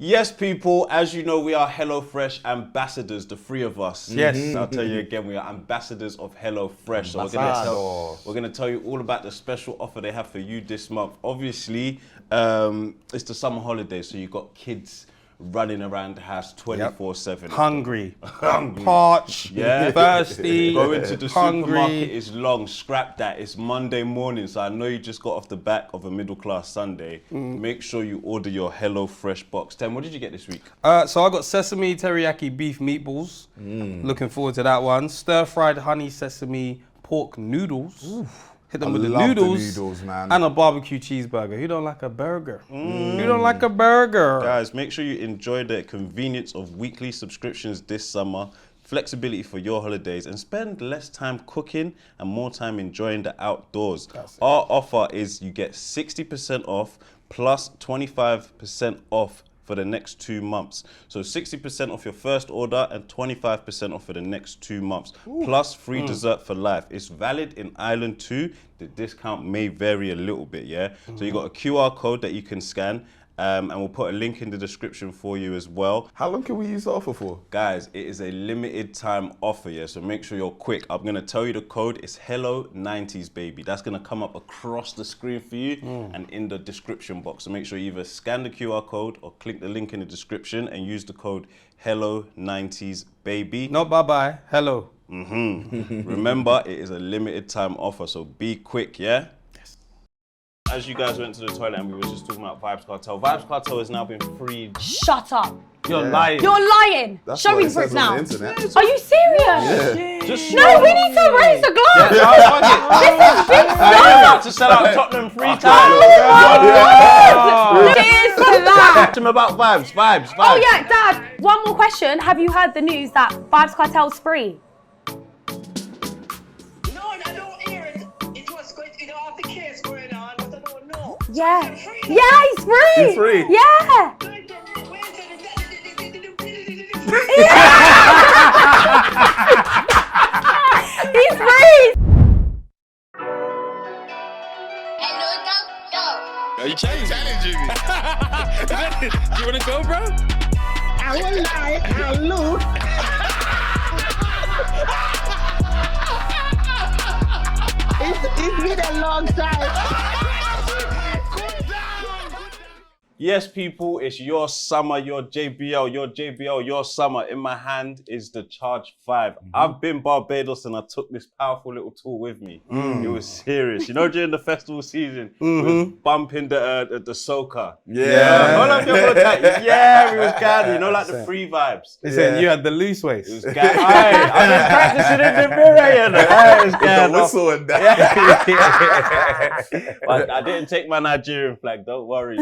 Yes, people, as you know, we are HelloFresh ambassadors, the three of us. Yes. I'll tell you again, we are ambassadors of HelloFresh. So we're going to tell you all about the special offer they have for you this month. Obviously, it's the summer holidays, so you've got kids running around the house 24/7. Hungry, parched, thirsty, Going to the supermarket is long, scrap that. It's Monday morning, so I know you just got off the back of a middle class Sunday. Make sure you order your HelloFresh box. Tem, what did you get this week? So I got sesame teriyaki beef meatballs. Looking forward to that one. Stir-fried honey sesame pork noodles. Oof. Hit them with the noodles, man. And a barbecue cheeseburger. Who don't like a burger? Who don't like a burger? Guys, make sure you enjoy the convenience of weekly subscriptions this summer, flexibility for your holidays, and spend less time cooking and more time enjoying the outdoors. Our offer is you get 60% off plus 25% off for the next 2 months. So 60% off your first order and 25% off for the next 2 months. Plus free dessert for life. It's valid in Ireland too. The discount may vary a little bit, So you got a QR code that you can scan. And we'll put a link in the description for you as well. How long can we use the offer for? Guys, it is a limited time offer, so make sure you're quick. I'm gonna tell you the code. It's Hello90s, baby. That's gonna come up across the screen for you and in the description box. So make sure you either scan the QR code or click the link in the description and use the code Hello90s, baby. No, bye-bye. Hello. Remember, it is a limited time offer, so be quick, As you guys went to the toilet and we were just talking about Vybz Kartel. Vybz Kartel has now been freed. Shut up. You're lying. You're lying. That's Show what me it proof says now. on the internet. Are you serious? Just No, we need to raise the glass. This is big You're stuff. about to sell out Tottenham 3 times. This is that. Talk to him about Vybz. Oh yeah, Dad. One more question. Have you heard the news that Vybz Kartel's free? No, I don't hear it. It was going, all the case going on, but I don't know. Yeah. Yeah, he's free. He's free? Yeah. He's free. Are you challenging me? Do you want to go, bro? I will lie, I'll lose. It's been a long time. Yes, people, it's your summer, your JBL, your summer. In my hand is the Charge 5. I've been Barbados and I took this powerful little tool with me. It was serious. You know, during the festival season, we was bumping the soca. Yeah, we was gathering, you know, like the free vibes. They said you had the loose waist. It was I've been practicing in the mirror, you know. The whistle and that. But I didn't take my Nigerian flag, don't worry.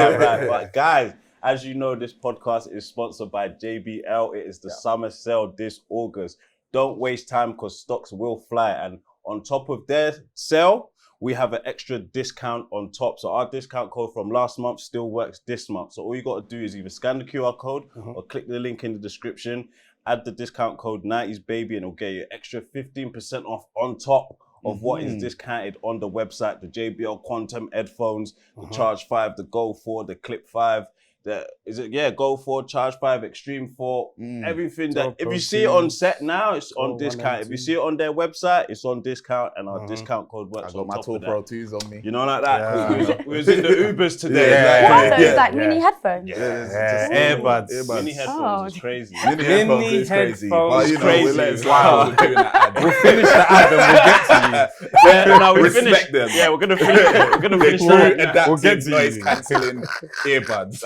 Alright, but guys, as you know, this podcast is sponsored by JBL. It is the summer sale this August. Don't waste time because stocks will fly. And on top of their sale, we have an extra discount on top. So our discount code from last month still works this month. So all you got to do is either scan the QR code or click the link in the description, add the discount code 90s baby, and it'll get you extra 15% off on top of what is discounted on the website. The JBL Quantum headphones, the Charge 5, the Go 4, the Clip 5, Go 4, Charge 5, Extreme 4, everything that, if you see it on set now, it's on discount. If you see it on their website, it's on discount, and our discount code works on top of that. I got my Tour Pro 2s on me. You know, like that. We was in the Ubers today. What are those, like mini headphones? Earbuds. Mini headphones is crazy. Mini headphones is crazy. headphones But you know, crazy. we'll let it slide. We're doing that ad. We'll finish the ad and we'll get to you. No, we Respect finished. them. Yeah, we're gonna finish. We're gonna finish True that. adaptive get to noise you. cancelling earbuds.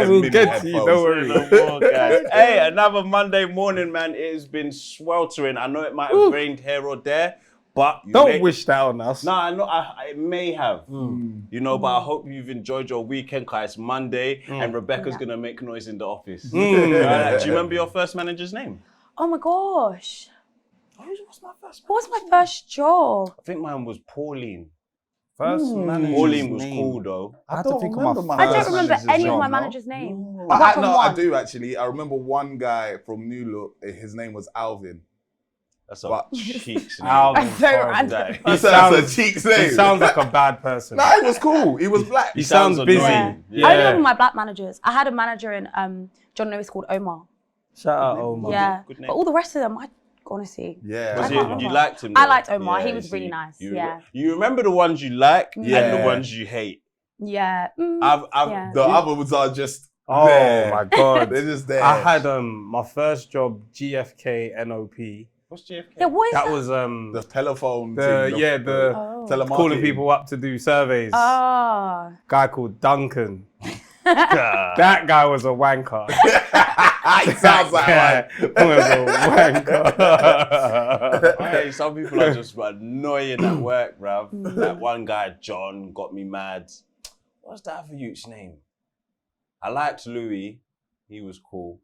We'll Mini get to you, don't headphones. worry. No more, guys. Hey, another Monday morning, man. It has been sweltering. I know it might have rained here or there, but Don't wish that on us. No, I know it may have. You know, but I hope you've enjoyed your weekend because it's Monday and Rebecca's gonna make noise in the office. Do you remember your first manager's name? Oh my gosh. What's my first? What was my first job? I think mine was Pauline. First manager's Pauline was name. cool though. I have to think of remember my my I first don't remember manager's any of job, my no? manager's name. I Apart from I one. do actually. I remember one guy from New Look. His name was Alvin. That's a What? cheeks name. Alvin So horrible. random. That sounds a cheeks He name. sounds like a bad person. Nah, he was cool. He was black. He sounds busy. annoying. I only have my black managers. I had a manager in John Lewis called Omar. Shout out Omar. Yeah. Good name. But all the rest of them, I honestly. Yeah. Was I he, can't you remember. liked him? I though? liked Omar. He Yeah, was really see, nice. You, Yeah. You remember the ones you like and Yeah. the ones you hate. Yeah. Yeah. The other ones are just Oh there. my God. They're just there. I had my first job, GFK NOP. What's JFK? Yeah, what is That that? was the telephone the thing. the Oh. telemarketing. calling people up to do surveys. Ah. Guy called Duncan. That guy was a wanker. He sounds like one. was a wanker. Hey, some people are just annoying at work, bruv. That one guy, John, got me mad. What's that for you's name? I liked Louis. He was cool.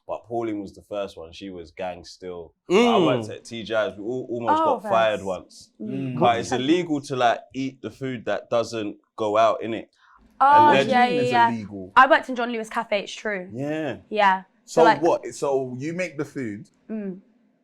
But Pauline was the first one. She was gang still. I worked at TGI's. We almost Oh, got fired nice. once. But it's illegal to like eat the food that doesn't go out, innit? Oh, Allegedly yeah, It's yeah. illegal. I worked in John Lewis Cafe, it's true. Yeah. Yeah. So like, what? So you make the food.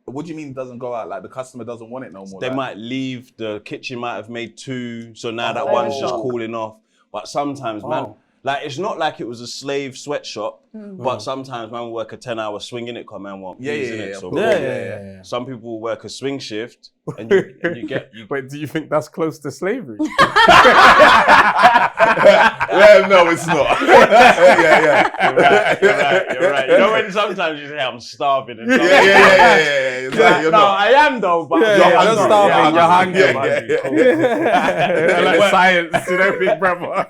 What do you mean it doesn't go out? Like the customer doesn't want it no more? They like? might leave, the kitchen might have made two, so now that Oh. one's just cooling off. But sometimes, man, Oh. like it's not like it was a slave sweatshop, but sometimes man will work a 10-hour swing in it, come man want Yeah, peas yeah, in yeah, it. of So course. Yeah. some people will work a swing shift and you get Wait, do you think that's close to slavery? Yeah, no, it's not. yeah. You're right. You know when sometimes you say I'm starving and something. Yeah. It's like, you're No, not. I am though, but Yeah, you're you're hungry. starving, you're hungry. Yeah. Like science, you know, big brother.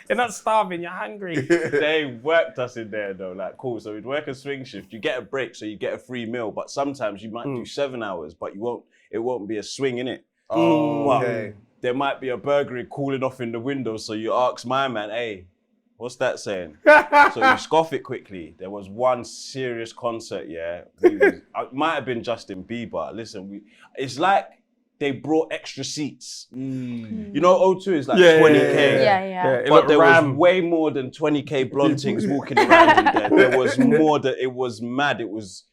You're not starving, you're hungry. They worked us in there though, like cool. So we'd work a swing shift. You get a break, so you get a free meal. But sometimes you might do 7 hours, but it won't be a swing in it. Oh, But okay. there might be a burglary cooling off in the window, so you ask my man, hey, what's that saying? So you scoff it quickly. There was one serious concert, yeah. It might have been Justin Bieber. Listen, it's like they brought extra seats. You know, O2 is like 20K. Yeah. But there was way more than 20K blonde things walking around in there. There was more that it was mad. It was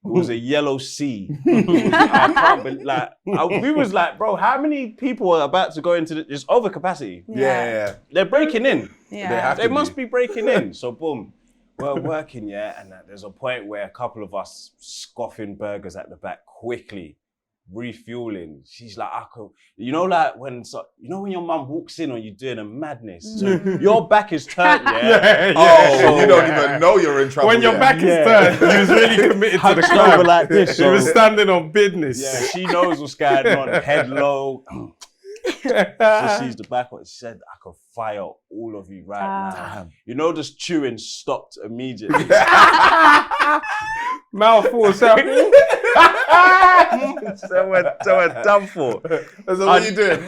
a yellow sea. I can't believe, we was like, bro, how many people are about to go into it's overcapacity? Yeah. They're breaking in. Yeah. They must be breaking in. So boom, we're working, yeah, and there's a point where a couple of us scoffing burgers at the back quickly. Refueling. She's like, like when your mum walks in or you're doing a madness. So your back is turned, yeah. Oh, you don't even know you're in trouble. When your yet. back is turned, he was really committed to the Hunched crime. over like this. He was So, standing on business. yeah, she knows what's going on. Head low. She sees the back. She said, I could fire all of you right now. You know, this chewing stopped immediately. Mouthful, so so we're done for. So what are you doing?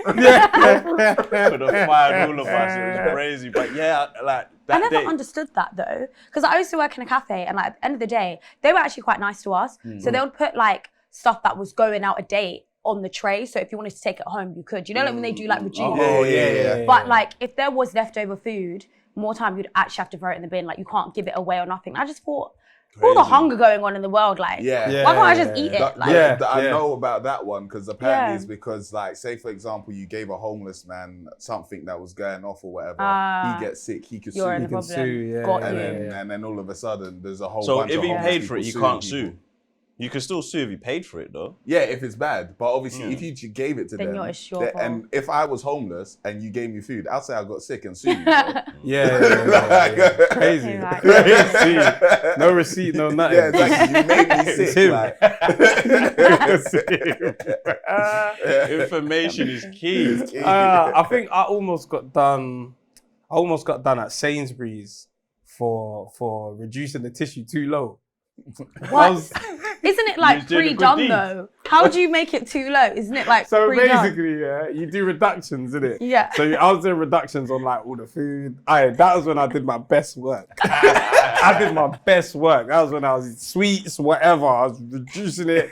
Could have fired all of us. It was crazy. But yeah, like that I never day. understood that though, because I used to work in a cafe, and like at the end of the day, they were actually quite nice to us. So they would put like stuff that was going out a date on the tray. So if you wanted to take it home, you could. You know, like when they do like reduce. Oh, yeah. But like if there was leftover food, more time you'd actually have to throw it in the bin. Like you can't give it away or nothing. I just thought, all the hunger going on in the world, like, Yeah. why can't I just eat it? That- Like, I know about that one because apparently it's because, like, say for example, you gave a homeless man something that was going off or whatever. He gets sick, he could sue. you're in you. a problem. sue, yeah. Got And you. then all of a sudden there's a whole So bunch if of he homeless paid for it, people you suing can't people. sue. You can still sue if you paid for it, though. Yeah, if it's bad. But obviously, if you gave it to Then them, it's your fault. and if I was homeless and you gave me food, I'd say I got sick and sue you. bro. Yeah. Crazy. Like- Crazy. No receipt, no nothing. Yeah, exactly. You made me It's sick. him. Like. Information is key. I think I almost got done at Sainsbury's for reducing the tissue too low. What? Isn't it like was doing a good pre-done deed. though? How do you make it too low? Isn't it like So pre-done? basically, yeah, you do reductions, innit? Yeah. So I was doing reductions on like all the food. That was when I did my best work. I did my best work. That was when I was sweets, whatever. I was reducing it.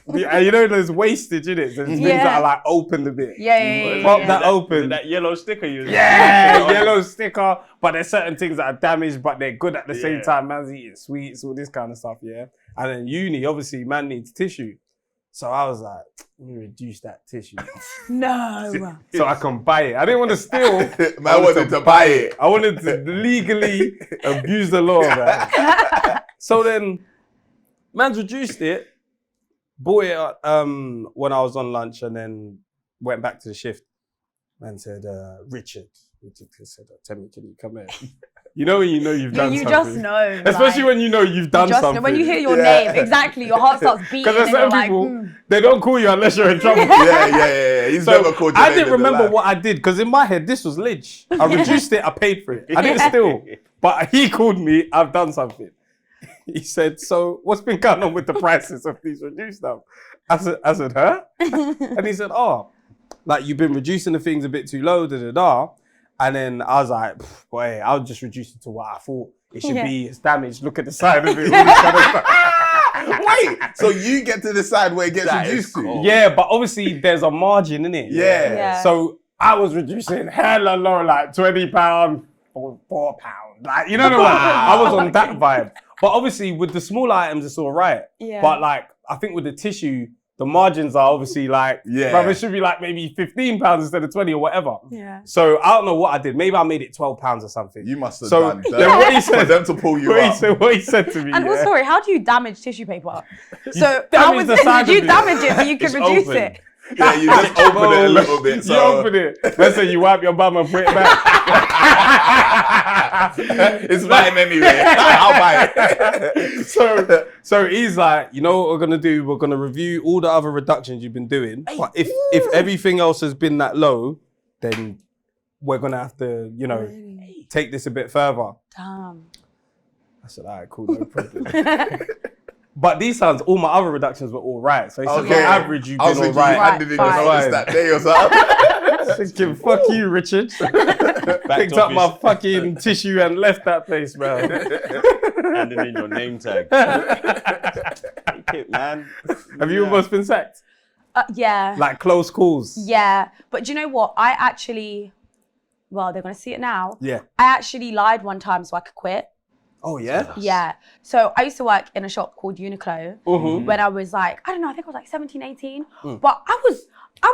And you know, there's wastage in it. There's things that are like opened a bit. Yeah. Pop that open. That yellow sticker you Yeah, yellow sticker. But there's certain things that are damaged, but they're good at the same Yeah. time. Man's eating sweets, all this kind of stuff, yeah. And then uni, obviously, man needs tissue. So I was like, let me reduce that tissue No. so I can buy it. I didn't want to steal. Man wanted to buy it. I wanted to legally abuse the law, man. So then, man's reduced it, bought it when I was on lunch, and then went back to the shift. Man said, Richard said, tell me, can you come here? You know when you know you've done something. You just know. Especially when you know you've done something. When you hear your name, exactly, your heart starts beating. Because there's certain people, they don't call you unless you're in trouble. Yeah. He's never called you. I didn't remember what I did, because in my head, this was lich. I reduced it, I paid for it. I didn't steal. But he called me, I've done something. He said, so what's been going on with the prices of these reduced stuff? I said, huh? And he said, oh, like you've been reducing the things a bit too low, da-da-da. And then I was like, boy, I'll just reduce it to what I thought it should be. It's damaged. Look at the side of it. Wait, so you get to decide where it gets reduced to? Yeah, but obviously there's a margin in it. Yeah. So I was reducing hella low, like £20 or £4. Like, you know what I mean? I was on that vibe. But obviously with the small items, it's all right. Yeah. But like, I think with the tissue, the margins are obviously like, bruv, it should be like maybe £15 instead of 20 or whatever. Yeah. So I don't know what I did. Maybe I made it £12 or something. You must have done that. Then what he said, for them to pull you up. What he said to me. And also, sorry, how do you damage tissue paper? So damage how was the it? side Did you of it. damage it so you can It's reduce open. it? Yeah, you just open it a little bit. So. You open it. Let's say you wipe your bum and put it back. It's mine anyway. I'll buy it. So he's like, you know what we're gonna do? We're gonna review all the other reductions you've been doing. But if everything else has been that low, then we're gonna have to, take this a bit further. Damn. I said, all right, cool, no problem. But these times, all my other reductions were all right. So he said, on average, you've been all right. You handed in your notice that day or something. Thinking, fuck you, Richard. Picked up my fucking tissue and left that place, man. Handing in your name tag. Take it, man. Have you almost been sacked? Yeah. Like close calls? Yeah. But do you know what? I actually, well, they're going to see it now. Yeah. I actually lied one time so I could quit. Oh, yeah? Yeah. So I used to work in a shop called Uniqlo when I was like, I don't know, I think I was like 17, 18. But I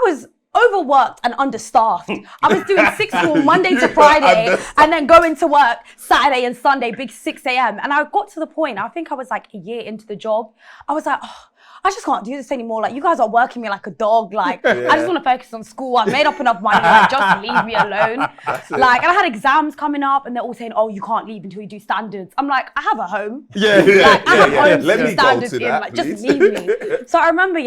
was overworked and understaffed. I was doing 6 till Monday to Friday and then going to work Saturday and Sunday, big 6 a.m. And I got to the point, I think I was like a year into the job. I was like, oh, I just can't do this anymore. Like, you guys are working me like a dog. Like, I just want to focus on school. I've made up enough money. Like, just leave me alone. Like, and I had exams coming up and they're all saying, oh, you can't leave until you do standards. I'm like, I have a home. Like, I have home Let to do me go standards to in. that, Like, please. just leave me. So I remember,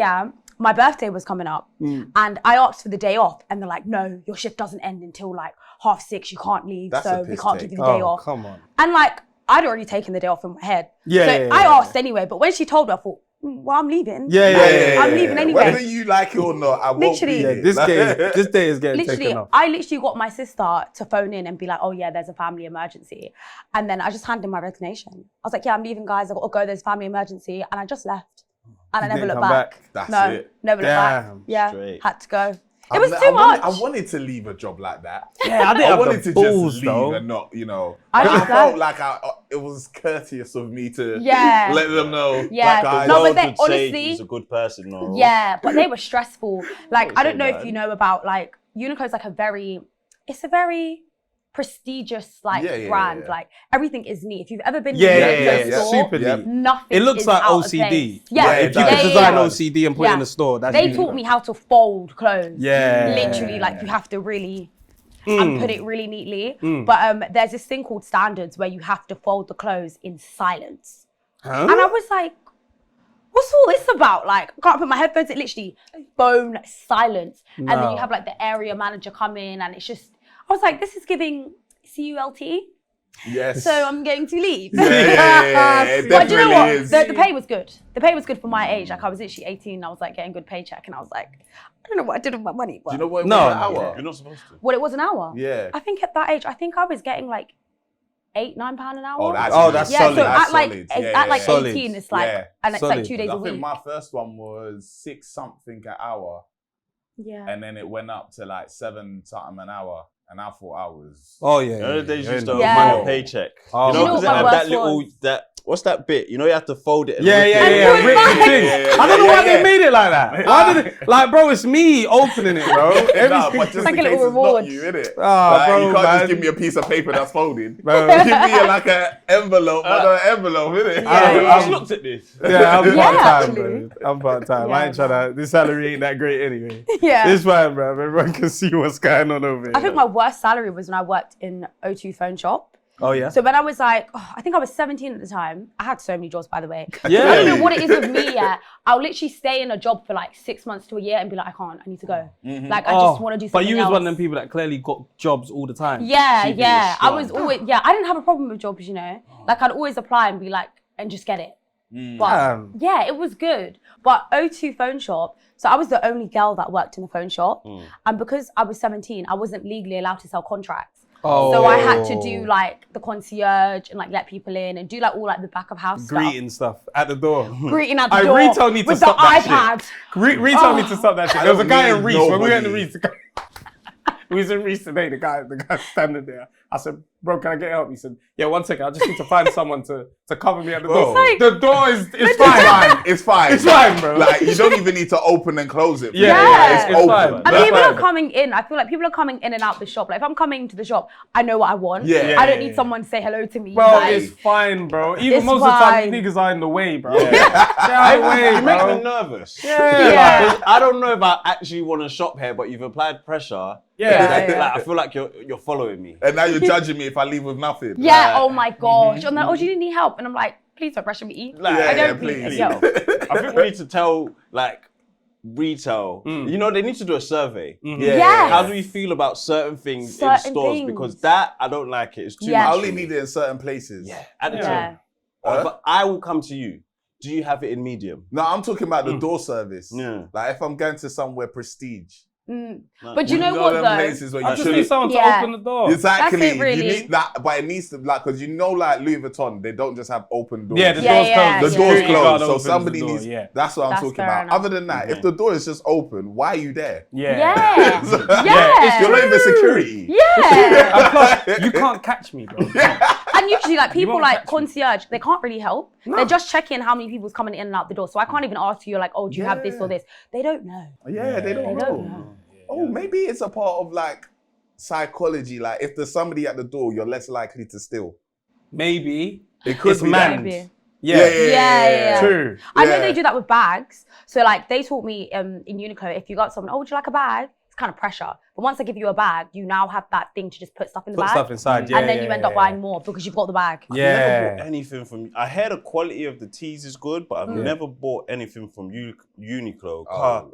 my birthday was coming up and I asked for the day off and they're like, no, your shift doesn't end until like 6:30. You can't leave. That's so a we piss can't take. give you the day off. Come on. And like, I'd already taken the day off in my head. I asked anyway, but when she told me, I thought, well, I'm leaving. I'm leaving anyway. Whether you like it or not, I won't be here. This day is getting taken off. I literally got my sister to phone in and be like, oh yeah, there's a family emergency. And then I just handed in my resignation. I was like, yeah, I'm leaving, guys. I've got to go. There's a family emergency. And I just left. And I never looked back. That's it. Never looked back. Damn. Yeah, Straight. had to go. It was too much. I wanted to leave a job like that. Yeah, I didn't have wanted the to balls, just leave though. and not, I I just felt left. like it was courteous of me to Yeah. let them know. Yeah. Guys, No, but World they, would say honestly, he's a good person. No? yeah, but they were stressful. Like, I don't know if bad. you know about, like, Uniqlo's like it's a very prestigious, like, brand. Yeah. Like, everything is neat. If you've ever been to Yeah, a store, super Yeah. neat. nothing It looks is like out of OCD. place. Yeah, Yeah, If you it could does. design OCD and put it Yeah. in the store, that's They really taught good. me how to fold clothes. Yeah. Literally, like, you have to really and put it really neatly. But there's this thing called standards where you have to fold the clothes in silence. Huh? And I was like, what's all this about? Like, I can't put my headphones in, literally phone silence. And then you have like the area manager come in and it's just, I was like, this is giving CULT. Yes. So I'm going to leave. Yeah, it But do you know what? definitely is. The pay was good. The pay was good for my age. Like, I was literally 18 and I was like getting good paycheck and I was like, I don't know what I did with my money. But Do you know what it was No. an hour? You're not supposed to. well, it was an hour. Yeah. I think at that age, I think I was getting like £8, £9 an hour. That's yeah, solid. so That's at like solid. at like Solid. 18, it's like, Yeah. and it's Solid. like 2 days I a think week. my first one was 6 something an hour, Yeah. and then it went up to like 7 something an hour, and I thought I was. Oh yeah. The other days you used to Yeah. open your paycheck. Oh. You Do know, you know because what it my had that worst little was? that what's that bit? You know, you have to fold it. And Yeah. rip it. Ripped thing. I don't know why they made it like that. Why did it? Like, bro, it's me opening it, bro. Nah, but just like in a little case it's reward. not you, innit? Ah, bro, you can't man. just give me a piece of paper that's folded. Bro. Give me like an envelope, another envelope, innit? I just looked at this. Yeah, I'm part time, actually. bro. I'm part time. Yeah, I ain't trying to. This salary ain't that great anyway. Yeah. It's fine, bro. Everyone can see what's going on over here. I think my worst salary was when I worked in O2 phone shop. Oh yeah. So when I was like, I think I was 17 at the time. I had so many jobs, by the way. Yeah. I don't know what it is with me, yeah. I'll literally stay in a job for like 6 months to a year and be like, I can't, I need to go. Like, I just want to do something But you was else. one of them people that clearly got jobs all the time. Yeah, She did yeah. I strong. was always, I didn't have a problem with jobs, you know. Like, I'd always apply and be like, and just get it. But Damn. yeah, it was good. But O2 phone shop, so I was the only girl that worked in the phone shop. And because I was 17, I wasn't legally allowed to sell contracts. Oh. So I had to do like the concierge and like let people in and do like all like the back of house Greeting stuff at the door. stuff. Greeting at the I door retail need to with stop the that iPad. shit. Retail need to stop that shit. I There was a don't guy in need Reese when we went to nobody. Reese. We was in Reese today. The guy standing there. I said, "Bro, can I get help?" He said, "Yeah, 1 second. I just need to find someone to cover me at the door." It's like- The door is fine. It's fine. It's fine, bro. Like, you don't even need to open and close it. Yeah, Like, it's it's fine. open. And That's people fine. are coming in. I feel like people are coming in and out the shop. Like if I'm coming to the shop, I know what I want. Yeah. I don't need someone to say hello to me. Bro, like, it's fine, bro. Even It's most of the time, fine. niggas are in the way, bro. Get out of the way, You make bro. me nervous. Yeah. Like, I don't know if I actually want to shop here, but you've applied pressure. Yeah. Like, Yeah. like, I feel like you're following me. And now you're judging me if I leave with nothing. yeah, oh my gosh. And then, oh, do you need help? And I'm like, please don't pressure me. Like, I yeah, don't please. Yo. I think we need to tell like retail. You know, they need to do a survey. Yeah. Yes. How do you feel about certain things Certain in stores? things. Because that I don't like it. It's too Yeah. I much. only for me. need it in certain places. Yeah. At the Yeah. gym. But I will come to you. Do you have it in medium? No, I'm talking about the door service. Yeah. Like if I'm going to somewhere prestige. But you know what them though? places where I you just need should. someone to Yeah. open the door. Exactly. That's it, really. You need that, but it needs to like because you know, like Louis Vuitton, they don't just have open doors. Yeah, the Yeah, door's yeah, closed. The door's security guard closed, so opens the somebody door, needs. Yeah. That's what I'm That's talking fair about. enough. Other than that, if the door is just open, why are you there? Yeah. Yeah. You're not even security. Yeah. And plus, you can't catch me, bro. And usually, like people won't like catch me. concierge, they can't really help. They're just checking how many people's coming in and out the door. So I can't even ask you, like, oh, do you have this or this? They don't know. Yeah, they don't They know. don't know. Oh, maybe it's a part of like psychology. Like if there's somebody at the door, you're less likely to steal. Maybe. It could It's be manned. Maybe. Yeah. Yeah. True. I know Yeah. they do that with bags. So like they taught me in Uniqlo, if you got someone, oh, would you like a bag? It's kind of pressure. But once I give you a bag, you now have that thing to just put stuff in the Put bag. stuff inside. Yeah. and then yeah, you end yeah, up buying more because you've got the bag. I've never Yeah. bought anything from. I heard the quality of the teas is good, but I've never bought anything from Uniqlo. Oh,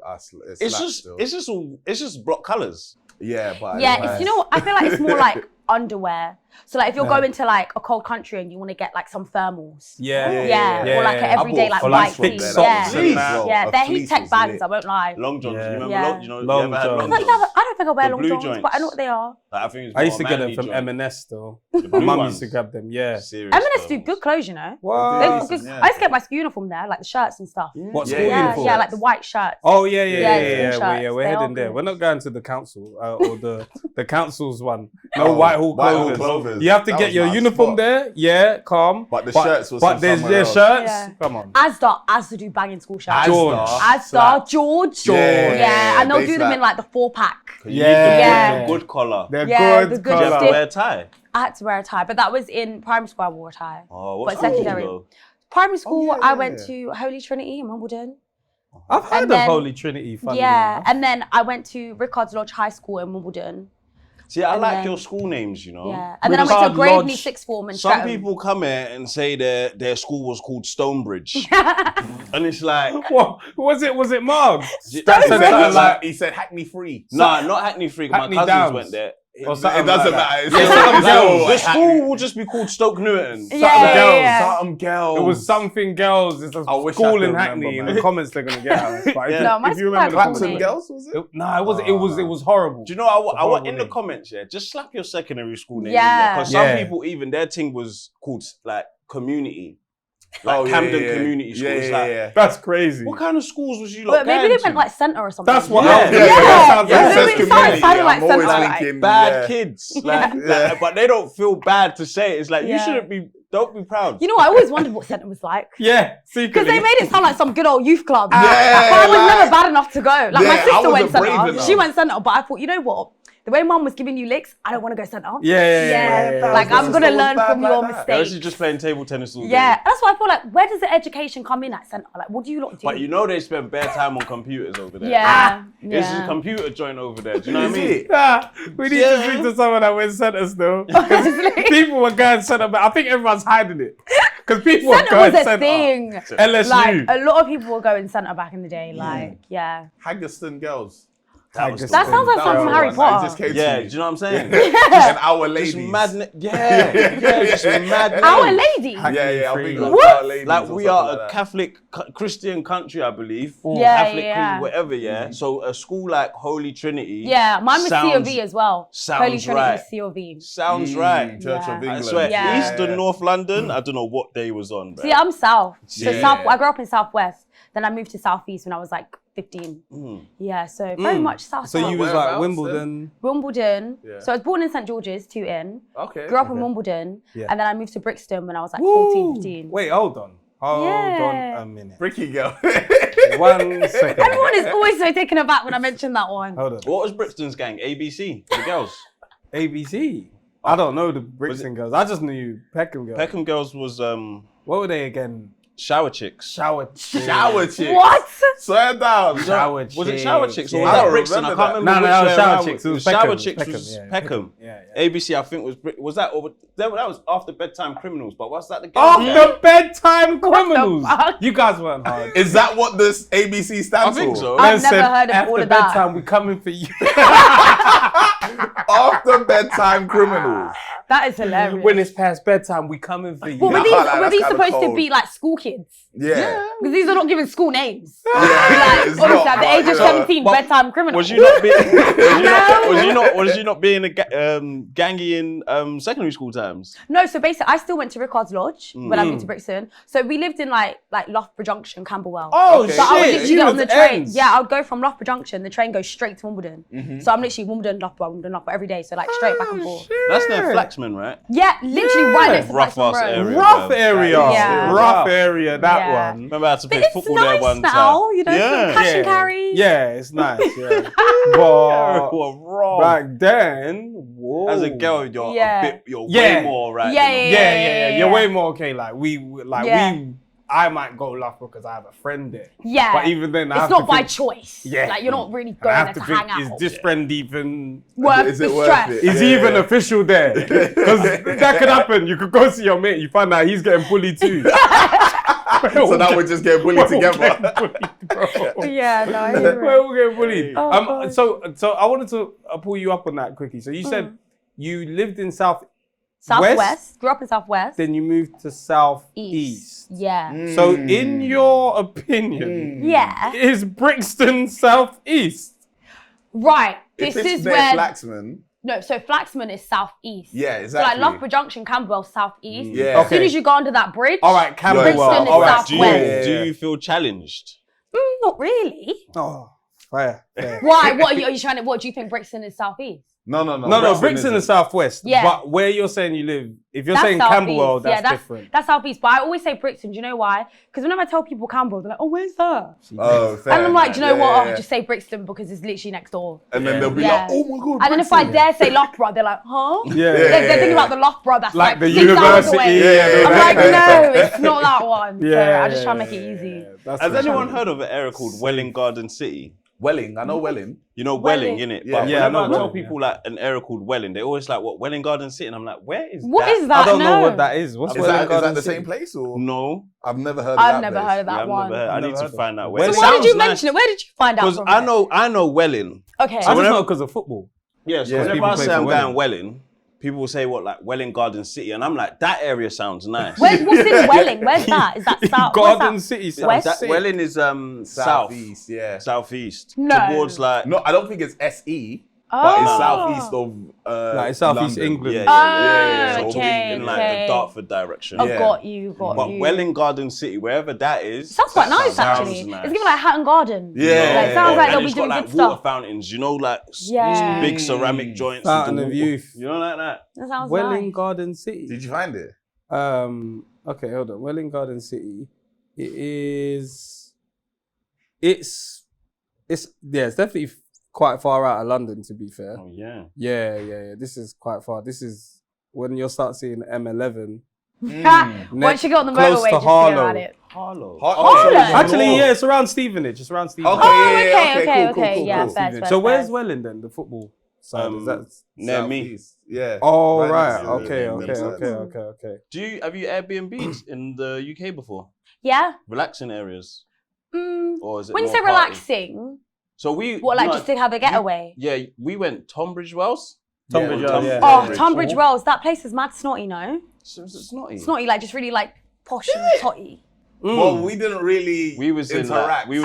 It's just block colors. yeah, but Yeah, it's, you know what? I feel like it's more like underwear. So like if you're going to like a cold country and you want to get like some thermals. Yeah. Yeah, or like an yeah. everyday like Or like white thick tee. socks Yeah, and that. yeah, they're heat tech bags. I won't lie. Long johns. Yeah. You remember Yeah. long? You know, Long you ever had johns. long I johns? don't think I wear The long blue johns, but I know joints. what they are. Like, I think it's I used to more get them manly from joint. M&S though. The My blue mum ones. used to grab them. Yeah. Serious M&S do thermals. good clothes, you know. What? They've Wow. got good- Yeah. I used to get my school uniform there, like the shirts and stuff. What Yeah, school yeah, uniform? Yeah, like the white shirts. Oh yeah, Yeah, yeah. school We're shirts, we're they are heading there. good. We're not going to the council or the council's one. No Whitehall Whitehall clothers. clovers. You have to That get was your my uniform spot. there. Yeah, calm. But the shirts was But from there's somewhere else. shirts. Yeah. Come on. Asda do banging school shirts. George. Asda, Slap. George. Yeah, Yeah, and they'll they do them slap. in like the 4-pack. You need Yeah. the good collar. They're Yeah, good. the good Did you have to colour. wear a tie? I had to wear a tie, but that was in primary school. I wore a tie. Oh, what But school did you secondary. go? Primary school, yeah, I yeah, went yeah. to Holy Trinity in Wimbledon. I've heard And of then- Holy Trinity. Funny Yeah, enough. and then I went to Rickard's Lodge High School in Wimbledon. See, I And like then- your school names, you know. Yeah, and then I went to Rickard Graveney Lodge. Sixth Form in Some Streatham. people come here and say their school was called Stonebridge, and it's like, What was it? Was it Marg? He That said, said something like he said Hackney free. nah, not Hackney Freak. My Hackney cousins Downs. went there. or It something doesn't like that. matter. It's Yeah, just something like, girls. oh, The school will just be called Stoke Newton. Something girls. It was something girls. It's a I wish I school could in Hackney. remember, In man. the comments, they're gonna get us. But Yeah. No, my if you school remember the had comments, Clapton name. girls, was it? nah, it was horrible. Do you know? I want horrible in the name. comments, yeah. Just slap your secondary school name. Yeah. Because some Yeah. people even their thing was called like community, like Oh, yeah, Camden yeah, yeah. Community School. Yeah, It's yeah, like, yeah. That's crazy. what kind of schools was you lot But maybe going they to? meant like centre or something. That's what. Yeah, I- yeah, that sounds Yeah, like maybe says it sounded community. like I'm always centre, like, thinking bad yeah. kids, like, but they don't feel bad to say it. It's like you Yeah. shouldn't be Don't be proud. You know, I always wondered what centre was like. Yeah, Because they made it sound like some good old youth club. Yeah, but I was like- never bad enough to go. Like, my Yeah, I sister went wasn't brave centre. enough. She went centre, but I thought, you know what? The way mum was giving you licks, I don't want to go centre. Yeah. Like, I'm going to learn bad from like your that. mistakes. They're actually just playing table tennis all day. Yeah, that's why I feel like, where does the education come in at centre? Like, what do you lot do? But you know they spend bare time on computers over there. Yeah. It's a computer joint over there. Do you know what I Is mean? it? Nah, we need to speak to someone that went centre still. People were going centre, but I think everyone's hiding it. Because people were Centre going was a centre. thing. LSU. Like, a lot of people were going centre back in the day. Like, yeah. Haggerston girls. That That sounds like something from was Harry one that Potter. just came to Yeah, me. do you know what I'm saying? And our Just ladies. mad. Yeah, just mad. Our names. lady. Yeah, I think it was What? our ladies Like or we something are a that. Catholic Christian country, I believe. Yeah, Catholic, yeah. Christian, whatever. Yeah. So a school like Holy Trinity. Yeah, mine was sounds- COV as well. sounds Holy Trinity right. was COV. Sounds right. Church Yeah. of I England. swear, Yeah. East and North London. I don't know what day was on. See, I'm South. So Yeah. South. I grew up in Southwest. Then I moved to Southeast when I was like 15. Yeah, so very much South. So you was Whereabouts like Wimbledon. Wimbledon. Yeah. So I was born in St George's, 2 in. Okay. Grew up in Wimbledon. Yeah. And then I moved to Brixton when I was like 14, Woo. 15. Wait, hold on. Hold Yeah. on a minute. Bricky girl. 1 second. Everyone is always so taken aback when I mention that one. Hold on. What was Brixton's gang? ABC, the girls. ABC. I don't know the Brixton girls. I just knew Peckham girls. Peckham girls was What were they again? shower chicks. Shower chicks. Shower chicks. What? Swear down. Shower Was it chicks. shower chicks or Yeah. was I that don't Brixton? I remember can't that. remember. No, which that was way shower around chicks. It was shower Peckham. chicks was Yeah, Peckham. Yeah. ABC, I think was that over? That was after bedtime criminals, but what's that the girls? After bedtime criminals. fuck? You guys weren't hard. Is that what this ABC stands I think for? so. I've Man never said, heard of after all of that. bedtime, we coming for you. After bedtime criminals. That is hilarious. When it's past bedtime, we coming for you. Well, were I these, can't lie, were that's these kinda supposed to cold. be like school kids? Yeah. Because these are not given school names. Yeah, Like, it's obviously, not, at the age of but, 17, But bedtime criminal. Was you not being? Was you not being a gangy in secondary school times? No, so basically, I still went to Rickard's Lodge when I moved to Brixton. So we lived in like Loughborough Junction, Camberwell. Oh, Okay. So I would shit. literally You get on was the train. ends. Yeah, I would go from Loughborough Junction. The train goes straight to Wimbledon. So I'm literally Wimbledon, Loughborough every day. So like straight back and forth. That's their Flaxman, right? Yeah, literally right next to Rough Flaxman ass Road. area. Rough area. Yeah. Rough area, that Yeah. one. Remember I had to play But it's football nice there one now, time. you know, Yeah. some cash and carry. Yeah, it's nice. Yeah. But What wrong? back then, whoa. As a girl, you're Yeah. a bit, you're Yeah. way more right. Yeah, than Yeah. You're way more okay. Like Yeah. I might go Loughborough because I have a friend there. Yeah. But even then, I It's have not to by think, choice. Yeah. Like, you're not really I going there have to to think, hang is out. this friend even? Worth Is the it worth stress. it? Is he even official there? Because that could happen. You could go see your mate. You find out he's getting bullied too. So now we're just getting bullied We're all together. getting bullied, bro. Yeah, no, I hear We're it. all getting bullied. Oh, God. So I wanted to pull you up on that quickly. So you said you lived in Southwest. Grew up in Southwest. then you moved to Southeast. Yeah. So in your opinion, Yeah. is Brixton Southeast? Right. If This it's is their where. Flaxman, No, so Flaxman is Southeast. yeah, So exactly. like Loughborough Junction, Camberwell, Southeast. Yeah. As soon as you go under that bridge. All right, Camberwell. Brixton is All right, Do you, Southwest. do you feel challenged? Not really. Oh, fair. Why? What are you trying to? What do you think Brixton is Southeast? No. No, Brixton is Southwest. Yeah. But where you're saying you live, if you're That's saying Southeast. Camberwell, that's yeah, different. That's Southeast. But I always say Brixton. Do you know why? Because whenever I tell people Camberwell, they're like, "Oh, where's that?" Oh, fair. And I'm like, do you know Yeah, what? yeah, I'll yeah. just say Brixton because it's literally next door. And then they'll be Yeah. like, oh my god. And then if I Brixton. dare say Loughborough, they're like, huh? Yeah. They're thinking about the Loughborough that's Like like, the 6 hours university, away. yeah, I'm yeah, like, yeah. no, it's not that one. Yeah, So I just try to make it easy. That's Has what anyone I'm heard of an area called Welling Garden City? Welling, I know Welling. You know Welling, Welling. innit? Yeah. But Yeah, I whenever know I tell Welling, people like an area called Welling, they always like, what, Welling Garden City? And I'm like, where is What that? is that? I don't know No. what that is. What's Is Welling that Garden the City? same place or? No. I've never heard of I've that never place. heard of that I've one. never heard. I I've need never to heard of find it. out Well, where. it So why did you sounds mention it? Where did you find out Because from? I know Welling. Okay. I just whenever- know because of football. Yeah, so Yeah, whenever people I play say for I'm Welling. going Welling, people will say what, like Welling Garden City, and I'm like, that area sounds nice. What's in Welling? Where's that? Is that south? Garden what's that? City. West? sounds That sick. Welling is south, Southeast, yeah. southeast, No. towards like No, I don't think it's SE, but it's Oh. southeast of Like Southeast London. England. yeah, Oh, So okay, in like okay. the Dartford direction. Oh, Yeah. got you. But Welling Garden City, wherever that is, Sounds quite nice, sounds actually. nice. It's giving like Hatton Garden. Yeah. Like, sounds like and they'll be it's got doing like good water stuff. fountains, you know, like Yeah. these big ceramic joints. Fountain with of the Youth. You know, like that. That sounds Welling nice. Garden City. Did you find it? Okay, hold on. Welling Garden City. It's definitely quite far out of London, to be fair. Oh yeah. Yeah. This is quite far. This is when you'll start seeing M11. Once you get on the close motorway, to just Harlow. forget about it. Harlow. Actually, yeah, it's around Stevenage. It's around Stevenage. Okay. Yeah, fair. So where's Welling then? The football side? Is that near me? Yeah. Oh Right right. next to Okay. Have you Airbnb'd in the UK before? Yeah. Relaxing areas, or is it? When you more say party? relaxing, just to have a getaway? Yeah, we went Tunbridge Wells. Tunbridge Wells, yeah. Oh, Tunbridge Wells. That place is mad snotty, no? It's not. Snotty, like just really like posh and totty. Well, we didn't really We was interact. we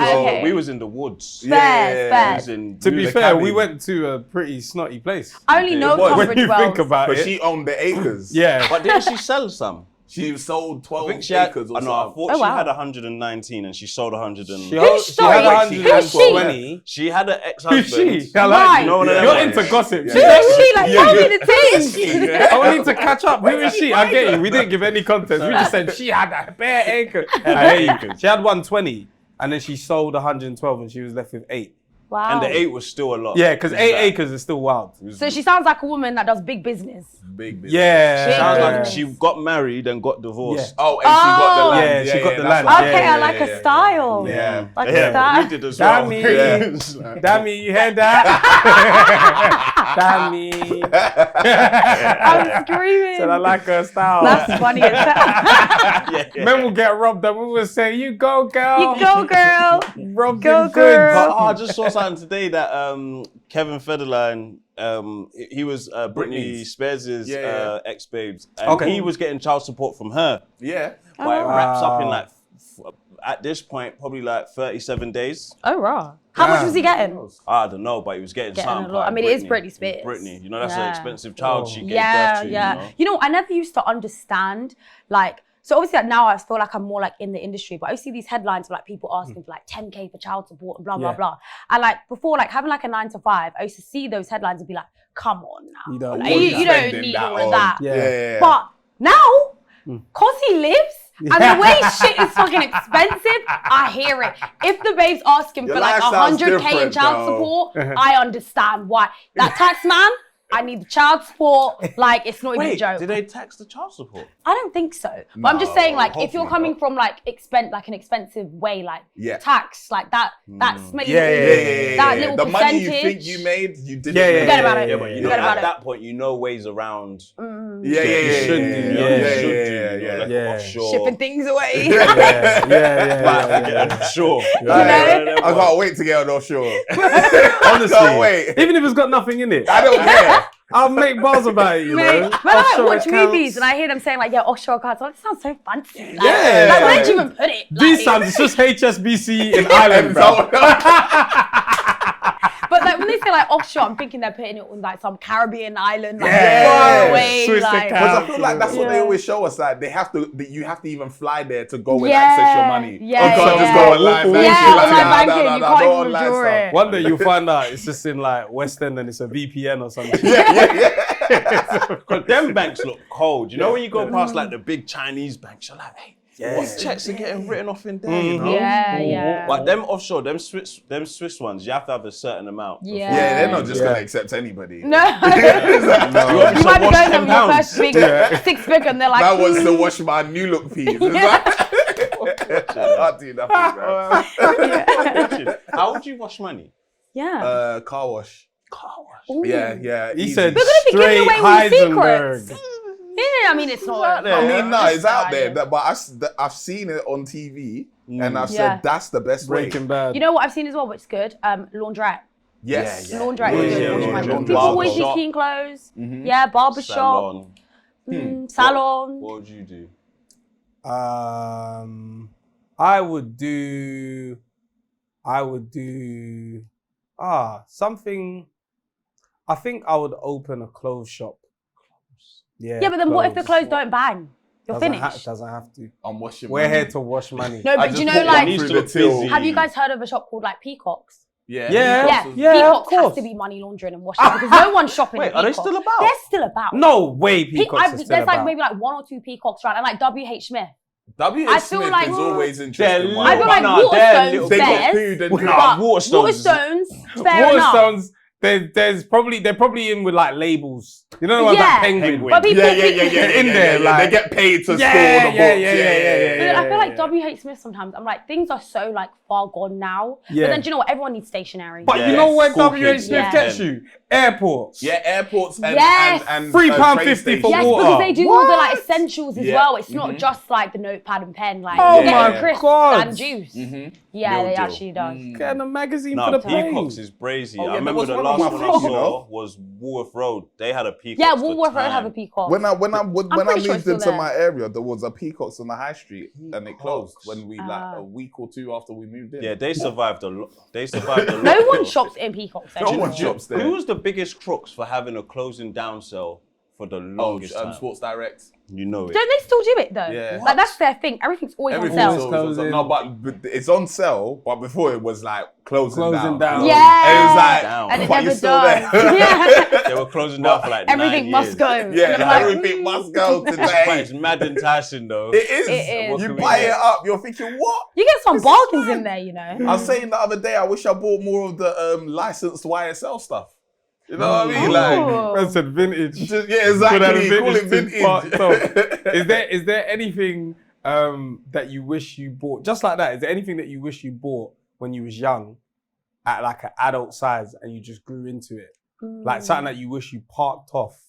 was in the woods. Fair. To be fair, we went to a pretty snotty place. I only know was. When Tunbridge you Wells. think about But it. she owned the acres. Yeah. But didn't she sell some? She sold 12 I think she had. acres or I something. thought she wow. had 119 and she sold 100. She And had sorry? 120. she had an Who's ex-husband. she? I like Right. you. No, no, no, You're no. into gossip. Who is she? Like, tell me the thing. I need to catch up. Who is she? I get you. We didn't give any context. We just said she had a bare acre. I hear you. She had 120 and then she sold 112 and she was left with 8. Wow. And the 8 was still a lot. Yeah, because 8 acres is still wild. So she sounds like a woman that does big business. Big business. Yeah. Sounds Yeah. like she got married and got divorced. Oh, and she got the land. Yeah, she got the that's land. right. Okay, Yeah, I like her style. Yeah. Like Yeah, her style. we did as well. Dammy. Yeah. Dammy, you heard that? Dammy. I'm screaming. Said I like her style. That's funny as hell. Yeah. Men will get robbed and we will say, you go, girl. You go, girl. Robbed Go, in girl. But, I just saw something today that Kevin Federline, he was Britney Spears' ex-babes, and he was getting child support from her. Yeah. But it wraps up in like, at this point, probably like 37 days. Oh, raw. How much was he getting? I don't know, but he was getting something. a lot. I mean, it is Britney Spears. Britney, you know, that's an Yeah. expensive child she gave Yeah, birth to. yeah. You know? You know, I never used to understand, like, so obviously like, now I feel like I'm more like in the industry, but I see these headlines of like people asking for like 10K for child support and blah, blah, blah. And like before, like having like a 9 to 5, I used to see those headlines and be like, come on now. You don't Like, need you don't need all of that. Yeah. But now, cause he lives, and the way shit is fucking expensive, I hear it. If the babe's asking Your for like lifestyle's 100K in different, child though. support, I understand why. That tax man, I need the child support. Like, it's not even a Wait, joke. did they tax the child support? I don't think so. But I'm just saying, like, if you're hopefully coming not. from like an expensive way, like Yeah. tax, like that's maybe Yeah. that little The money you percentage. think you made, you didn't Yeah, make. Forget about it. Yeah, but you know, Forget about at it. that point, you know ways around. Yeah, You should do. Yeah. Offshore. Shipping things away. Yeah. Sure. I can't wait to get on offshore. Honestly, Can't wait. even if it's got nothing in it, I don't care. I'll make bars about it, you Mate, know? when I Offshore watch accounts. movies and I hear them saying like, yeah, offshore accounts, it sounds so fancy. Like, Yeah. like, where'd you even put it? These Like, times, it's just HSBC in Ireland, bro. but like when they say like offshore, I'm thinking they're putting it on like some Caribbean island, like Yeah. far away. Swiss Like, account. Because I feel like that's what they Yeah. always show us. Like you have to even fly there to go and Yeah, access your money. yeah, You can't just yeah. go online banking. Yeah, like, online nah, banking, nah, you nah, can't no even online withdraw stuff. it. One day you'll find out it's just in like West End and it's a VPN or something. Because them banks look cold. You know when you go past like the big Chinese banks, you're like, hey, what checks are getting written off in there, you know? Yeah. But them offshore, them Swiss ones, you have to have a certain amount. Yeah. Yeah, they're not just Yeah. gonna accept anybody. No. You You might be wash going on £10. your first big 6 figure and they're like, Man wants to wash my new look piece. It's like, I'll do nothing, bro. How would you wash money? yeah. Car wash. Car wash. Yeah. He easy. said We're gonna be giving straight away all the Heisenberg. secrets. Yeah, I mean, it's not. I mean, no, it's out there. Yeah. But I've seen it on TV, and I've Yeah. said that's the best way. Breaking Bad. You know what I've seen as well, which is good? Laundrette. Yes. Laundrette is good. Yeah, Wash my laundrette. clothes. People always need Barbershop. clean clothes. Yeah, barbershop, salon. What would you do? I would do something. I think I would open a clothes shop. Yeah. Yeah, but then what if the clothes don't bang? You're Doesn't finished. doesn't have to. I'm washing. We're money. here to wash money. No, I but just you know, put one like, through the till. have you guys heard of a shop called like Peacocks? Yeah. Yeah. Yeah, Yeah, Peacocks of course. has to be money laundering and washing because no one's shopping Wait, at are they Peacocks. still about? They're still about. No way, Peacocks is still There's like about. maybe like 1 or 2 Peacocks around, and like W.H. Smith. W.H. I feel Smith like- is always They're interesting. little. I feel like Nah, they're little. Waterstones, They got fairs, food and but drink. Waterstones. fair enough. Waterstones, they're probably in with like labels. You know the ones Yeah. like Penguin. Penguin. But people, Yeah. In there, like- they get paid to store the Yeah, books. yeah. But I feel like W.H. Smith sometimes, I'm like, things are so like far gone now. Yeah. But then do you know what? Everyone needs stationery. But Yeah. you know where School W.H. kids, Smith yeah. gets you? Airports. Yeah, airports and Yes. and £3.50 train stations. for Yes, water. because they do all the like What? essentials as Yeah. well. It's not just like the notepad and pen. Like Oh you're my getting crisps God. and juice. Mhm. Yeah, Real they deal. actually does. Getting a magazine Nah, for the plane. Peacocks is brazy. Oh, yeah, I there remember was the one on last my one I feed, you saw know? was Woolworth Road. They had a Peacocks. Yeah, for Woolworth Road time. have a peacock. When I pretty sure moved it's still into there. my area, there was a Peacocks on the high street, and it closed when we like a week or two after we moved in. Yeah, they survived a lot. They survived a lot. No one though. shops in peacocks. No anymore. one shops there. Who was the biggest crooks for having a closing down sale for the longest time? Sports Direct. You know it. Don't they still do it though? Yeah. Like that's their thing. Everything's always Everything's on sale. always on sale. No, but it's on sale. But before it was like closing Closing down. Yeah. And it was like, Down. And it but never you're still does. there. Yeah. They were closing down for like Everything 9 must years. go. Yeah, And I'm like, everything must go But today. it's mad enticing though. It is. It is. You What can we buy get? it up, you're thinking, what? You get some This is bargains mad. in there, you know. I was saying the other day, I wish I bought more of the licensed YSL stuff. You know what I mean? Like, Oh. Man said vintage. just, yeah, exactly. Call it vintage. Is there anything that you wish you bought? Just like that, is there anything that you wish you bought when you was young at like an adult size and you just grew into it? Like something that you wish you parked off?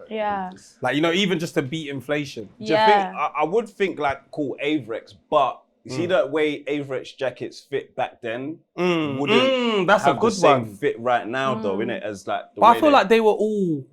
Yeah. Like, you know, even just to beat inflation. Do you think, I would think like cool Avrex, but you see that way Avrex jackets fit back then wouldn't that's a have good the same one. fit right now though, innit? As like the But way I feel like they were all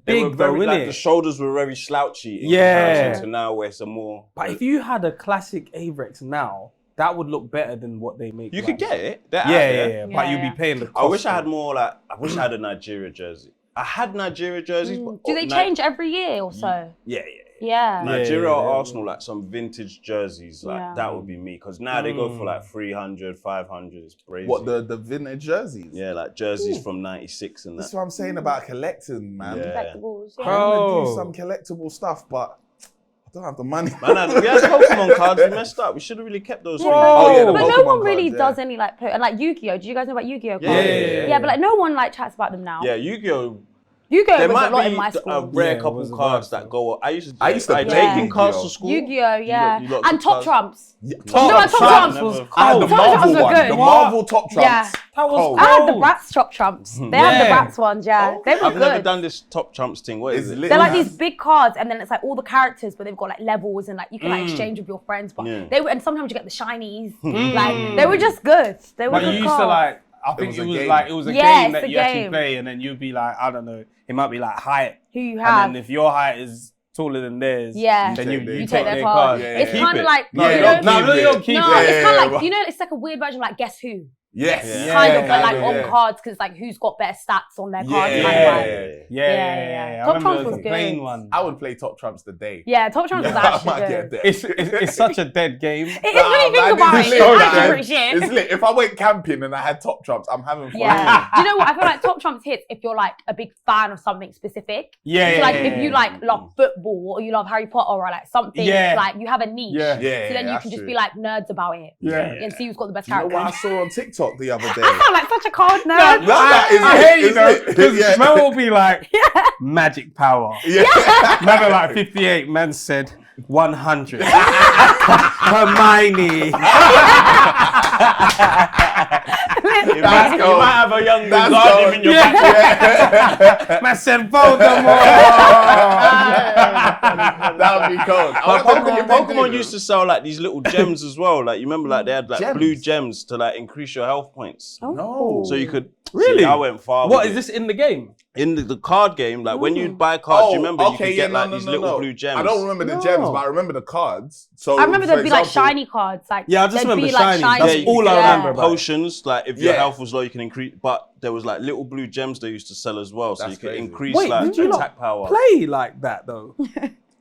they were big very though, like the innit? shoulders were very slouchy in Yeah. comparison to now where it's a more But if you had a classic Avrex now, that would look better than what they make. you right could now. get it. They're out Yeah, there. yeah. But you'd Yeah. be paying the cost. I wish I for had it. more like I wish I had a Nigeria jersey. I had Nigeria jerseys, but Do they change every year or so? Yeah. Yeah. Nigeria yeah, or yeah. Arsenal, like some vintage jerseys, like Yeah. that would be me. Because now they go for like 300, 500. It's crazy. What, the vintage jerseys? Yeah, like jerseys from '96 and That's that. what I'm saying about collecting, man. Yeah. Collectibles. I Yeah. want to Oh. do some collectible stuff, but I don't have the money. Man, we had Pokémon cards. We messed up. We should have really kept those. Bro. Oh, yeah, the But no Pokemon one really cards, yeah. does any like and like Yu-Gi-Oh. Do you guys know about Yu-Gi-Oh? Yeah, cards? yeah. But like no one like chats about them now. Yeah, Yu-Gi-Oh. Yu-Gi-Oh There was a might lot in be my a school. rare Yeah, it couple was a cards vibe, that go. I used to I used to play play taking cards Yu-Gi-Oh. to school. Yu-Gi-Oh, yeah. you lot And took Top cards. Trumps. Yeah, No, Top Trumps Never- was I had the cold. Top Marvel Trumps were one. good. The Marvel Top Trumps. Yeah. That was I had the cold. Bratz Top Trumps. They had the Yeah. Bratz ones, yeah. Oh, They were I've good. never done this Top Trumps thing. What is It's it? lit. They're like man. these big cards, and then it's like all the characters, but they've got like levels and like you can like exchange with your friends. But Yeah. they were, and sometimes you get the shinies. Like they were just good. They were But good you used cards. to like, I think was it a was game. like, it was a Yeah, game it's that a you actually game. play, and then you'd be like, I don't know, it might be like height. who you have. And then if your height is taller than theirs, Yeah. then You you, take you you take take their their card. card. Yeah, It's yeah. kind Keep of it. like No, you you know, don't No, keep no, you it. don't keep no, it. it's kind Yeah, of like yeah. you know, it's like a weird version of like Guess Who. Yes. Yeah. Kind of, but like yeah, on yeah. cards because like who's got better stats on their cards. Yeah. Kind Yeah. of vibe. Yeah. Top I remember Trumps it was was a plain good. one. I would play Top Trumps today. Yeah, Top Trumps was I actually might good. get there. It's such a dead game. It is when you think about this it. is It's lit, actually man. pretty shit. It's lit. If I went camping and I had Top Trumps, I'm having fun. Yeah. Do you know what? I feel like Top Trumps hits if you're like a big fan of something specific. Yeah, So like yeah, if you yeah. like love football or you love Harry Potter or like something Yeah. like you have a niche. Yeah. Yeah, So then you that's can just true. be like nerds about it. Yeah. And see who's got the best You know character. what I saw on TikTok the other day? I sound like such a cold nerd. I hate you though, because Yeah. man will be like, magic power. Yeah. Man at like 58, man said 100. Hermione. You might have a young That's Wingardium cold. in your Yeah. back. Man said Voldemort. That would be cold. But Pokemon used to sell like these little gems as well. Like you remember, like they had like Gems? blue gems to like increase your health points. No. So you could Really? See, I went far. What with is it. this in the game? In the card game? Like when you'd buy cards, do you remember you could get like these little blue gems. I don't remember the gems, but I remember the cards. So I remember for there'd be like example- shiny cards. Like Yeah, I just there'd remember be, like, shiny. That's Yeah, all I yeah. remember about it. Potions, like if your Yeah. health was low, you can increase. But there was like little blue gems they used to sell as well, so That's you could crazy. increase Wait, like did you not attack power. play like that though?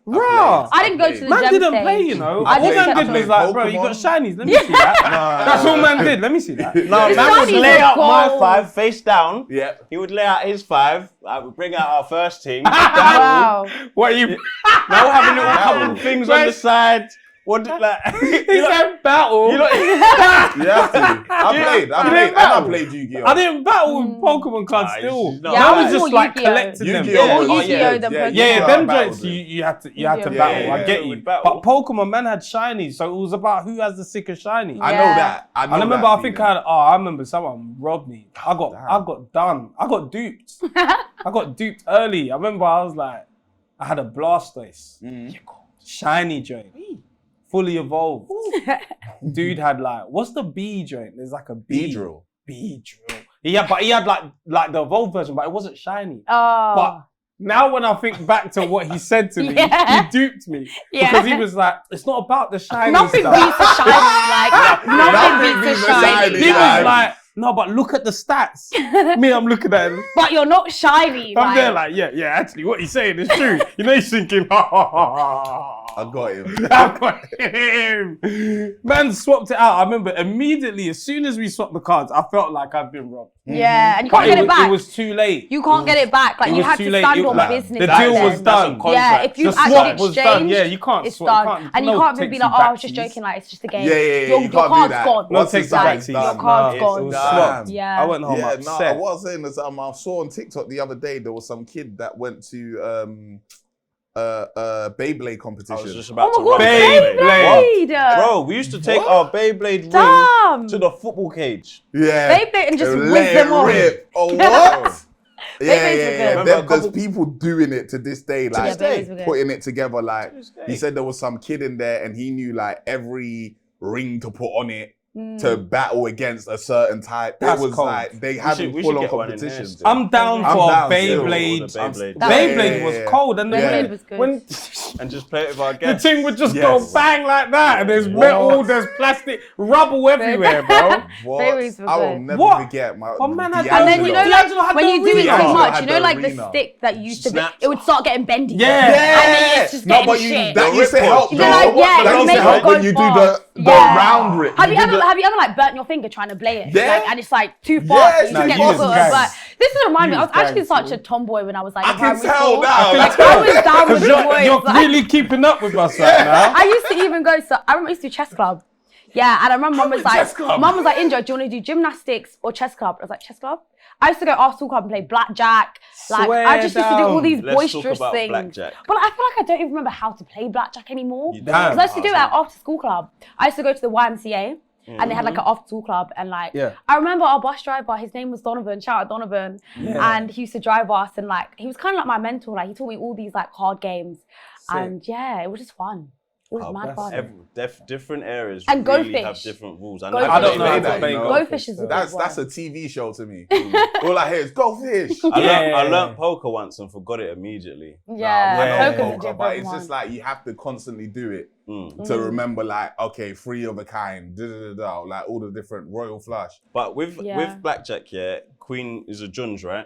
Bruh. I didn't go to the Man gem didn't stage. play, you know. I All man just did kept was on. like, bro, you got Pokémon. shinies. Let me see that. That's all man did. Let me see that. No, man would Shinies lay are out my gold. 5 face down. Yeah. He would lay out his 5. I would bring out our first team. Wow. What are you? Now we're having little couple of things on the side. What did like? He said battle. You know, You have to. I played Yu-Gi-Oh. I didn't battle with Pokemon cards Nah, still. it's not Yeah, I I was just was like Yu-Gi-Oh. collecting them. Yu-Gi-Oh. Yeah, was- more Yu-Gi-Oh than yeah, Pokemon. Yeah, Yu-Gi-Oh them battle, joints yeah. you had to Yeah, battle. yeah, I get yeah, you. we'd battle. But Pokemon man had shinies, so it was about who has the sickest shiny. I know Yeah. that. I And I remember, I think I remember someone robbed me. I got done. I got duped. I got duped early. I remember I was like, I had a Blastoise, shiny joint, fully evolved. Dude had like, what's the B joint? There's like a B Beedrill. Beedrill. He had like the evolved version, but it wasn't shiny. Oh. But now when I think back to what he said to me, Yeah. he duped me. Yeah. Because he was like, it's not about the shiny Nothing stuff. beats a shiny. Like nothing beats a shiny. He Yeah. was like, no, but look at the stats. Me, I'm looking at him. But you're not shiny. I'm there like, yeah, actually, what he's saying is true. You know, he's thinking, ha, ha, ha, ha. I got him. I got him. Man swapped it out. I remember immediately, as soon as we swapped the cards, I felt like I'd been robbed. Yeah, and you But can't get it back. It was too late. You can't get it back. Like It you was had too to late. stand It- on like, business. the back deal then. was done. Yeah, if you The actually swap was exchange, done. Yeah, you can't it's swap. done. You can't, And you no can't even be like, takesy oh, I was just backsies. joking. Like it's just a game. Yeah, Your you can't do card's that. gone. No Once takesy it's done, backsies. it's Your done. card's It gone. was Damn. swapped. Yeah. I went home Yeah, upset. what I was saying is I saw on TikTok the other day there was some kid that went to Beyblade competition. I was just about Oh to my god, run Beyblade. Beyblade! Bro, we used to take our Beyblade Damn. ring to the football cage. Yeah. Beyblade and just They whiz let them it off. rip. Oh, what? Beyblades Yeah. were good. Remember a There's couple- people doing it to this day, like Beyblades were good. putting it together. Like this day. he said, there was some kid in there, and he knew like every ring to put on it Mm. to battle against a certain type. That's it was cold. like they We had should full on get one in here competitions. still. I'm down I'm for down a still. Beyblade. Beyblade. Beyblade Yeah. was cold, and then Yeah. Beyblade was good. when And just play it with our the guests. thing would just Yes. go bang like that, and there's What? metal, there's plastic, rubble everywhere, bro. What? Beyblades were I will good. never What? forget my. Oh, man, I D'Angelo. And then you know, D'Angelo had like when the you do it arena. too much, Had you know, the like the arena. stick that used to be, Snapped. it would start getting bendy. Yeah. And then it's just No, getting but shit. that used to help. You know, like, though. yeah, that it used made to it help go when you do fast. the Yeah. round rip. Have you do ever the- like burnt your finger trying to play it? Yeah. Like, and it's like too fast. Yes, you no, just get you all was sorts of, gagged. but this is remind me, I was You was actually gagged, such too. a tomboy when I was like I in can primary tell school. now. Like I was down with the boys. You're like- really keeping up with us right now. I used to even go. So I remember I used to do chess club. Yeah, and I remember mum was chess club? Indiyah, do you want to do gymnastics or chess club? I was like, chess club. I used to go after school club and play blackjack. Like Swear I just used to do all down. these Let's boisterous talk about things. blackjack. But I feel like I don't even remember how to play blackjack anymore. You Because don't. I used to do it at after school club. I used to go to the YMCA. And they had like Mm-hmm. an after school club, and like Yeah. I remember our bus driver, his name was Donovan. Shout out Donovan, and he used to drive us, and like he was kind of like my mentor. Like he taught me all these like hard games, and yeah, it was just fun. It was mad fun. Different areas And Go really have Fish. different rules. Go never Fish. I don't know played how that, to play you know. Go Go Fish is a That's good a one. TV show to me. All I hear is go fish. I learned poker once and forgot it immediately. Yeah, Yeah. poker's a Poker, different but it's one. just like you have to constantly do it Mm. to remember, like, okay, 3 of a kind, like all the different royal flush. But with Yeah. blackjack, yeah, Queen is a Junge, right?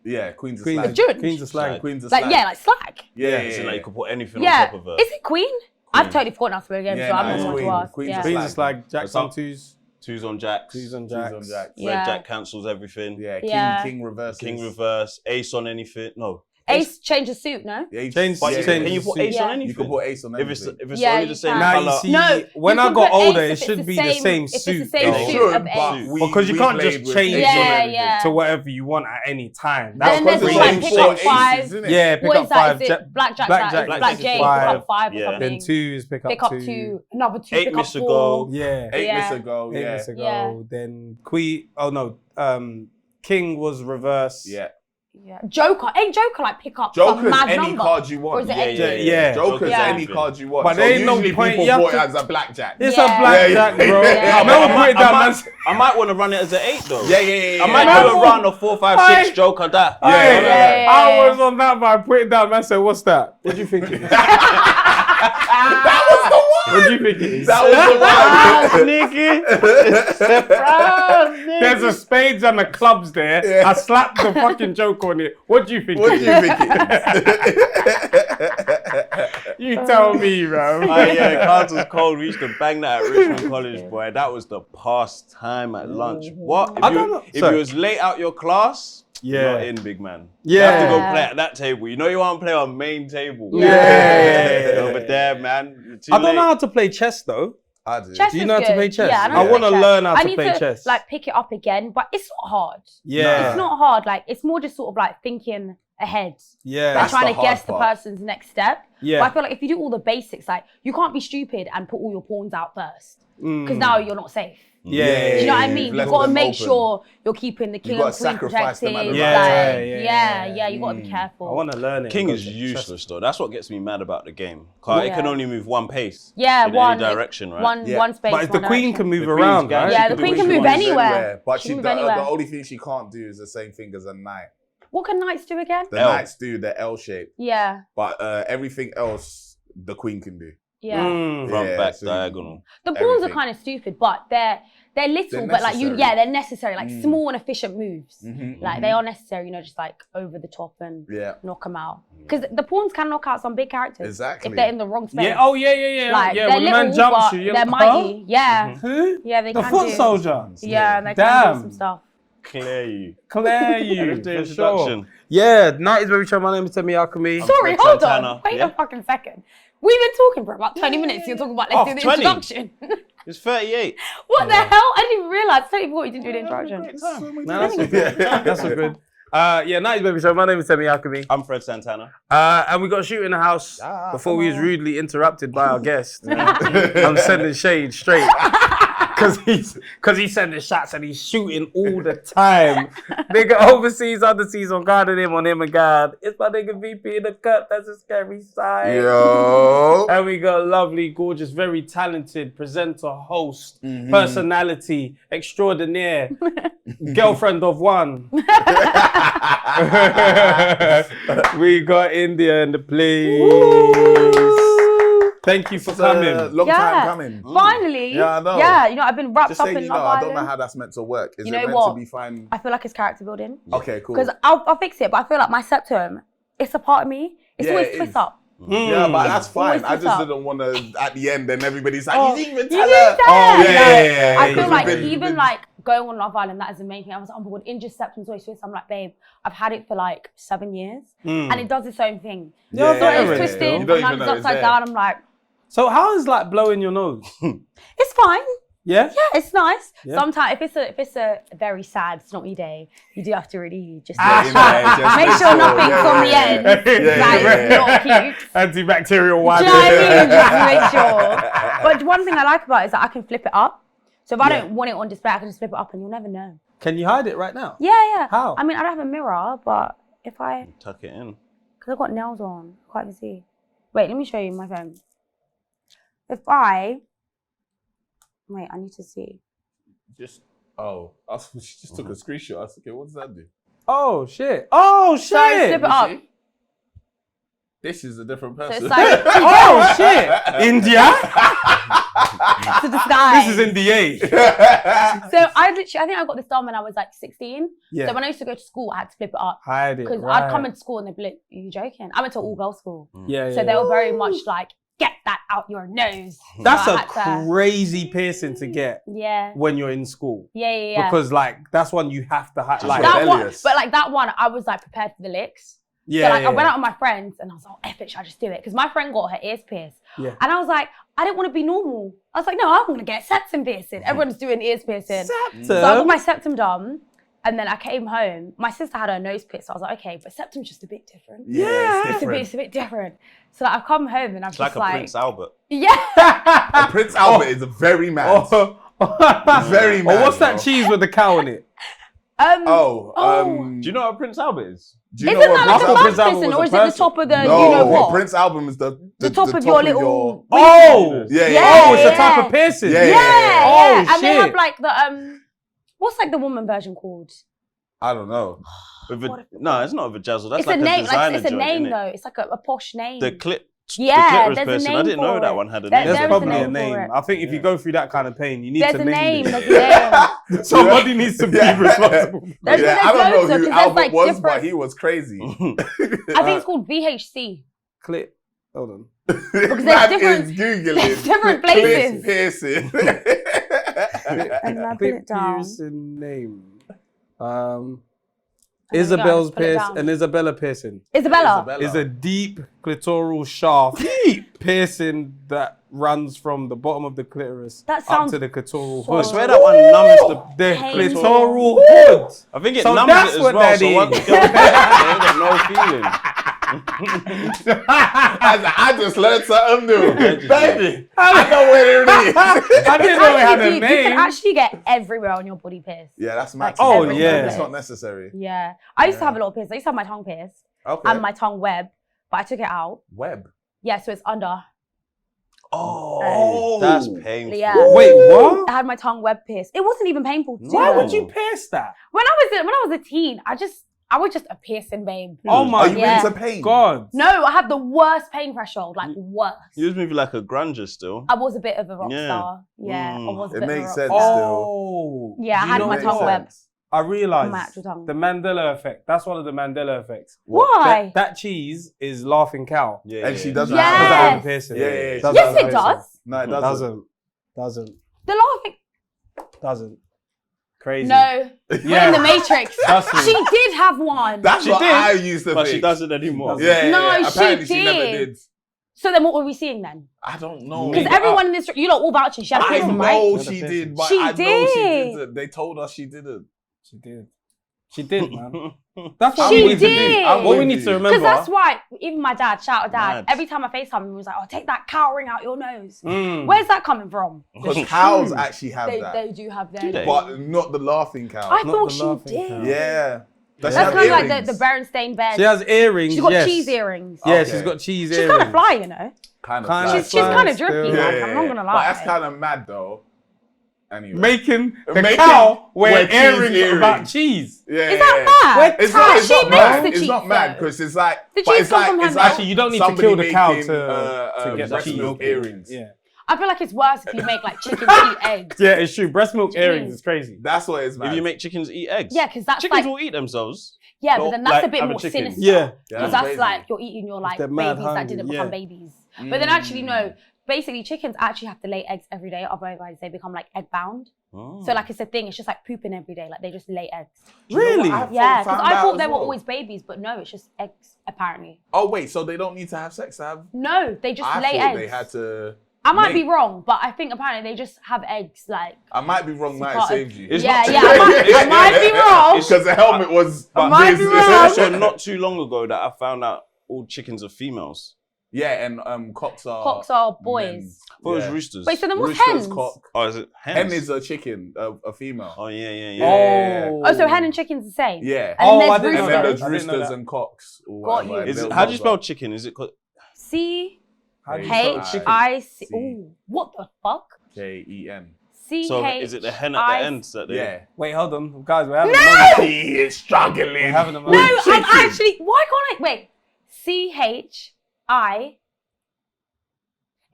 Yeah, Queen's a Queen's slag. June. Queen's a slag. Queen's a Like slag. yeah, like slag. yeah, As in, like, you could put anything Yeah, on top of her. is it Queen? I've totally forgotten how to play the game, Yeah, so no, I'm it's not Queen. to ask. Queen's Yeah. a Queen's a slag, Jacks What's up? on twos. Twos on jacks. Twos on Twos on jacks. jacks. Red Yeah. jack cancels everything. Yeah, Yeah. King reverses. King reverse. Ace on anything. No. Ace changes suit, no? Yeah, Change- But change- can you put ace Yeah. on anything? You can put ace on if anything. it's Yeah, only you the same can. Now color. you see, No, when you I can got put older, ace it if it's should the be the same- same if it's suit. the same though. It suit should, of but ace. Because you can't just change Yeah, it yeah. to whatever you want at any time. And then That's there's because like it's pick four up five. aces, isn't it? Yeah, pick What up is that? five. Is it blackjack? Blackjack, Black J, pick five. up five or Yeah. Then something. twos, pick Pick up up two. two, another two, Eight pick up miss a four. goal. Yeah. 8 Yeah. miss ago, Eight yeah. minutes ago. Yeah. Then Queen. Oh no. King was reverse. Yeah. Yeah. Joker. Ain't Joker like pick up Joker's some mad any number? card you Or want. is it Yeah, any? yeah, Yeah. Joker's Yeah. any card you want. But So there ain't no usually point, people you have bought to- it as a blackjack. It's Yeah. a blackjack, Yeah, bro. yeah. I never put it down, man. I might want to run it as an 8 though. Yeah. I might Man, do a round of 4, 5, 6 Aye. Joker that. Hey, Yeah. I was on that, but I put it down. Man said, "What's that? What do you think it is?" That was the one. What do you think it is? That was the one. Surprise, nigga. Surprise, nigga. There's a spades and the clubs there. Yeah. I slapped the fucking joke on it. What do you think? What do you think it is? You tell me, bro. Yeah, cards was cold. We used to bang that at Richmond College, boy. That was the pastime at lunch. What? If you was late out your class, you're not in, big man. You have to go play at that table. You know you want to play on main table. Over there, man. I don't know how to play chess though. I do. Chess Do you is know how to good. play chess? Yeah, I want to learn how I to need play to chess. like pick it up again, but it's not hard. Yeah. It's not hard. Like it's more just sort of like thinking ahead. Yeah. Like That's trying the to guess hard the part. person's next step. Yeah. But I feel like if you do all the basics, like you can't be stupid and put all your pawns out first. Because now you're not safe. Yeah. Do you know what I mean? You've left got to them make open. sure you're keeping the king gotta and queen sacrifice them protected. at the right time. Yeah, you got to be careful. I want to learn it. King Go is to useless though. That's what gets me mad about the game. Cause it can only move one pace. Yeah, in one any direction, right? one space. But if the one queen direction. can move The queen's around, gang. right? Yeah, She the do queen what can she move wants. anywhere. But She she, can the move anywhere. only thing she can't do is the same thing as a knight. What can knights do again? The L. knights do the L shape, Yeah, but everything else the queen can do. yeah. Front, Yeah, back, so- diagonal. The pawns are everything. kind of stupid, but they're little, They're but like necessary. they're necessary. Like small and efficient moves. Mm-hmm, Like they are necessary, just like over the top and Yeah. knock them out. Because the pawns can knock out some big characters. Exactly. If they're in the wrong space. Yeah. Oh yeah. Like yeah. they're When the little, man jumps but you, you're they're like, mighty. huh? Yeah. Who? Yeah, they The can foot do. soldier. Yeah, and they can Damn. do some stuff. Clear you. Claire, you. The for sure. introduction. Yeah, 90s Baby Show. My name is Temi Alchemy. Sorry, Fred hold Santana. on. Wait Yeah. a fucking second. We've been talking for about 20 minutes. You're talking about let's do the 20. introduction. It's 38. What the hell? I didn't even realise. 34 you didn't do the introduction. No, that's all good. That's all good. Yeah, 90s Baby Show. My name is Temi Alchemy. I'm Fred Santana. And we got a shoot in the house before we was rudely interrupted by our guest. I'm sending shade straight. Cause he's sending shots and he's shooting all the time. Nigga overseas, underseas on guarding him on him and God. It's my nigga VP in the cut. That's a scary side. Yo. And we got a lovely, gorgeous, very talented presenter, host, personality, extraordinaire, girlfriend of one. We got Indiyah in the place. Thank you for coming. Long time coming. Finally. Yeah, I know. Yeah, I know, I've been wrapped Just up saying, in you know, Love I don't know Island. how that's meant to work. Is You it know meant what? to be fine? I feel like it's character building. Okay, cool. Because I'll fix it, but I feel like my septum, it's a part of me. It's Yeah, always it twist is. up. Yeah, but that's fine. always I just up. didn't want to, at the end, then everybody's like, Oh, you didn't even you tell didn't her. tell her. yeah. I feel like Been- even like going on Love Island, that is the main thing. I was like, oh my God, India's septum's always twist. I'm like, babe, I've had it for like 7 years and it does its own thing. Yeah, So it's yeah. twisted, You don't even sometimes know it's it's upside there. down. I'm like, So how is like blowing your nose? it's fine. Yeah? Yeah, it's nice. Yeah. Sometimes if it's a very sad, snotty day, you do have to really just Just make sure nothing's on the end. yeah. Not cute. Antibacterial Do wipe. you know what I mean? Just make sure. But one thing I like about it is that I can flip it up. So if I don't want it on display, I can just flip it up and you'll never know. Can you hide it right now? Yeah. How? I mean, I don't have a mirror, but if I, Tuck it in. because I've got nails on, I can't even see. Wait, let me show you my phone. If I, wait, I need to see. She just took a screenshot. I was okay, what does that do? Oh shit. Oh shit. So flip it up. This is a different So person. it's like, Oh shit. India? to the sky. This is Indiyah. So I think I got this done when I was like 16. Yeah. So when I used to go to school, I had to flip it up. Hide it. Because Right. I'd come into school and they'd be like, are you joking? I went to all-girls school. Yeah, yeah. So they were very much like, get that out your nose. That's So a I had to- crazy piercing to get Yeah. when you're in school. Yeah. Because like that's one you have to hide. Like, that one, rebellious. but like that one, I was like prepared for the licks. yeah, So like yeah. I went out with my friends and I was like, oh, F it, should I just do it? Because my friend got her ears pierced. Yeah. And I was like, I didn't want to be normal. I was like, no, I'm going to get septum piercing. Everyone's doing ears piercing. Septum? So I got my septum done. And then I came home. My sister had her nose pierced. So I was like, okay, but septum's just a bit different. Yeah, It's a bit different. So like, I've come home and I'm It's just like a Prince Albert. yeah. Prince Albert is very mad. Very mad. Or what's that bro. cheese with the cow in it? Oh, Do you know what a Prince Albert is? do you Isn't know that what like a Prince Prince mouth Albert piercing was or a is it the person? top of the, No, you know what? Prince Album is the top of your little... Oh! Yeah. Oh, it's a Yeah. type of piercing. Yeah. Yeah, Oh, yeah. And they have shit. like the, what's like the woman version called? I don't know. No, it's not a vajazzle. That's It's like a name, designer it's a joint, name innit? though. It's like a posh name. The clip Yeah, clitoris there's a piercing. name I didn't know for that it. one had a There- name. There's there is probably a for name. it. I think if you go through that kind of pain, you need There's to a name name. it. There's a name. Somebody needs to be responsible. There's I don't loads know though, who 'cause there's, Albert like, was, different- but he was crazy. I think it's called VHC. Clip. Hold on. Because there's Man different- is Googling. there's different Clip places. piercing. And I put Clip it down. piercing name. And then you Isabel's gotta put it pierce down. and Isabella piercing Isabella. is a deep clitoral shaft piercing that runs from the bottom of the clitoris That up sounds to the clitoral so- hood. I swear that one numbs The Painful. clitoral hood. I think it So numbs that's it as what well. that So is. once you get there, ain't got no feeling. I just learned something new. Baby, I know where it is. I didn't know it had a You can name. actually get everywhere on your body pierced. Yeah, that's max. Oh, It's yeah. It's not necessary. Yeah. I used to have a lot of pierced. I used to have my tongue pierced Okay. and my tongue web, but I took it out. Web. Yeah, so it's under. Oh, that's painful. Yeah. Wait, what? I had my tongue web pierced. It wasn't even painful to do. Why that. would you pierce that? When I was a teen, I was just a piercing babe. Oh my Are you Yeah. into pain? God. No, I had the worst pain threshold, like worst. You was moving like a granger still. I was a bit of a rock Yeah. star. Yeah, I Mm. was a It bit makes of a sense rock star. still. Oh. Yeah, I You had know my what tongue it webbed. is? I realised My actual tongue. the Mandela effect. That's one of the Mandela effects. Why? That cheese is laughing cow. Yeah, And yeah, she yeah. doesn't Yes. have Doesn't have a a piercing. Yeah, yeah, yeah. Doesn't Yes, have a it piercing. does. No, it doesn't. Doesn't. The laughing. Doesn't. Crazy. No, we're Yeah. in the Matrix. Trust me. She did have one. That's She what did, I used to But think. she doesn't anymore. She Yeah, No, yeah. she Apparently she never did. did. So then what were we seeing then? I don't know. Because everyone in this, you lot all vouching. She had a I piercing, know right? she did, but She I know she did. didn't. They told us she didn't. She did. She did, man. That's what She we need to do. did. What we need to remember. Because that's why, even my dad, shout out dad, Mad. every time I FaceTime him, he was like, oh, take that cow ring out your nose. Mm. Where's that coming from? Because cows actually have that. They do have Do their. they? But not the laughing cow. I Not thought the she laughing did. cow. Yeah. Does she That's have kind of like earrings? the Berenstain Bears. She has earrings. She's got yes. cheese earrings. Yeah, Okay. she's got cheese She's earrings. kind of fly, you know. Kind of. Kinda fly. She's fly kind of drippy, still. like, I'm not gonna lie. But that's kind of mad though. Anyway. Making the Making- cow wear wear cheese earrings about earrings. cheese. Yeah, Is that mad? Where- It's not, it's She not makes mad. the It's cheese, not mad though. because it's like. The but cheese it's come like from her it's milk. like Actually, you don't need to somebody kill the cow making, to get the breast cheese. milk earrings. Yeah. I feel like it's worse if you make like chicken eat eggs. Yeah, it's true. Breast milk earrings is crazy. That's what it's, man. If you make chickens eat eggs. Yeah, because that's Chickens like, will eat themselves. yeah, but then that's like a bit other more chickens. sinister. Yeah. Because that's crazy. like you're eating your like they're mad babies that hungry, didn't yeah. become babies. But then actually no, basically chickens actually have to lay eggs every day, otherwise they become like egg bound. Oh. So like it's a thing, it's just like pooping every day, like they just lay eggs. Really? Yeah, because I thought they were always. always babies, but no, it's just eggs apparently. Oh wait, so they don't need to have sex to have? No, they just I lay thought eggs. they had to. I might be mate. wrong, but I think apparently they just have eggs like. I might be wrong. Might have part of- saved you. It's Yeah, not- yeah, I might be wrong. Because the helmet was. I might be this. wrong. So not too long ago that I found out all chickens are females. Yeah, and cocks are. Cocks are boys. men. I thought it was Yeah. roosters. Wait, so then what's Roosters, hens? cock. Oh, is it hens? Hen is a chicken, a female. Oh, yeah. Yeah. Oh, so hen and chicken's the same. Yeah. And Oh, then I there's didn't And know then that. there's I didn't know roosters that. and cocks. Or Got whatever, you. Is it, those how do you ones spell are- chicken? Is it called C How do you spell H chicken? I C. C. Ooh, what the fuck? K-E-N. C So H. is it the hen at the end that they? Yeah. Wait, hold on. Guys, we're having a moment. He is struggling. We're having a No, moment. I'm actually. Why can't I? Wait. C H I.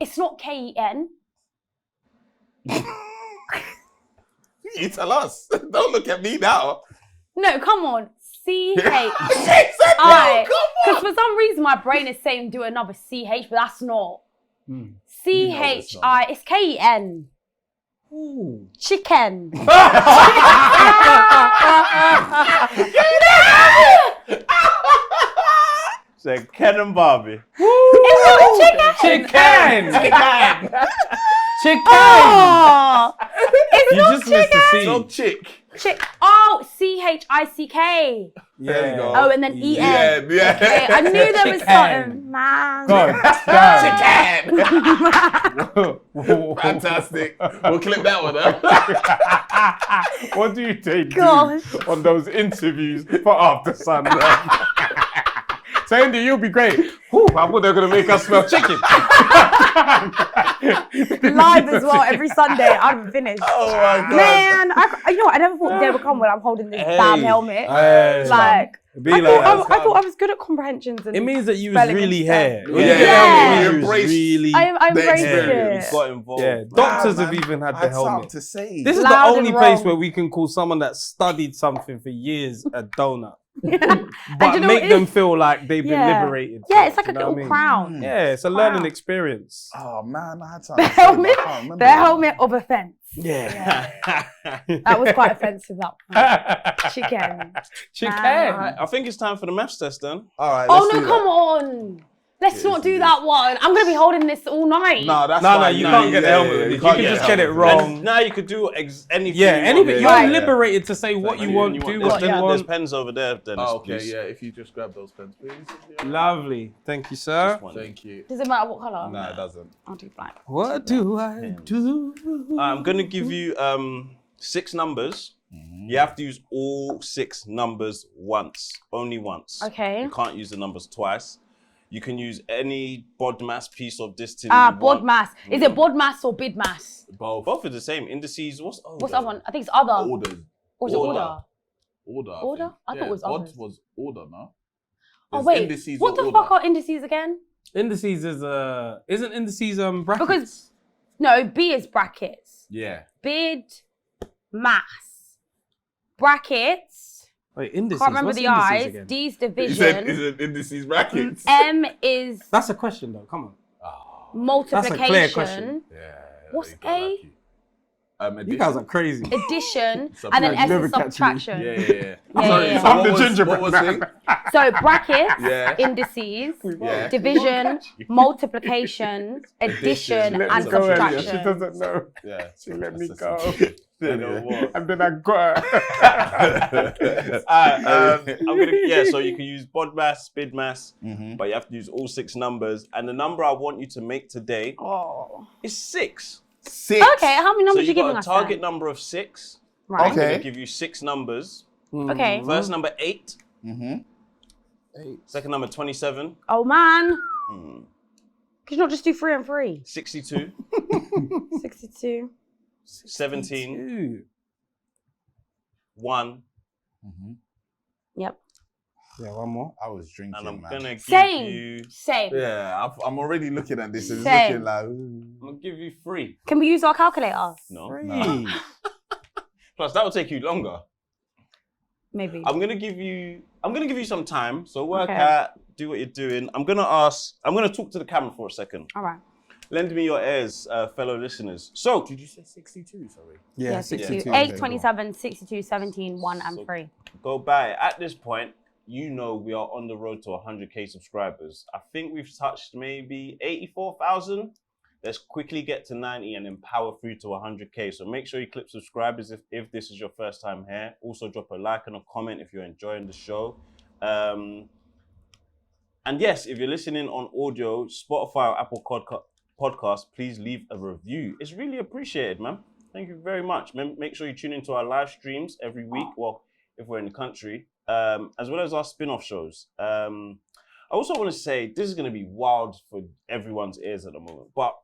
It's not K-E-N. You tell us. Don't look at me now. No, come on. C H She said I. no, come Because on. for some reason my brain is saying do another C H, but that's not. Hmm. C H I. It's K-E-N. Chicken. So Ken and Barbie. It's not a chicken. Chicken! Chicken! Oh, it's You not just missed the chicken. C. No chick. Oh, C-H-I-C-K. There you go. Oh, and then E-N. Yeah. Okay, I knew there was Chicken. something. Man. God. Fantastic. We'll clip that one up. What do you take Gosh. on those interviews for After Sun? Sandy, you'll be great. Whew, I thought they were going to make us smell chicken. Live as well every Sunday. I haven't finished. Oh my God. Man, you know what? I never thought the day would come when I'm holding this damn helmet. Hey. Like, Be I like, thought I was good at comprehensions. And it means that you was spelling really and stuff. here. Yeah. When you get Yeah. helmet, you was Embrace really. I embraced experience. it. Got involved. Yeah, man. doctors Nah, have man. even had I the had something helmet. to say. This is Loud the and only place wrong. where we can call someone that studied something for years a donut, And but you know make what it them is? feel like they've been Yeah. liberated. Yeah, it's like You a know little what I mean? crown. Yeah, it's a learning experience. Oh man, I had something The to say, but helmet, I can't remember. the helmet of offence. Yeah. That was quite offensive. That one. Chicken. I think it's time for the maths test then. All right. Oh let's no! do Come that. on. Let's Yeah, not do it's that one. I'm gonna be holding this all night. No, that's No, fine. you can't get the helmet. You can just get it wrong. And now you could do anything. Yeah, you anything. want. You're Right. liberated to say what you want, do There's, what you there's want. pens over there, Dennis. Oh, okay, please. yeah. If you just grab those pens, please. Lovely. Thank you, sir. Just one. Thank you. Does it matter what colour? No, it doesn't. I'll do black. What do I do? I'm gonna give you 6 numbers. You have to use all 6 numbers once, only once. Okay. You can't use the numbers twice. You can use any BODMAS piece of this tin. BODMAS. Is it BODMAS or BIDMAS? Both are the same. Indices. What's What's the other one? I think it's other. Orders. Or is it order? Order. I Order? think. I thought it was Bod others. was order, no? Oh There's wait, indices what or the order. fuck are indices again? Indices is isn't indices brackets? Because no, B is brackets. Yeah. Bid, mass, brackets. Wait, indices. Can't remember What's the indices I's. again? D's Is division. it indices brackets? M is That's a question though. Come on. multiplication. That's a clear question. Yeah. What's you got A? lucky. Addition. You guys are crazy. Addition, Subtraction. and then S Never is catch me. subtraction. Yeah. Yeah. So I'm what the was- gingerbread What was man. it? So brackets, Yeah. indices, Yeah. division, multiplication, addition, Let and me go earlier. subtraction. She doesn't know. Yeah. She let me That's go. You know what? And then I got her. So you can use BODMAS, BIDMAS, Mm-hmm. but you have to use all 6 numbers. And the number I want you to make today Oh. is 6. 6. Okay, how many So numbers you've you got giving a us? target then? number of 6. Right. I'm Okay. going to give you 6 numbers. Okay. First number 8. Mm-hmm. Second number 27. Oh man. Hmm. Could you not just do 3 and 3? 62. 62. 17. 1. Yep. Yeah, one more. I was drinking, And I'm man. going to give Same. you... Same. Yeah, I'm already looking at this and it's Same. looking like. I'm going to give you 3. Can we use our calculator? No. Three. Plus, that will take you longer. Maybe. I'm gonna give you some time. So work Okay. out, do what you're doing. I'm gonna talk to the camera for a second. All right. Lend me your ears, fellow listeners. So Did you say 62? Sorry. Yeah, 62. 62. 8, 27, 62, 17, 1, and 3. go by. At this point, you know we are on the road to 100k subscribers. I think we've touched maybe 84,000. Let's quickly get to 90 and then power through to 100k. So make sure you click subscribe if this is your first time here. Also drop a like and a comment if you're enjoying the show. And yes, if you're listening on audio, Spotify or Apple Podcast, please leave a review. It's really appreciated, man. Thank you very much. Make sure you tune into our live streams every week. Well, if we're in the country, as well as our spin-off shows. I also want to say this is going to be wild for everyone's ears at the moment, but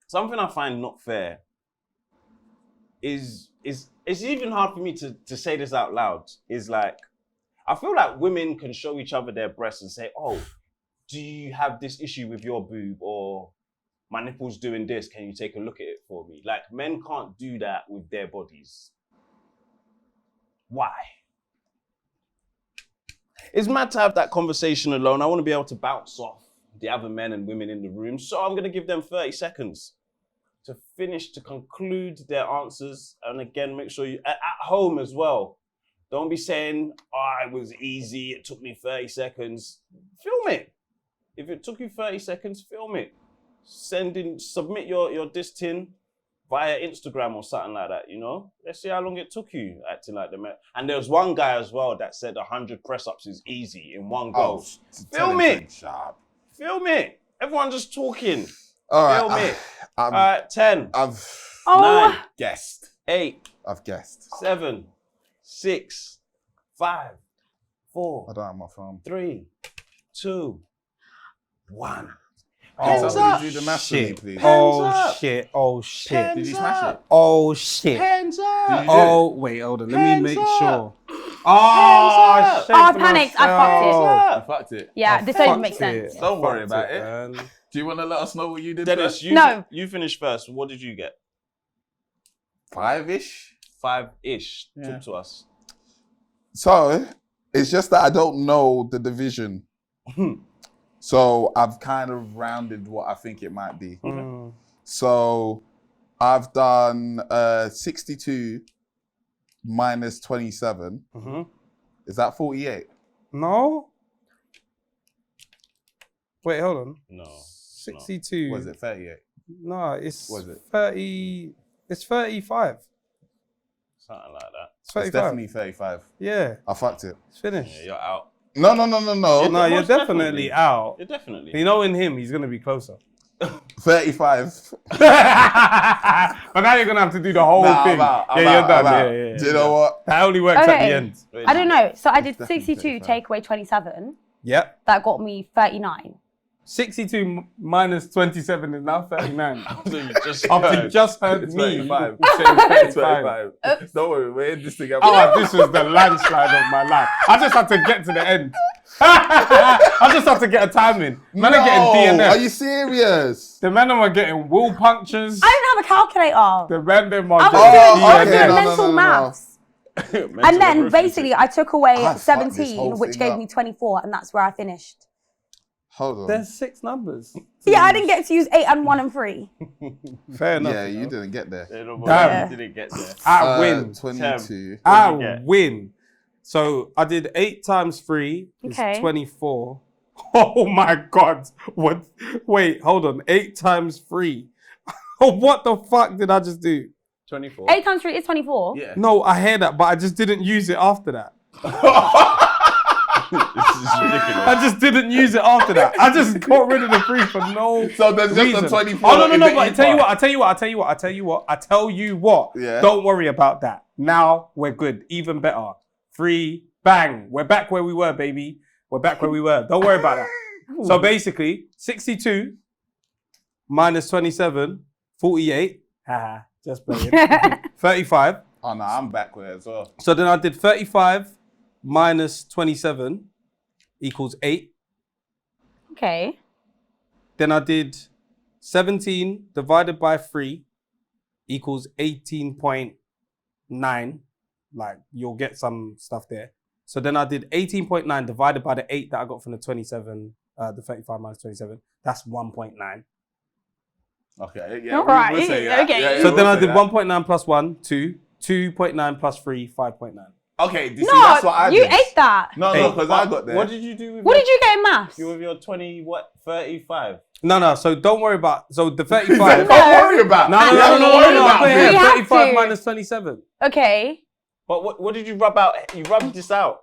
something I find not fair is it's even hard for me to say this out loud. Is like, I feel like women can show each other their breasts and say, oh, do you have this issue with your boob? Or my nipple's doing this, can you take a look at it for me? Like, men can't do that with their bodies. Why? It's mad to have that conversation alone. I want to be able to bounce off the other men and women in the room. So I'm going to give them 30 seconds to finish, to conclude their answers. And again, make sure you, at home as well, don't be saying, oh, it was easy, it took me 30 seconds. Film it. If it took you 30 seconds, film it. Submit your diss tin via Instagram or something like that, you know? Let's see how long it took you acting like the man. And there was one guy as well that said 100 press-ups is easy in one go. Film it. Sharp. Film it. Everyone just talking. All right. Film it. I'm, All right, 10, I've 9, guessed. 8, I've guessed. 7, 6, 5, 4, I don't have my phone. 3, 2, 1. Oh, Hands up. do the math for me, please. Oh up. shit. Oh shit. Hands Did you smash up. it? Oh shit. Hands up. Did you do Oh wait, hold on. Let me Hands make up. sure. Oh, shit. I panicked. I Fucked it. Yeah, this don't even make sense. Don't worry about it. Man. Do you want to let us know what you did Dennis, first? you finished first. What did you get? 5-ish. 5-ish. Yeah. Talk to us. So it's just that I don't know the division. So I've kind of rounded what I think it might be. So I've done 62 minus 27. Is that 48? No. Wait, hold on. No. 62. Was it 38? No, it's Was it? 30. It's 35. Something like that. It's It's 35. definitely 35. Yeah, I fucked it. it's finished. Yeah, you're out. No. No, you're most definitely out. You're definitely. You know, in him, he's gonna be closer. 35. But now you're gonna have to do the whole Nah, thing. I'm out. You're done. I'm out. Yeah. Do you know what? That only works at Okay. the end. I don't know. So I did definitely 62, 35. take away 27. Yep. That got me 39. 62 minus 27 is now 39. You just After heard. just heard It's me 35. say 35. Don't worry, we're in this together. Oh, this was the landslide of my life. I just had to get to the end. I just had to get a timing. Man are getting DNF. Are you serious? The men are getting wool punctures. I didn't have a calculator. The men them are I was just doing, I was okay, doing no, mental no. maths. Mental And then arithmetic. basically I took away I fucked this 17, whole which thing gave up. me 24, and that's where I finished. Hold on. There's 6 numbers. Yeah, I didn't get to use 8 and 1 and 3. Fair enough. Yeah, you didn't get there. Damn. You didn't get there. I win. 22. I What'd you get? win. So I did 8 times 3 is Okay. 24. Oh my God. What? Wait, hold on. 8 times 3. What the fuck did I just do? 24. 8 times 3 is 24. Yeah. No, I hear that, but I just didn't use it after that. This is ridiculous. I just didn't use it after that. I just got rid of the 3 for no So there's just reason. a 24. Oh, no, in but the I tell you ether. what, I tell you what. Yeah. Don't worry about that. Now we're good. Even better. 3, bang. We're back where we were, baby. We're back where we were. Don't worry about that. So basically, 62 minus 27, 48. Haha, just playing. 35. Oh, no, I'm back with it as well. So then I did 35 minus 27 equals 8. Okay. Then I did 17 divided by 3 equals 18.9. Like, you'll get some stuff there. So then I did 18.9 divided by the 8 that I got from the 27, the 35 minus 27. That's 1.9. Okay, yeah. All right, we'll say that. okay. Yeah, So we'll then I say did that. 1.9 plus 1, 2. 2.9 plus 3, 5.9. Okay, you see, No, that's what I you did. ate that. No, because I got there. What did you do with What did you get in maths? you with your 20, what, 35? No, so don't worry about, so the Don't 35. worry about No, it. no, Don't no, worry no, about go it. ahead. We have 35 to. minus 27. Okay. But what did you rub out? You rubbed this out.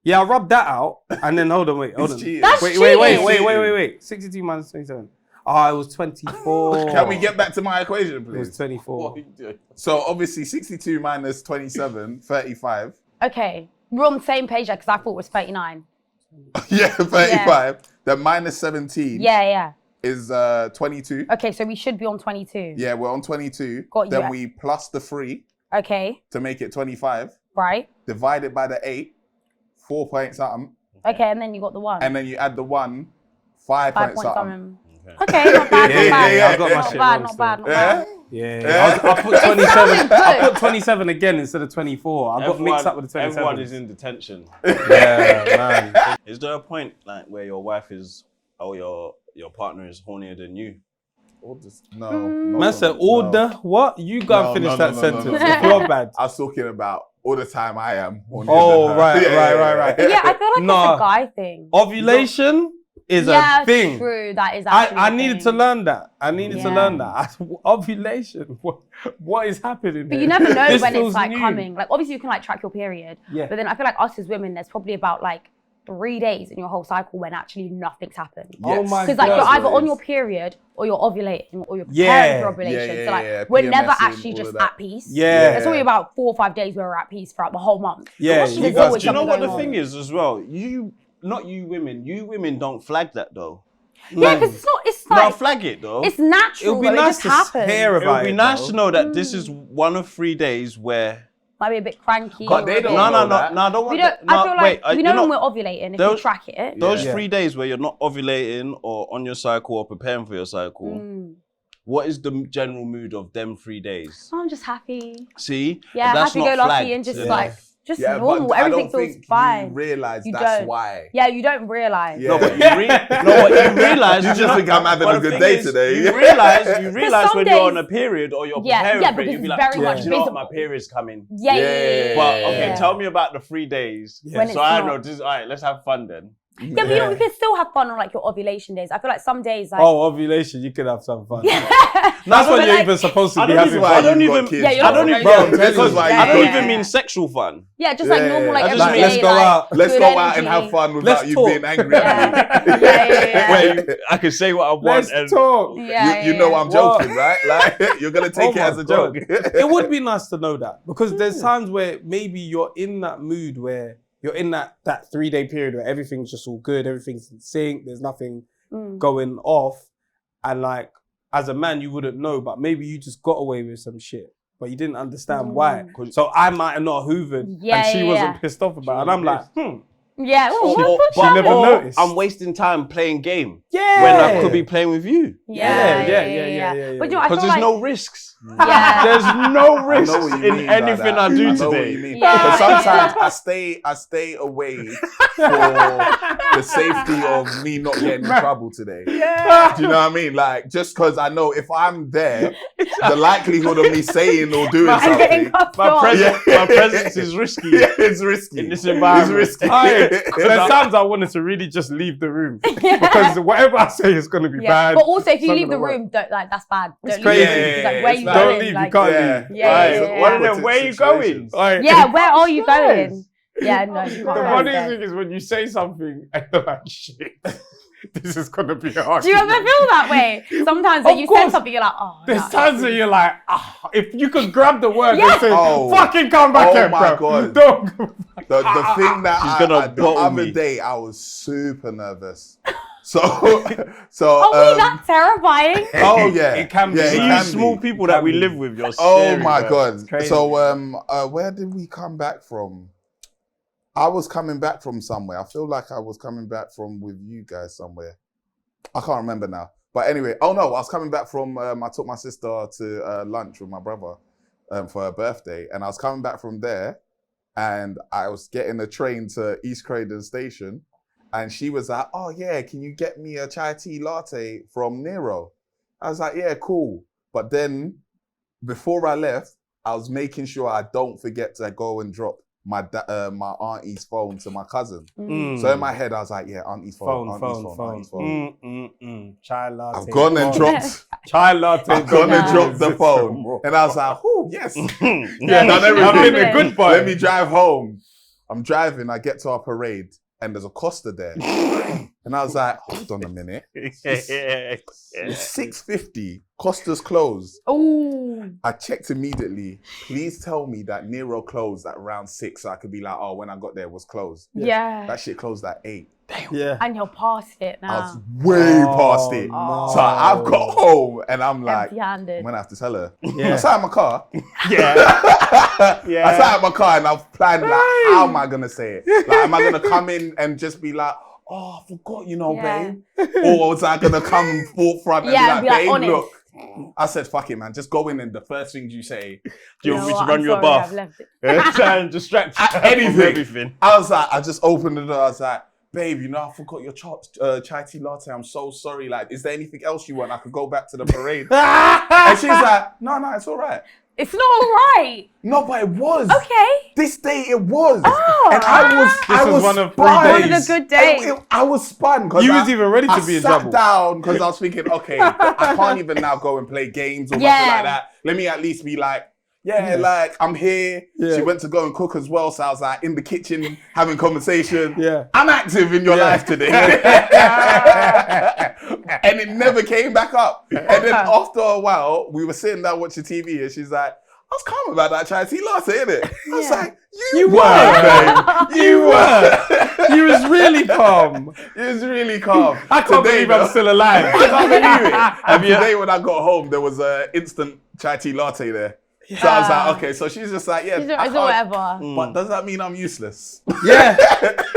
Yeah, I rubbed that out, and then hold on. It's cheating. That's Wait. cheating. 62 minus 27. Oh, it was 24. Can we get back to my equation, It was please? 24. What are you doing? So obviously 62 minus 27, 35. Okay. We're on the same page because I thought it was 39. Yeah, 35. Then minus 17 Yeah. is 22. Okay, so we should be on 22. Yeah, we're on 22. Got you. Then we plus the 3 Okay, to make it 25. right. Divide it by the 8, 4 point something. Okay, and then you got the 1. And then you add the 1, 5 5 point point something. something. Okay, not bad, not bad. I got my Not shit bad, wrong not still. bad, not Yeah? bad. Yeah. I put 27. I put 27 again instead of 24. I got mixed up with the 27. Everyone is in detention. Yeah, man. Is there a point like where your wife is, or your partner is hornier than you? No. Man said, order what? You go and finish that sentence. If you're bad. I was talking about all the time I am. Oh, right. Yeah, I feel like Nah. it's a guy thing. Ovulation is Yeah, a thing. true. That is actually I a needed thing. to learn that. I needed to Yeah. learn that. Ovulation. What is happening But here? you never know This when feels it's like new. coming. Like obviously you can like track your period. Yeah. But then I feel like us as women, there's probably about like 3 days in your whole cycle when actually nothing's happened. Oh my Because like you're God. either on your period or you're ovulating or you're Yeah. preparing for ovulation. Yeah, so like yeah, we're never PMSing, actually all just of that. at peace. Yeah. There's only about 4 or 5 days where we're at peace throughout the whole month. Yeah, So you there's guys- always Do you know something what the going thing on. is as well? You women don't flag that though. Yeah, because it's not. It's No, like flag it though. it's natural. It'll be though, nice it to just happens. hear It about would be it. nice though. to know that this is one of 3 days where might be a bit cranky. But they don't No, know no, that. no, I don't want We don't. that. I feel like wait, we you're know when not- we're ovulating if those- we track it. Those Yeah. 3 days where you're not ovulating or on your cycle or preparing for your cycle, what is the general mood of them 3 days? I'm just happy. See? Yeah, That's not happy-go-lucky flagged. and just Yeah. like just Yeah, normal. but Everything I don't feels think fine. you realise You that's don't. why. Yeah, you don't realize. Yeah. No, but you realize You just think I'm having but a the good thing day is, today. You realize some when you're on days- a period or you're Yeah, preparing yeah, for it, because you'll be it's like, very "Do you know what? visible. My period's coming." Yeah. But okay, yeah. tell me about the 3 days. When it's So I not. know. All right, let's have fun then. Yeah, but you know, we can still have fun on like your ovulation days. I feel like some days, like, Oh, ovulation, you could have some fun. yeah. That's But when you're like- even supposed to I be don't having even- fun. I don't You've got even- kids. Yeah, you're I don't even, Bro, bro, this because is why I don't you even don't- mean sexual fun. Yeah, just like normal, like I just everyday, mean- let's go like, out. Let's good go out and energy. have fun Let's without you talk. being angry at me. Yeah. Where I can say what I want. Let's and talk. Yeah, You know yeah. I'm joking, right? Like you're gonna take Oh it as my a joke. God. It would be nice to know that because there's times where maybe you're in that mood where you're in that 3-day period where everything's just all good, everything's in sync, there's nothing going off, and like as a man you wouldn't know, but maybe you just got away with some shit, but you didn't understand why. So I might have not hoovered, Yeah, and she yeah, wasn't yeah. pissed off about it, and I'm like, Yeah, well, Or- what's but- She never or noticed. I'm wasting time playing game yeah, when I could be playing with you. Yeah. But you know, I Because feel there's like, no risks. yeah. There's no I risks know what you in mean by anything that. I do know today. What you mean. Yeah. But sometimes I stay away for the safety of me not getting in trouble today. Yeah. Do you know what I mean? Like just because I know if I'm there, the likelihood of me saying or doing I'm getting something, cuffed My off. presence is risky yeah, it's risky. in this environment. It's risky. There's times I wanted to really just leave the room because whatever I say is going to be Yeah. bad. But also, if you It's leave not the gonna room, don't, like that's bad. It's Don't crazy. leave the room, 'cause, like, where you Yeah, Don't going? leave, you Like, can't Yeah. leave. Yeah. One of them, where are you going? Like, Yeah, where are you Yes. going? Yeah, no, you The can't. funny go thing there. is when you say something and you're like, shit, this is going to be hard. Do you ever feel that way? Sometimes when Of you course. said something, you're like, oh. There's no. times where you're like, if you could grab the word Yeah. and say, Oh. fucking come back Oh here, my bro. God. Don't. The thing that She's gonna the bottle other me. day I was super nervous. So Oh, wait, that's terrifying. oh yeah, It can be. Yeah, it These can small be. people that we live with, you're Oh scary, my bro. god! crazy. So where did we come back from? I was coming back from somewhere. I feel like I was coming back from with you guys somewhere. I can't remember now. But anyway, oh no, I was coming back from. I took my sister to lunch with my brother for her birthday, and I was coming back from there, and I was getting a train to East Croydon Station, and she was like, "Oh yeah, can you get me a chai tea latte from Nero?" I was like, "Yeah, cool." But then before I left, I was making sure I don't forget to go and drop my auntie's phone to my cousin. So in my head, I was like, "Yeah, auntie's phone, auntie's phone." Child latte. I've gone and dropped. Child latte. I've gone and Yeah. dropped the phone, and I was like, "Oh yes, Yeah, done everything." I'm in a good part. Let me drive home. I'm driving. I get to our parade, and there's a Costa there, and I was like, "Hold on a minute, it's 6:50. Costa's closed." Ooh. I checked immediately. Please tell me that Nero closed at around 6, so I could be like, "Oh, when I got there, it was closed." Yeah. That shit closed at 8. Yeah. And you're past it I was now. way past it. no. So I've got home, and I'm like, I'm Empty-handed. gonna have to tell her. Yeah. I sat in my car. Yeah. I sat in my car and I've planned like, how am I gonna say it? Like, am I gonna come in and just be like, "Oh, I forgot, Yeah. babe," or was I gonna come forefront and Yeah, be like, "Babe, honest. look." I said, "Fuck it, man. Just go in and the first things you say." Do you want me to what, run I'm you a sorry, bath? I've left it. Try and distract you from Anything. everything. I was like, I just opened the door. I was like, "Babe, I forgot your chai tea latte. I'm so sorry. Like, is there anything else you want? I could go back to the parade." And she's like, no, it's all right. It's not all right. No, but it was. Okay. This day it was. Oh. And I was one of 3 spun. days. One of the good days. I was spun. 'Cause You was even ready to I be in sat trouble. down because I was thinking, okay, I can't even now go and play games or nothing like that. Let me at least be like, like, I'm here. Yeah. She went to go and cook as well. So I was like in the kitchen having conversation. Yeah. I'm active in your life today. And it never came back up. And then after a while, we were sitting down watching TV and she's like, "I was calm about that chai tea latte, innit?" I was like, you were, babe. You were. You was really calm. It was really calm. I can't believe I'm still alive. I can't believe it. And today when I got home, there was an instant chai tea latte there. So I was like, okay, so she's just like, yeah, It's I all can't- whatever. But does that mean I'm useless? Yeah.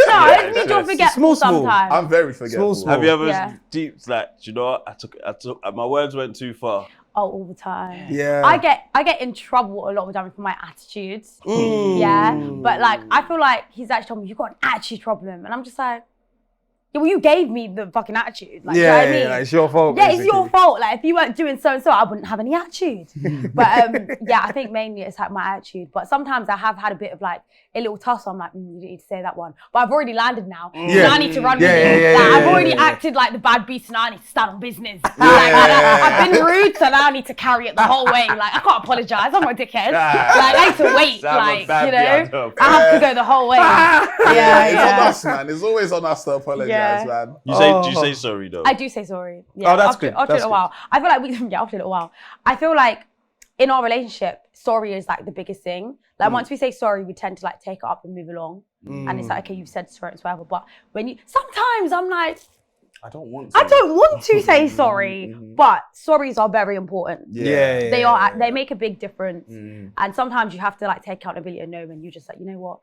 No, it means you're forgetful Small. sometimes. I'm very forgetful. Small. Have you ever Yeah. deep like, you know what? I took my words went too far. Oh, all the time. Yeah. I get in trouble a lot with Darren for my attitudes. Yeah. But like, I feel like he's actually told me, you got an attitude problem. And I'm just like, yeah, well, you gave me the fucking attitude. Like, you know what I mean? like, it's your fault. Yeah, it's basically. your fault. Like, if you weren't doing so and so, I wouldn't have any attitude. But yeah, I think mainly it's like my attitude. But sometimes I have had a bit of like a little tussle. I'm like, you need to say that one. But I've already landed now. So now I need to run with it. Like, I've already acted like the bad beast, and now I need to stand on business. I've been rude, so now I need to carry it the whole way. Like, I can't apologize. I'm not a dickhead. Like, I need to wait. I'm a Like, bad you bee, know, I have to go the whole way. It's on us, man. It's always on us to apologize, Yeah. man. Do you say sorry though? I do say sorry. Yeah, Oh, that's after, good. After a That's little while. I feel like after a little while. I feel like in our relationship, sorry is like the biggest thing. Like once we say sorry, we tend to like take it up and move along. And it's like, okay, you've said sorry and whatever. But sometimes I'm like, I don't want to. I don't want to say sorry, but sorries are very important. Yeah. They make a big difference. And sometimes you have to like take accountability and know when you're just like, you know what,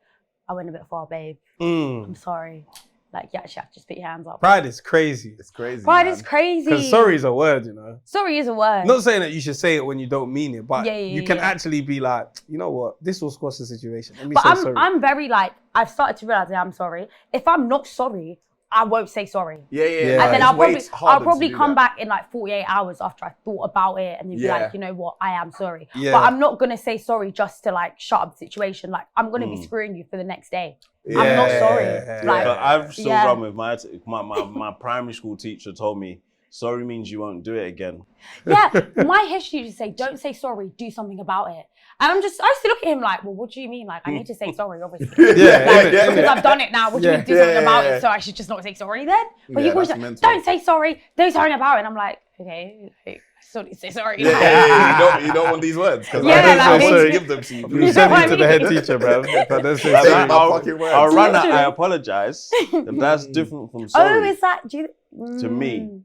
I went a bit far, babe. I'm sorry. Like, you actually have to just put your hands up. Pride is crazy. It's crazy. Pride man. is crazy. Because sorry is a word, you know. Sorry is a word. Not saying that you should say it when you don't mean it, but Yeah, you can yeah. actually be like, you know what, this will squash the situation. Let me But say sorry. I'm very like, I've started to realize that I'm sorry. If I'm not sorry, I won't say sorry. Yeah. And then It's I'll harder probably to do come that. back in like 48 hours after I thought about it and then be Yeah. like, you know what, I am sorry. Yeah. But I'm not gonna say sorry just to like shut up the situation. Like, I'm gonna be screwing you for the next day. I'm not sorry. Yeah. Like, But I've still yeah. run with my primary school teacher told me, sorry means you won't do it again. yeah, my history used to say, don't say sorry, do something about it. And I used to look at him like, well, what do you mean? Like, I need to say sorry, obviously. Because I've done it now. What do you mean do something about it? So I should just not say sorry then? But you always that's like, mental. don't say sorry, do something about it. And I'm like, okay, I still need to say sorry. You don't want these words because Yeah, I like, don't want to it's- give them to you. You know send what me I to the mean? head teacher, bro. But that's Say it. my fucking words. I'll run that I apologize. And that's different from sorry. Oh, is that, To me.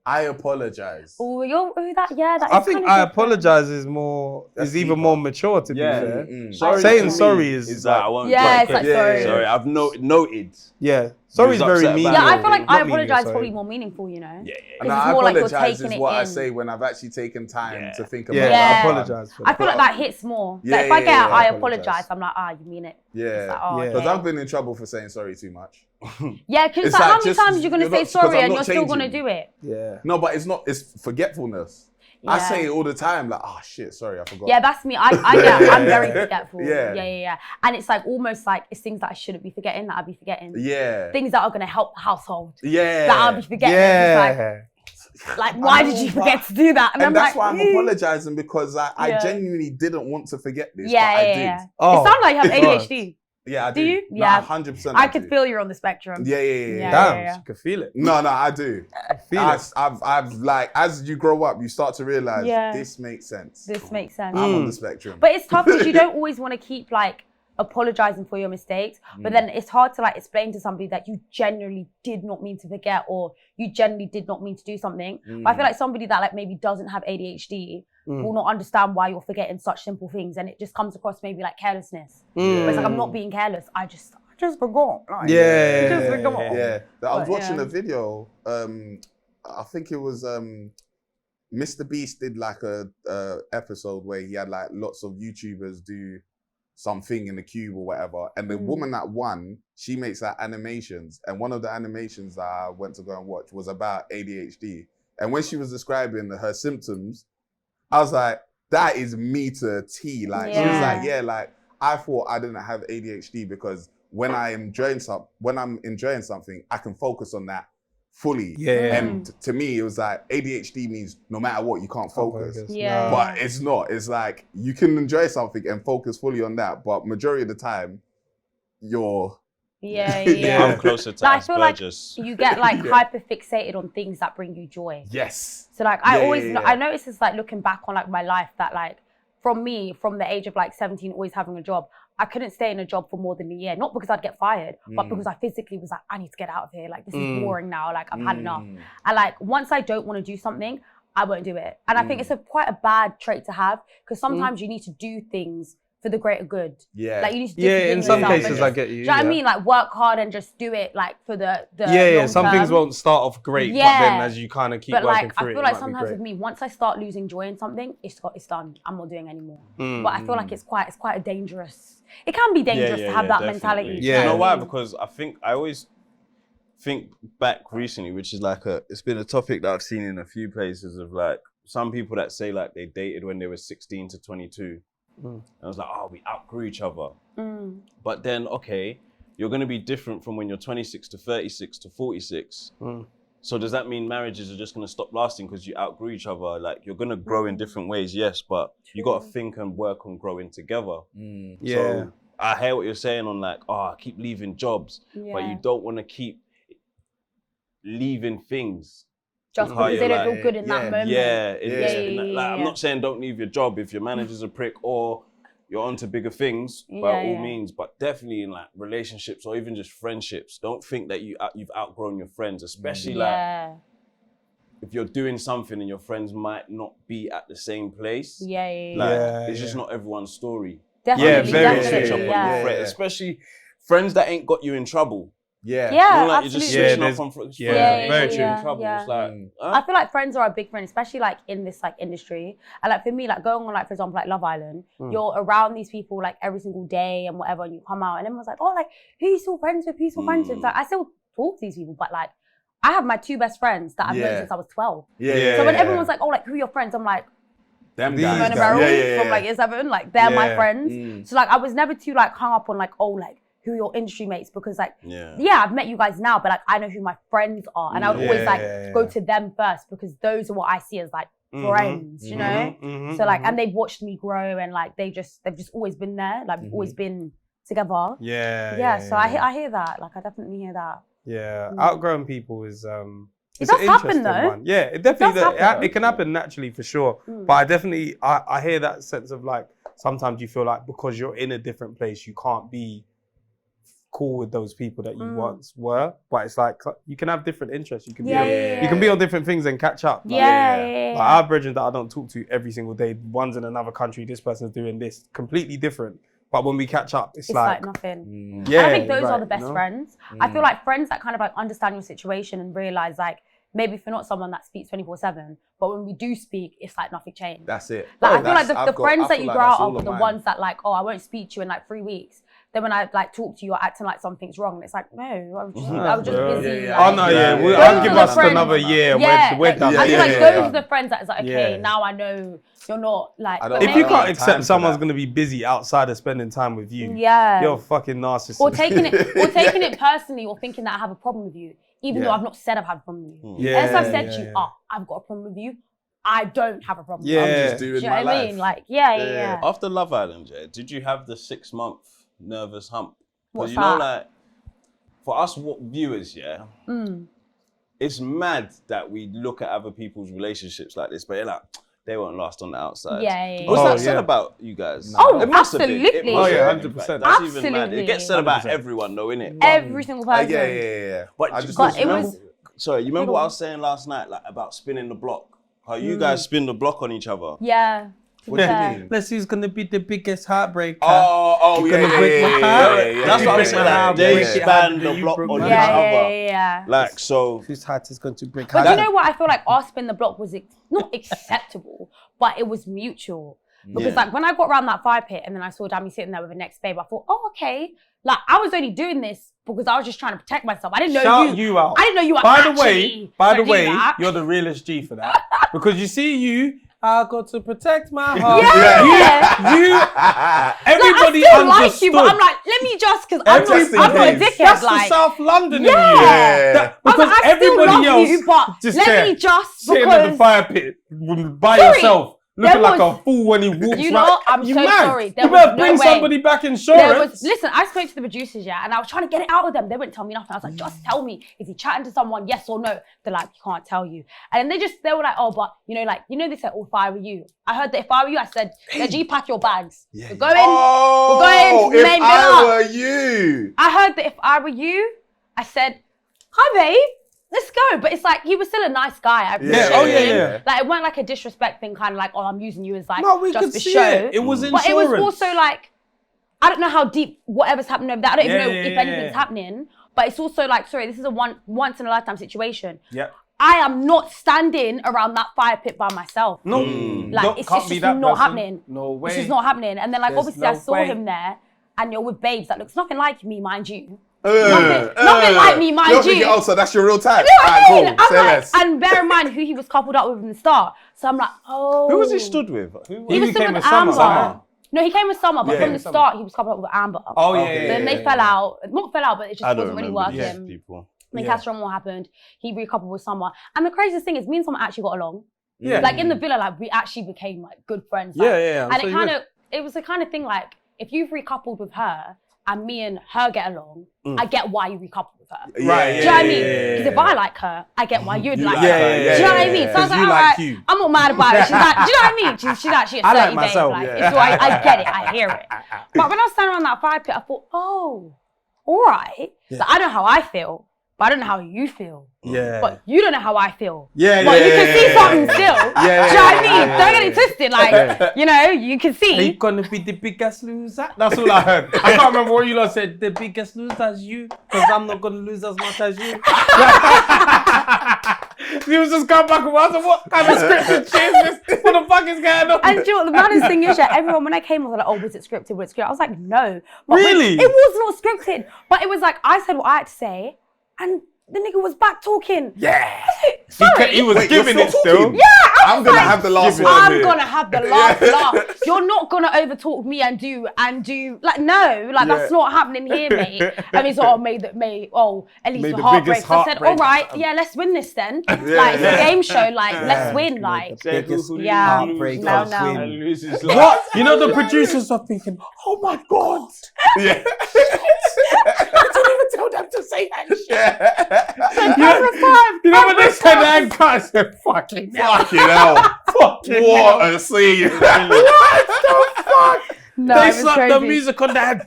I apologize. Oh, that I is think kind of I different. apologize is more, That's is even deeper. more mature to Yeah. be fair. Sorry Saying to me sorry is that like- I won't Yeah, do it it's like again. sorry. Sorry, I've noted. Yeah. Sorry is was very upset mean. about Yeah, I it. feel like Not I meaning apologize sorry. probably more meaningful, you know? Yeah. And It's I more like you're apologize taking is it what I in. say when I've actually taken time Yeah. to think about Yeah, it. Yeah. I apologize for I that. feel like that hits more. Yeah, Like if I get yeah, out, yeah, I I apologize. apologize. I'm like, you mean it. It's Yeah, like, oh, because okay. I've been in trouble for saying sorry too much. Yeah, because It's like, like how many just- times you're gonna you're say not- 'cause sorry I'm and not you're still gonna changing. do it? Yeah. No, but it's forgetfulness. I Yeah. say it all the time, like, oh shit, sorry, I forgot. Yeah, that's me. I'm very forgetful. Yeah. Yeah. And it's like almost like it's things that I shouldn't be forgetting that I'll be forgetting. Yeah. Things that are gonna help the household Yeah. that I'll be forgetting. It's Yeah. like why did you forget to do that? And I'm that's like, why I'm apologizing because I Yeah. genuinely didn't want to forget this. Yeah, but I yeah, did. yeah. Oh, It sounds like you have God. ADHD. Yeah, I Do do. you? No, Yeah. 100%. I could feel you're on the spectrum. Yeah. Yeah. Damn, you can feel it. No, I do. Feel it. I've like, as you grow up, you start to realize Yeah. this makes sense. This makes sense. I'm on the spectrum. But it's tough because you don't always want to keep like apologizing for your mistakes, but then it's hard to like explain to somebody that you genuinely did not mean to forget or you genuinely did not mean to do something. But I feel like somebody that like maybe doesn't have ADHD will not understand why you're forgetting such simple things, and it just comes across maybe like carelessness. But it's like I'm not being careless. I just forgot. Like, Yeah. just forgot. Yeah, I was But, watching yeah. a video. I think it was Mr. Beast did like a episode where he had like lots of YouTubers do something in the cube or whatever, and the woman that won, she makes like animations, and one of the animations that I went to go and watch was about ADHD, and when she was describing her symptoms, I was like, that is me to a T. Like she was like, yeah, like I thought I didn't have ADHD because when I'm enjoying something, I can focus on that fully. Yeah. And to me, it was like ADHD means no matter what, you can't focus. Yeah. But it's not. It's like you can enjoy something and focus fully on that, but majority of the time, you're Yeah. I'm closer to Like, I feel like Asperger's. you get like hyper fixated on things that bring you joy. yes. So like I always, yeah. I notice it's like looking back on like my life that like from the age of like 17, always having a job, I couldn't stay in a job for more than a year. Not because I'd get fired, but because I physically was like, I need to get out of here. Like this is boring now. Like I've had enough. And like once I don't want to do something, I won't do it. And I think it's quite a bad trait to have because sometimes you need to do things for the greater good. Yeah. Like you need to do Yeah, in things some yourself cases and I get you. do you know what I mean? Like work hard and just do it like for the long Some things term. won't start off great, but Yeah. then as you kind of keep But working like, I through feel it, like it might be sometimes great. with me, once I start losing joy in something, it's done. I'm not doing anymore. But I feel like it's quite a dangerous. It can be dangerous to have that mentality. definitely. do you know You know what I why? mean? Because I always think back recently, which is like it's been a topic that I've seen in a few places of like some people that say like they dated when they were 16 to 22. And I was like, oh, we outgrew each other. But then, okay, you're going to be different from when you're 26 to 36 to 46. So does that mean marriages are just going to stop lasting because you outgrew each other? Like you're going to grow in different ways, yes, but you got to think and work on growing together. Yeah. So I hear what you're saying on like, I keep leaving jobs, but you don't want to keep leaving things. Just how because you're they don't like- feel good in that moment. I'm not saying don't leave your job if your manager's a prick or you're onto bigger things by all means, but definitely in like relationships or even just friendships, don't think that you've outgrown your friends, especially like if you're doing something and your friends might not be at the same place. It's just not everyone's story. Definitely, very Switch up on your friend, especially friends that ain't got you in trouble. Yeah, You know, like absolutely. you're just switching up on friends that very ain't got you in trouble. It's like, I feel like friends are a big friend, especially like in this like industry. And like for me, like going on like for example like Love Island, you're around these people like every single day and whatever, and you come out and everyone's like, oh, like who you still friends with? Who you still friends with? Like I still talk to these people, but like I have my two best friends that I've known since I was 12. So when everyone's like, oh, like who are your friends? I'm like, Them These guys. guys. from like year 7, like they're my friends. So like I was never too like hung up on like, oh, like who are your industry mates, because like I've met you guys now, but like I know who my friends are, and I would always like go to them first because those are what I see as like friends, you know. So like, and they've watched me grow, and like they've just always been there, like we've always been together. So I hear that, like I definitely hear that. Outgrowing people is It it's does an happen interesting though. one. Yeah, it definitely does happen. it can happen naturally for sure. But I definitely I hear that sense of like sometimes you feel like because you're in a different place you can't be cool with those people that you once were. But it's like you can have different interests. You can be you can be on different things and catch up. Like, like our brethren that I don't talk to every single day, one's in another country, this person's doing this, completely different. But when we catch up, it's like nothing. Yeah, I think those right, are the best friends. I feel like friends that kind of like understand your situation and realize like maybe if you're not someone that speaks 24/7, but when we do speak, it's like nothing changed. That's it. Like I feel like the friends that you grow out of are the ones that like, oh, I won't speak to you in like 3 weeks. Then when I like talk to you, you're acting like something's wrong. And it's like, no, I was just busy. Oh no, I'll give us another year. We're done. I feel like those are the friends that is like, okay, now I know you're not like. If you can't accept someone's gonna be busy outside of spending time with you, you're a fucking narcissist. Or taking it personally, or thinking that I have a problem with you, even though I've not said I've had a problem with you. Unless I've said to you, I've got a problem with you, I don't have a problem with you. I'm just doing Do you my know what I life. mean? Like, yeah. After Love Island, did you have the 6-month nervous hump? What's Because you know, that? like for us viewers, it's mad that we look at other people's relationships like this, but you're like, they won't last on the outside. What's that said about you guys? Oh, it must have been. absolutely. It must have 100%. been. That's even mad. Absolutely. It gets said about everyone though, innit? Every single person. Yeah. But it was. Sorry, you remember what I was saying last night, like about spinning the block? How you guys spin the block on each other? Yeah. What do you mean? Let's see who's gonna be the biggest heartbreaker. Oh, You're gonna break my heart. That's what I'm saying. Like, they break it. span the block on each other. Yeah. Like so. Whose heart is going to break? But you know what? I feel like our spin the block was not acceptable, but it was mutual. Because like when I got around that fire pit and then I saw Dammy sitting there with the next babe, I thought, oh, okay. Like I was only doing this because I was just trying to protect myself. I didn't know Shout you out. I didn't know you were By the actually way, that. you're the realest G for that. Because you see you, I got to protect my heart. Everybody like, I still understood. like you, but I'm like, let me just, because I'm not a dickhead. That's like, the South London yeah. in you. Because I everybody still love else you, but just let me just, sitting in the fire pit by yourself. Looking like a fool when he walks. You know, I'm so sorry. You better bring somebody back insurance. Listen, I spoke to the producers, and I was trying to get it out of them. They wouldn't tell me nothing. I was like, just tell me, is he chatting to someone, yes or no? They're like, you can't tell you. And then they were like, oh, but they said, oh, if I were you. I heard that if I were you, I said, G, pack your bags. We're going. Oh, we're going. if I were you. I heard that if I were you, I said, hi, babe. let's go. But it's like, he was still a nice guy. I appreciate him. Like, it wasn't like a disrespect thing, kind of like, oh, I'm using you as like, just for show. It was insurance. But it was also like, I don't know how deep whatever's happening over there. I don't even know if anything's happening. But it's also like, sorry, this is a once in a lifetime situation. Yeah. I am not standing around that fire pit by myself. No. Like, it's just not happening. No way. It's just not happening. And then like, There's obviously I no saw way. him there and you're with babes that looks nothing like me, mind you. Nothing like me, mind You're you. thinking, oh, so that's your real type. You know what I mean? Cool. Say I'm like, less. and bear in mind who he was coupled up with in the start. So I'm like, oh. Who was he stood with? He was stood with Amber. No, he came with Summer, but from the start he was coupled up with Amber. Oh yeah. Then they fell out. Not fell out, but it just I don't wasn't really remember these working. people. Then Castor and what happened? He recoupled with Summer. And the craziest thing is, me and Summer actually got along. Yeah. Like in the villa, like we actually became like good friends. Like, And it was the kind of thing like, if you've recoupled with her and me and her get along, I get why you recoupled with her. Right. Do you know what I mean? Because if I like her, I get why you'd like her. Yeah. Do you know what I mean? So I was like, all right, I'm not mad about it. She's like, do you know what I mean? She's actually a 30 I like myself, babe. Like, so I get it, I hear it. But when I was standing around that fire pit, I thought, oh, all right. So I know how I feel, but I don't know how you feel. Yeah. But you don't know how I feel. But you yeah, can see something still. Do you know what I mean? yeah, Don't get it twisted. Like, you know, you can see. Are you gonna be the biggest loser? That's all I heard. I can't remember what you lot said. The biggest loser is you, because I'm not gonna lose as much as you. He was just come back and I said, what kind of scripted shit is this? What the fuck is going on? And do you know what the maddest thing is? Yeah, everyone, when I came, was like, oh, was it scripted? Was it scripted? I was like, no. But Really? It was not scripted. But it was like, I said what I had to say, and the nigga was back talking. Yeah. Sorry. He was Wait, giving you're it still still. talking? Yeah, I I'm was gonna like, have the last word. I'm here. gonna have the last laugh. You're not gonna overtalk me and do like no, like that's not happening here, mate. And he's like, oh, at least Made the the heartbreak. biggest So I said, all heartbreak. right, yeah, let's win this then. Like it's a game show, like let's win, like. Yeah, no. What? You know, the producers are thinking, oh my God. Yeah. I didn't even tell them to say that shit. You know when they said that, I said, fucking hell. Fucking hell. Fucking What hell. a scene. What the fuck? No, They it was slapped the crazy. music on that.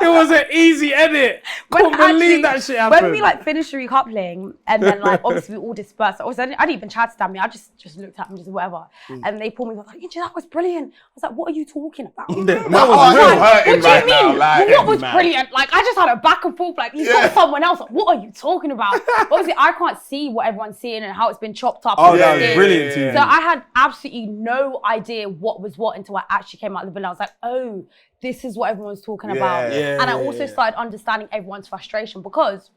It was an easy edit. When Couldn't believe actually- that shit happened. When we like finished the recoupling and then like obviously we all dispersed. I didn't even chat to Dammy. I just looked at him, just whatever. And they pulled me like, Indiyah, that was brilliant. I was like, what are you talking about? My heart is hurting What do you right now. mean? Like, What was brilliant? Like I just had a back and forth. Like he's got someone else. Like, what are you talking about? Obviously, I can't see what everyone's seeing and how it's been chopped up. Oh, and that was everything. brilliant TV. So I had absolutely no idea what was what until I actually came out of the villa. I was like, oh, this is what everyone's talking about. Yeah, And I also started understanding everyone's frustration because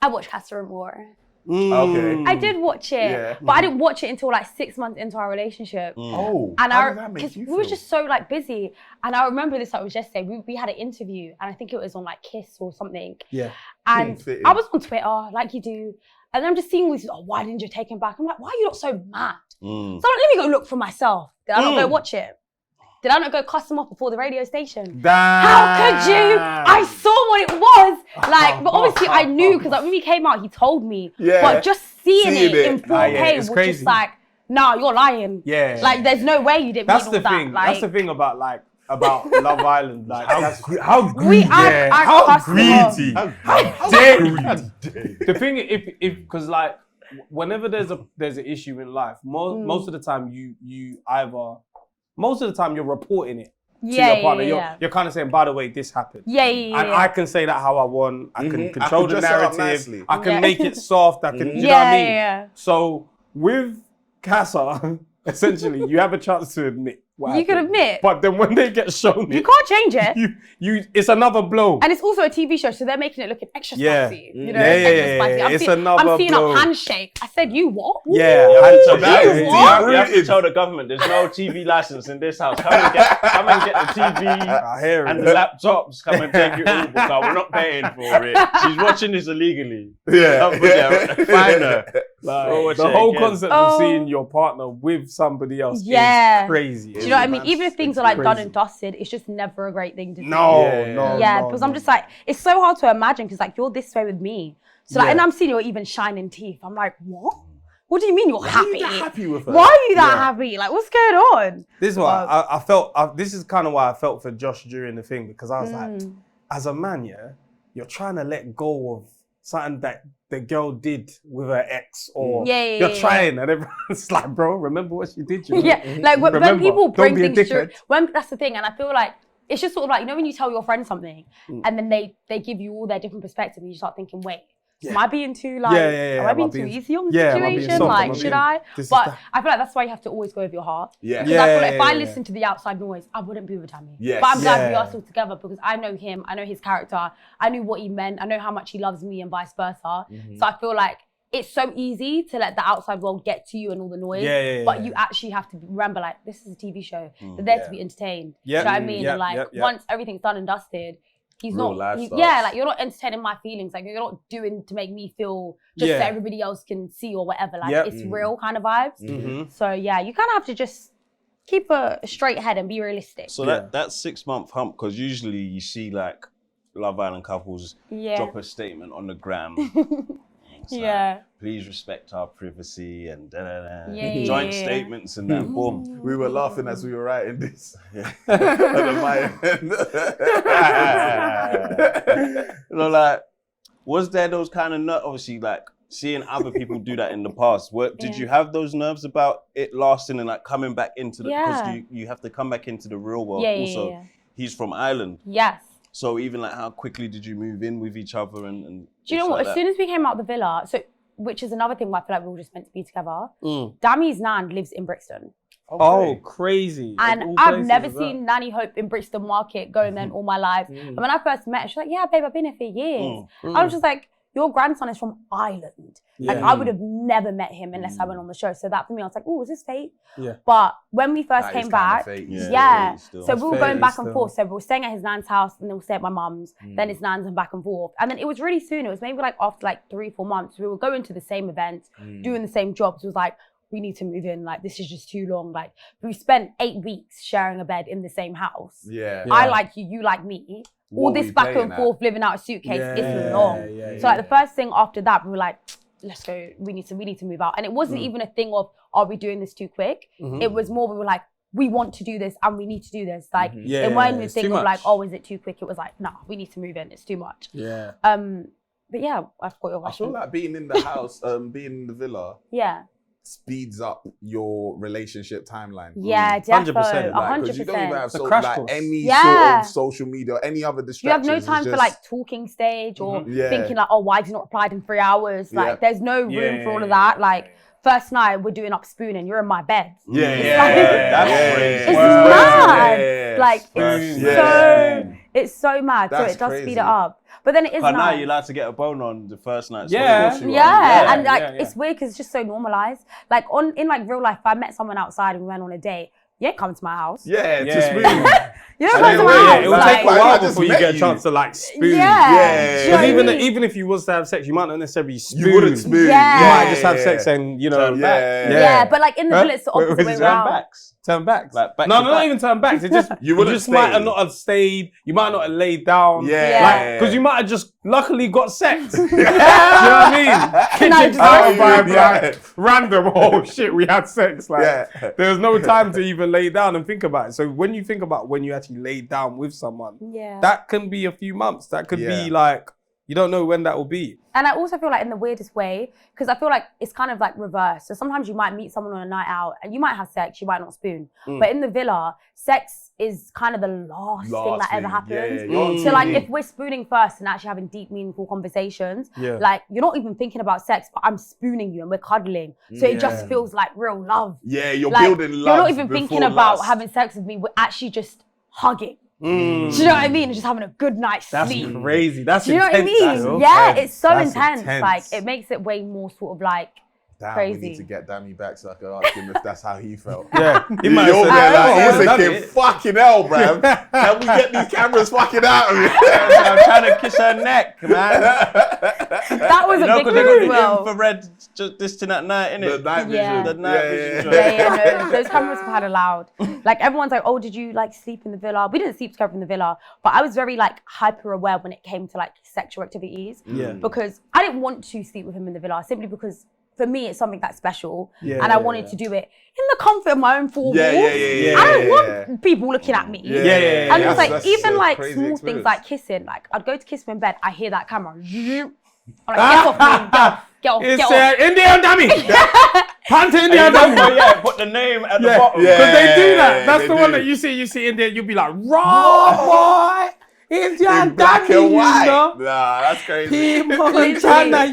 I watched Castor and War. Okay. I did watch it, but I didn't watch it until like 6 months into our relationship. Oh. And how did that make because you we were feel? just so like busy, and I remember this like it was yesterday. We had an interview, and I think it was on like Kiss or something. Yeah. And fitting. I was on Twitter, like you do, and I'm just seeing these. Oh, why didn't you take him back? I'm like, why are you not so mad? So I'm like, let me go look for myself. Did I not go watch it? Did I not go cuss him off before the radio station? How could you? I saw what it was. Like, but obviously I knew because like when he came out, he told me. Yeah. But just seeing it in 4K it's was crazy. just like, nah, you're lying. Yeah. Like, there's no way you didn't That's mean the all that. thing. Like, That's the thing about Love Island. Like how We I how cussed him off. greedy. How dare you? The thing, if because like whenever there's an issue in life, most of the time you either most of the time you're reporting it to your partner. You're kind of saying, by the way, this happened. Yeah. And I can say that how I want. I can control the dress it up narrative. nicely. I can Yeah. make it soft. I can, you know what I mean? Yeah. So with Casa, essentially, you have a chance to admit what You can happened. admit. But then when they get shown You it, can't change it. it's another blow. And it's also a TV show, so they're making it look extra Yeah. spicy. You know, Yeah, extra spicy. yeah. I'm It's seeing, another I'm seeing blow. a handshake. I said, you what? Yeah, You have to That is you have to deep-rooted. tell the government there's no TV license in this house. Come and get the TV I hear and it. the laptops. Come and take it all because we're not paying for it. She's watching this illegally. Yeah. Somebody find her. Like, watch the it whole again. concept of seeing your partner with somebody else Yeah. is crazy. Do you know what I mean? Even if things are like done crazy. and dusted, it's just never a great thing to see. No. Yeah, because I'm just like, it's so hard to imagine because like you're this way with me. So like, and I'm seeing your even shining teeth. I'm like, what? What do you mean you're happy? you that happy with her? Why are you that happy? Like, what's going on? This is why I felt. This is kind of why I felt for Josh during the thing because I was like, as a man, you're trying to let go of something that the girl did with her ex, or Yeah, you're trying, and everyone's like, bro, remember what she did? You know? Yeah, like when Remember, people don't bring be a things through, dickhead. that's the thing, and I feel like it's just sort of like, you know, when you tell your friend something, and then they give you all their different perspectives, and you start thinking, wait, am I being too like, am I being too easy on the am I being situation? soft? Like, Am I should being I? this, But that? I feel like that's why you have to always go with your heart. Yeah. Because I feel like if I listen to the outside noise, I wouldn't be with Tammy. Yes. But I'm glad we Yeah. are still together because I know him, I know his character, I knew what he meant, I know how much he loves me and vice versa. So I feel like it's so easy to let the outside world get to you and all the noise. But you actually have to remember, like, this is a TV show. They're there to be entertained. Do you know what I mean? And like, once everything's done and dusted, he's Real not, life starts. like, you're not entertaining my feelings. Like, you're not doing to make me feel just so everybody else can see or whatever. Like, it's real kind of vibes. So yeah, you kind of have to just keep a straight head and be realistic. So that 6 month hump, because usually you see like Love Island couples drop a statement on the gram. Like, please respect our privacy and joint statements and that. Boom. We were laughing as we were writing this. You know, like, was there those kind of nerves? Obviously, like seeing other people do that in the past. Did you have those nerves about it lasting and like coming back into the? Because you have to come back into the real world. Also, he's from Ireland. Yes. So even like, how quickly did you move in with each other and do you know what? Like as soon as we came out the villa, which is another thing where I feel like we were just meant to be together. Dammy's nan lives in Brixton. Oh, crazy. And I've never seen Nanny Hope in Brixton Market going there all my life. And when I first met her, she's like, yeah, babe, I've been here for years. I was just like, your grandson is from Ireland. Like, I would have never met him unless I went on the show. So that for me, I was like, oh, is this fate? Yeah. But when we first came back, so we were going back and forth. So we were staying at his nan's house and then we'll stay at my mum's, then his nan's and back and forth. And then it was really soon. It was maybe like after like 3-4 months, we were going to the same events, doing the same jobs. It was like, we need to move in. Like, this is just too long. Like, we spent 8 weeks sharing a bed in the same house. I like you, you like me. All this back and forth, living out a suitcase is long. So like the first thing after that, we were like, let's go. We need to move out. And it wasn't even a thing of, are we doing this too quick? It was more, we were like, we want to do this and we need to do this. Like, it wasn't a thing of like, oh, is it too quick? It was like, no, we need to move in. It's too much. But yeah, I've got your question. I feel like being in the house, being in the villa. Speeds up your relationship timeline. Yeah, definitely. 100%. Because you don't even have any sort of social media or any other distractions. You have no time for like talking stage or thinking like, oh, why have you not replied in 3 hours? Like, there's no room for all of that. Like, first night we're doing up spooning, you're in my bed. That's crazy. It's mad. Like, it's so mad. So it does speed it up. But then it is nice. nice. Now you're allowed to get a bone on the first night. And like it's weird because it's just so normalized. Like in like real life, if I met someone outside and we went on a date, you ain't coming to my house. To spoon. You don't come to my house. It will take a while before you get a chance to like spoon. Because even if you was to have sex, you might not necessarily spoon. You wouldn't spoon. You might just have sex and, you know, turn back. Yeah, but like in the villa, it's the opposite way around. Turn backs. Like back no, to not back. even turn backs. It just you just might have not have stayed. You might not have laid down. Because you might have just luckily got sex. You know what I mean? Kitchen table vibe, like random. Oh shit, we had sex. Like there's no time to even lay down and think about it. So when you think about when you actually lay down with someone, that can be a few months. That could be like, you don't know when that will be. And I also feel like in the weirdest way, because I feel like it's kind of like reverse. So sometimes you might meet someone on a night out and you might have sex, you might not spoon. But in the villa, sex is kind of the last thing that ever happens. So like if we're spooning first and actually having deep, meaningful conversations, like you're not even thinking about sex, but I'm spooning you and we're cuddling. So it just feels like real love. Yeah, you're like, building love. You're not even thinking about having sex with me. We're actually just hugging. Do you know what I mean? Just having a good night's sleep. That's crazy. That's Do you know intense. what I mean? Yeah, it's so intense. Like, it makes it way more sort of like crazy. We need to get Danny back so I can ask him if that's how he felt. He might have said, like, thinking, fucking hell, bruv. Can we get these cameras fucking out of here? I'm trying to kiss her neck, man. That was a big move, well. Infrared just this thing at night, innit? The night vision. The night vision. No, those cameras have had allowed. Like, everyone's like, oh, did you like sleep in the villa? We didn't sleep together in the villa, but I was very like hyper aware when it came to like sexual activities. Because I didn't want to sleep with him in the villa simply because for me, it's something that's special, and I wanted to do it in the comfort of my own four walls. I don't want people looking at me. And it's like even like small things like kissing. Like I'd go to kiss him in bed, I hear that camera, I'm like, get off me, get off. It's Indiyah dummy. Panta Indiyah dummy. Oh yeah, put the name at the bottom. Because they do that. Yeah, That's they the one do. that you see Indiyah, you'll be like, raw boy. Indiyah In black dummy, and white. you know. Nah, that's crazy. Literally.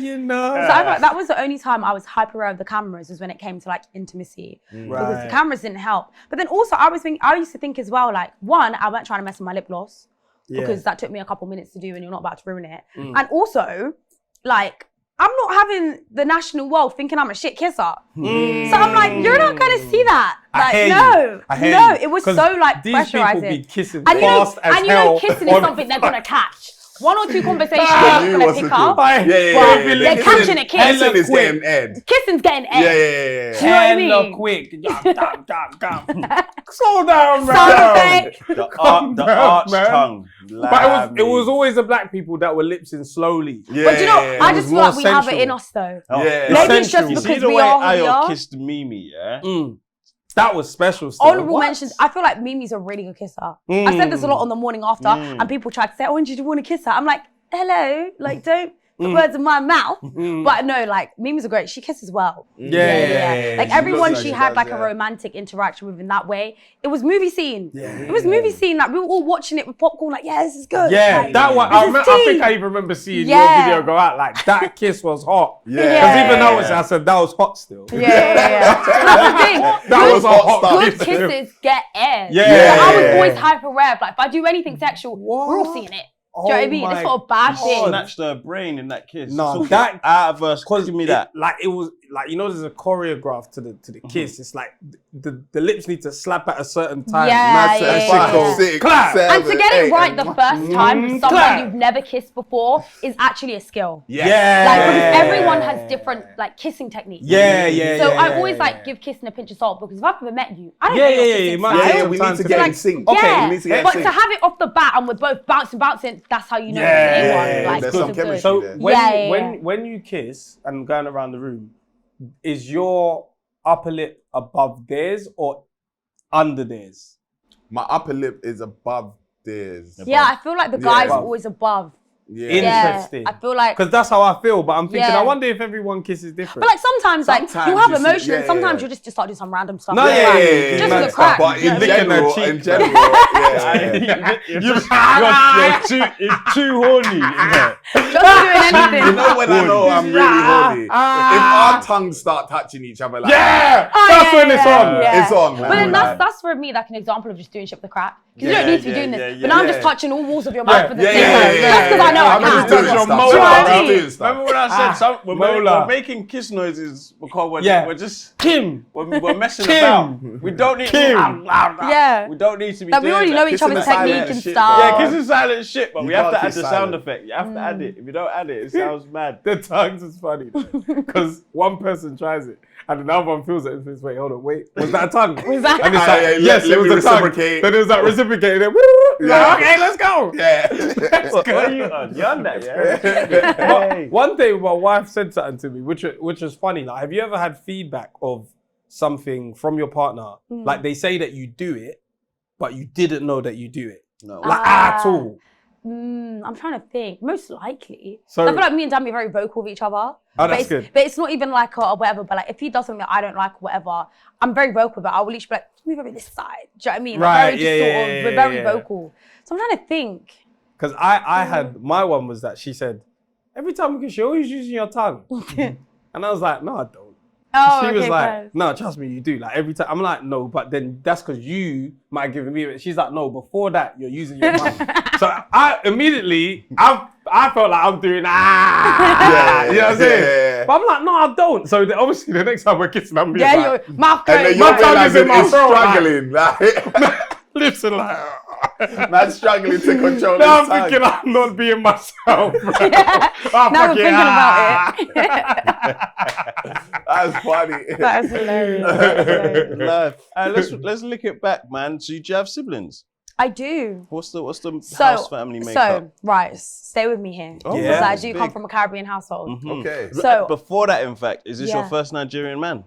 you know. So I feel like that was the only time I was hyper aware of the cameras was when it came to like intimacy. Because the cameras didn't help. But then also I used to think as well, like, one, I weren't trying to mess with my lip gloss because that took me a couple minutes to do and you're not about to ruin it. And also, like, I'm not having the national world thinking I'm a shit kisser. So I'm like, you're not gonna see that. Like, no, it was so like these pressurizing. people be kissing And fast as and you hell. know, kissing is something they're gonna catch. One or two conversations You they're knew not gonna what's pick the up. truth. They're catching a kiss. Kissing is getting ed. Kissing's getting ed. Yeah. Do you know what I mean? Hella quick. Gum. Slow down, man. Sound effect. The arch man. tongue. But it was always the black people that were lipsing slowly. Yeah. But you know, I just feel more like we have it sensual. in us though. Oh. Yeah. Maybe it's Essential. just You see because the we way are who we Ayo are. kissed Mimi, yeah? That was special stuff. Honorable mentions. I feel like Mimi's a really good kisser. I said this a lot on the morning after, and people tried to say, "Oh, did you want to kiss her?" I'm like, "Hello, like don't put words in my mouth." But no, like Mimi's a great. She kisses well. Yeah. Like She everyone looks she like had she like does, a yeah. romantic interaction with in that way. It was movie scene. It was movie scene. Like we were all watching it with popcorn. Like, yeah, this is good. Yeah, Like, that one. this is I think tea. I even remember seeing Yeah. your video go out. Like that kiss was hot. Yeah. Because even though I said that was hot still. Yeah. That's the thing. That was a hot Good kiss still. kisses get air. Yeah. So I was always hyper aware of like, if I do anything sexual, we're all seeing it. Do you know what I mean? It's not a bad thing. Snatched her brain in that kiss. No, Took that- it out of her. Give me that. It was like, you know, there's a choreograph to the kiss. It's like the lips need to slap at a certain time. Yeah, Nice yeah, and yeah. sickle. 6, Clap. 7, And to get it 8, right and the first time with someone Clap. you've never kissed before is actually a skill. Yeah. Like because everyone has different like kissing techniques. Yeah. So I yeah, always yeah. like give kissing a pinch of salt because if I've never met you, I don't Yeah, know your yeah, kissing yeah, man. style. Yeah, we need Sometimes to it's get like- in sync. Yeah, we need to get in but sync. to have it off the bat and we're both bouncing, that's how you know Yeah, it's yeah, A1. Like, there's good, some good. chemistry So there. when you kiss and going around the room, is your upper lip above theirs or under theirs? My upper lip is above theirs. Yeah, I feel like the guys Yeah. are always above. Yeah. Interesting. I feel like. Because that's how I feel, but I'm thinking, Yeah. I wonder if everyone kisses different. But like sometimes like Sometimes you'll have you see- emotions, yeah, sometimes yeah. you'll just start doing some random stuff. No, Like, yeah. just Mad for the stuff. crack. But you know in what I mean? general, cheek, in general, yeah. You're too horny. Yeah. Just doing anything. You know when I know I'm really horny? If our tongues start touching each other, like yeah! Oh, That's yeah, when it's yeah, on. yeah. it's on, man. But then Like, that's for me like an example of just doing shit for the crack. Because you Yeah, don't need to be yeah, doing this. yeah, But now I'm yeah. just touching all walls of your mouth for the yeah, same yeah, time. yeah, Just because I know I I'm just can. doing Touch your stuff. molar. Do you know what I I'm mean? doing stuff. Remember when I said molar. we're making kiss noises because we're just Kim. we're messing Kim. about. We don't need Kim. Yeah. We don't need to be Like we doing already that. know each Kissing other's the silent technique and shit, stuff. Yeah, kiss is silent shit, but You we have can't to add kiss the sound silent. effect. You have to add it. If you don't add it, it sounds mad. The tongues is funny because one person tries it and another one feels it and says, wait, hold on, wait, was that a tongue? Was that- And it's Ah, like, yeah, yes, let it was me a tongue. reciprocate. Then it was like reciprocating. Then, Yeah. like, okay, let's go. Yeah. What are you on? You're on that, yeah? But one day my wife said something to me, which was funny. Like, have you ever had feedback of something from your partner? Like they say that you do it, but you didn't know that you do it. No. Like at all. I'm trying to think. Most likely. So- So I feel like me and Dan are very vocal with each other. Oh, that's good. But it's not even like a whatever. But like if he does something that I don't like or whatever, I'm very vocal about it. I will each be like, move over this side. Do you know what I mean? Right, Like, very yeah, yeah, we're very yeah. vocal. So I'm trying to think. Because I had, my one was that she said, every time we kiss, you're always using your tongue. And I was like, no, I don't. Oh, She okay, was like, fine. no, trust me, you do. Like every time, I'm like, no, but then that's because you might have given me it. She's like, no, before that, you're using your mouth. So I immediately, I felt like I'm doing, you know what I'm saying? Yeah. But I'm like, no, I don't. So obviously the next time we're kissing, I'm being Yeah, like, your mouth And then closed. My you're tongue is in realizing my it's throat, like- struggling. Like, listen, like, man's struggling to control now his I'm tongue. thinking I'm not being myself. Bro. Yeah. Oh, Now fuck we're it, thinking about it. That's funny. That is hilarious. Love. Let's lick it back, man. So do you have siblings? I do. What's the So, house family makeup? so right, stay with me here. Oh, Because yeah. I do come from a Caribbean household. Okay. So Before that, in fact, is this your Yeah. first Nigerian man?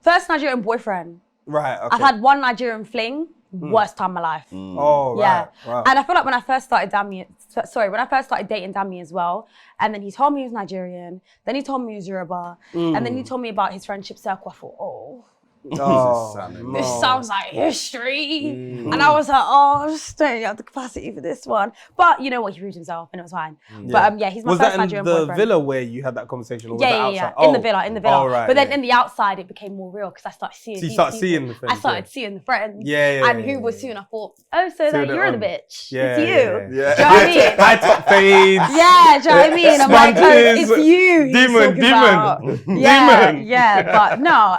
first Nigerian boyfriend. Right, okay. I've had one Nigerian fling, worst time of my life. Oh, Yeah. right. And I feel like when I first started dating Dami as well, and then he told me he was Nigerian, then he told me he was Yoruba, and then he told me about his friendship circle. I thought, oh, this sounds like history. And I was like, oh, I just don't have the capacity for this one. But you know what, he proved himself and it was fine. But yeah, he's my Was first that in Nigerian the boyfriend. villa where you had that conversation? Or was that Yeah. outside? In the villa, Oh, right, but then in the outside, it became more real because I started seeing. So you these start people. seeing the friends, I started seeing the friends. Yeah, And who was soon? I thought, oh, so like, they're you're on. the bitch. Yeah, It's you. yeah. Do you know what I mean? High top fades. Yeah, do you know what I mean? I'm like, oh, it's Sponges. you. he's Demon. talking about. Demon. Yeah, but no,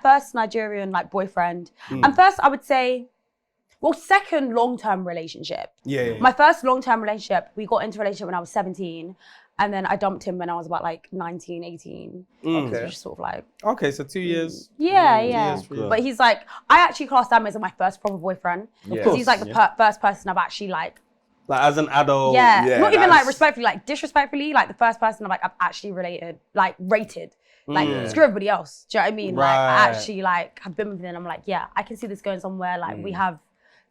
first Nigerian like boyfriend. And first, I would say, well, second long-term relationship. Yeah. My first long-term relationship, we got into a relationship when I was 17, and then I dumped him when I was about like 19, 18. Okay. It was just sort of like, Okay, so 2 years. yeah. years, yeah. But he's like, I actually class him as my first proper boyfriend. Of Because he's like the first person I've actually like, Like as an adult. yeah, not even like that's- respectfully, like disrespectfully, like the first person I've actually rated. Like, screw everybody else. Do you know what I mean? Like, I Right. actually like have been with him and I'm like, yeah, I can see this going somewhere. Like, we have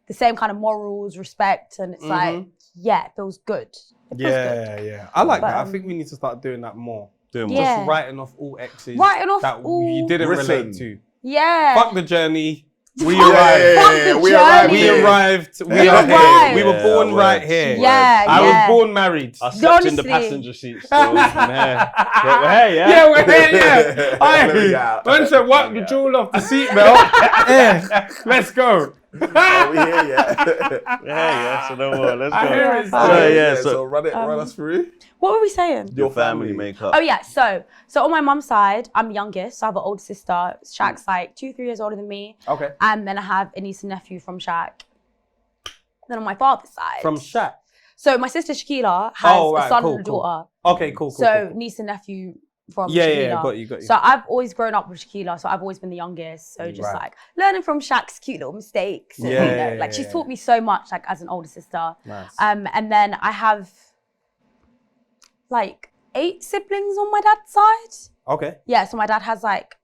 the same kind of morals, respect, and it's like, yeah, it feels good. It feels good. Yeah. I like But, that. I think we need to start doing that more. Doing Yeah. Just writing off all exes Writing off that all- you didn't Listen. relate to. Yeah. Fuck the journey. We Yeah, arrived. Fuck the we journey. arrived. We here. arrived. We We are here. arrived. We were born Yeah, right words. here. Yeah, I yeah. was born married. I slept in the Honestly. passenger seat still. Hey, yeah. Yeah, we're here, yeah. Let me Aye. out. When said wipe the jewel off the seatbelt. Yeah, let's go. Are we here yet? Yeah, so no more. Let's go. I hear it. So, yeah, so so run us through. What were we saying? your family makeup. Oh yeah, so on my mum's side, I'm the youngest. So I have an older sister. Shaq's like 2-3 years older than me. Okay. And then I have a niece and nephew from Shaq. Then on my father's side. From Shaq. So my sister Shakila has Oh, right, a son cool, and a cool. daughter. Okay, cool. So niece and nephew from Yeah, Shakila. yeah, got you. So I've always grown up with Shakila, so I've always been the youngest. So just Right. like learning from Shaq's cute little mistakes. And, Yeah, you know, yeah, like she's yeah. taught me so much, like as an older sister. Nice. And then I have like 8 siblings on my dad's side. Okay. Yeah, so my dad has like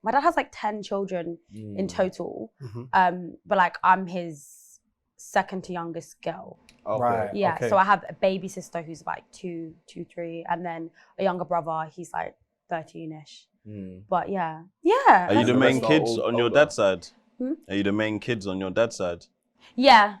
10 children in total. But like I'm his second to youngest girl. Okay. Right. Yeah, okay. so I have a baby sister who's like 2, 3, and then a younger brother, he's like 13-ish. But yeah. Are you the the main rest are kids old- on your older. dad's side? Hmm? Are you the main kids on your dad's side? Yeah.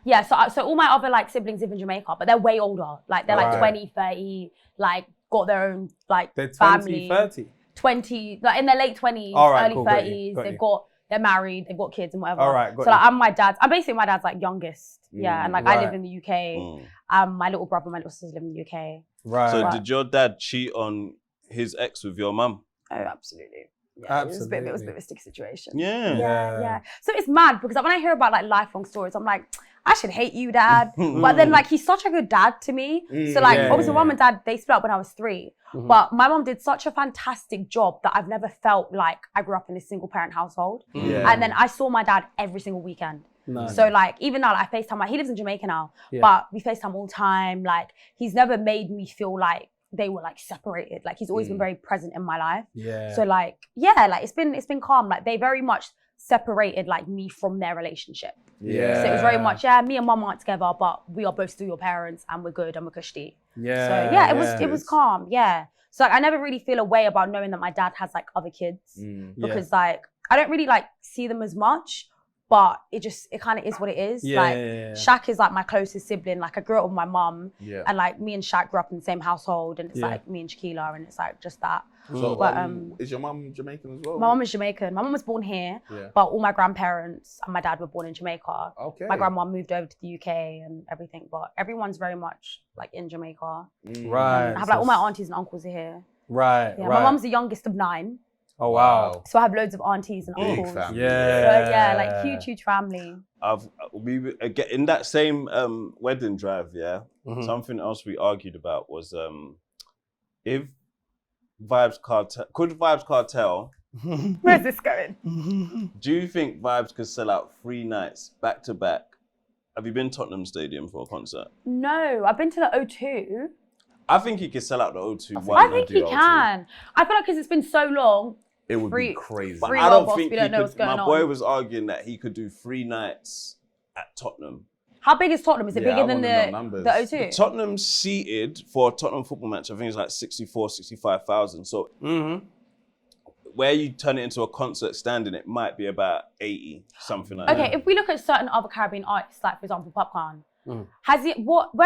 So all my other like siblings live in Jamaica, but they're way older. Like they're like Right. 20, 30, like got their own like They're 20, family. 30. 20, like in their late 20s, All right, early cool, got 30s. you, got They've you. got, they're married, they've got kids and whatever. All right, got so like you. I'm basically my dad's like youngest. Yeah, and like I live right. in the UK. My little brother, my little sister live in the UK. Right. So did your dad cheat on his ex with your mum? Oh, absolutely. Yeah, It was a bit Absolutely. of a sticky situation. Yeah. Yeah. So it's mad because when I hear about like lifelong stories, I'm like, I should hate you, dad. But then like he's such a good dad to me. So like Yeah, obviously yeah, mum and dad, they split up when I was 3. But my mum did such a fantastic job that I've never felt like I grew up in a single parent household. Yeah. And then I saw my dad every single weekend. Nice. So like even now like, I FaceTime, he lives in Jamaica now, Yeah. but we FaceTime all the time. Like he's never made me feel like they were like separated. Like he's always been very present in my life. Yeah. So like, yeah, like it's been calm. Like they very much separated like me from their relationship. Yeah. So it was very much, me and mum aren't together, but we are both still your parents and we're good and we're cushy. Yeah. So yeah, it was calm. Yeah. So like I never really feel a way about knowing that my dad has like other kids because like I don't really like see them as much, but it kind of is what it is. Yeah, like yeah, yeah. Shaq is like my closest sibling. Like I grew up with my mum Yeah. and like me and Shaq grew up in the same household and it's Yeah. like me and Shakila and it's like just that. So, But, is your mum Jamaican as well? My mum is Jamaican. My mum was born here, Yeah. but all my grandparents and my dad were born in Jamaica. Okay. My grandma moved over to the UK and everything, but everyone's very much like in Jamaica. Right. I have like all my aunties and uncles are here. Right. Yeah, right. my mum's the youngest of 9, Oh wow. so I have loads of aunties and Big uncles. family. Yeah. So yeah, like huge family. We again in that same wedding drive, yeah. Something else we argued about was if Vybz Kartel Where's this going? do you think Vybz could sell out 3 nights back to back? Have you been to Tottenham Stadium for a concert? No, I've been to the O2. I think he could sell out the O2. I think he can. I feel like because it's been so long. It would Free- be crazy. But free I don't Lobos, think we he don't know could. what's going My on. boy was arguing that he could do 3 nights at Tottenham. How big is Tottenham? Is it Yeah, bigger I than wanna know numbers. the O2? Tottenham seated for a Tottenham football match, I think it's like 65,000. So where you turn it into a concert standing, it might be about 80, something like that. Okay, if we look at certain other Caribbean artists, like for example, Popcorn, where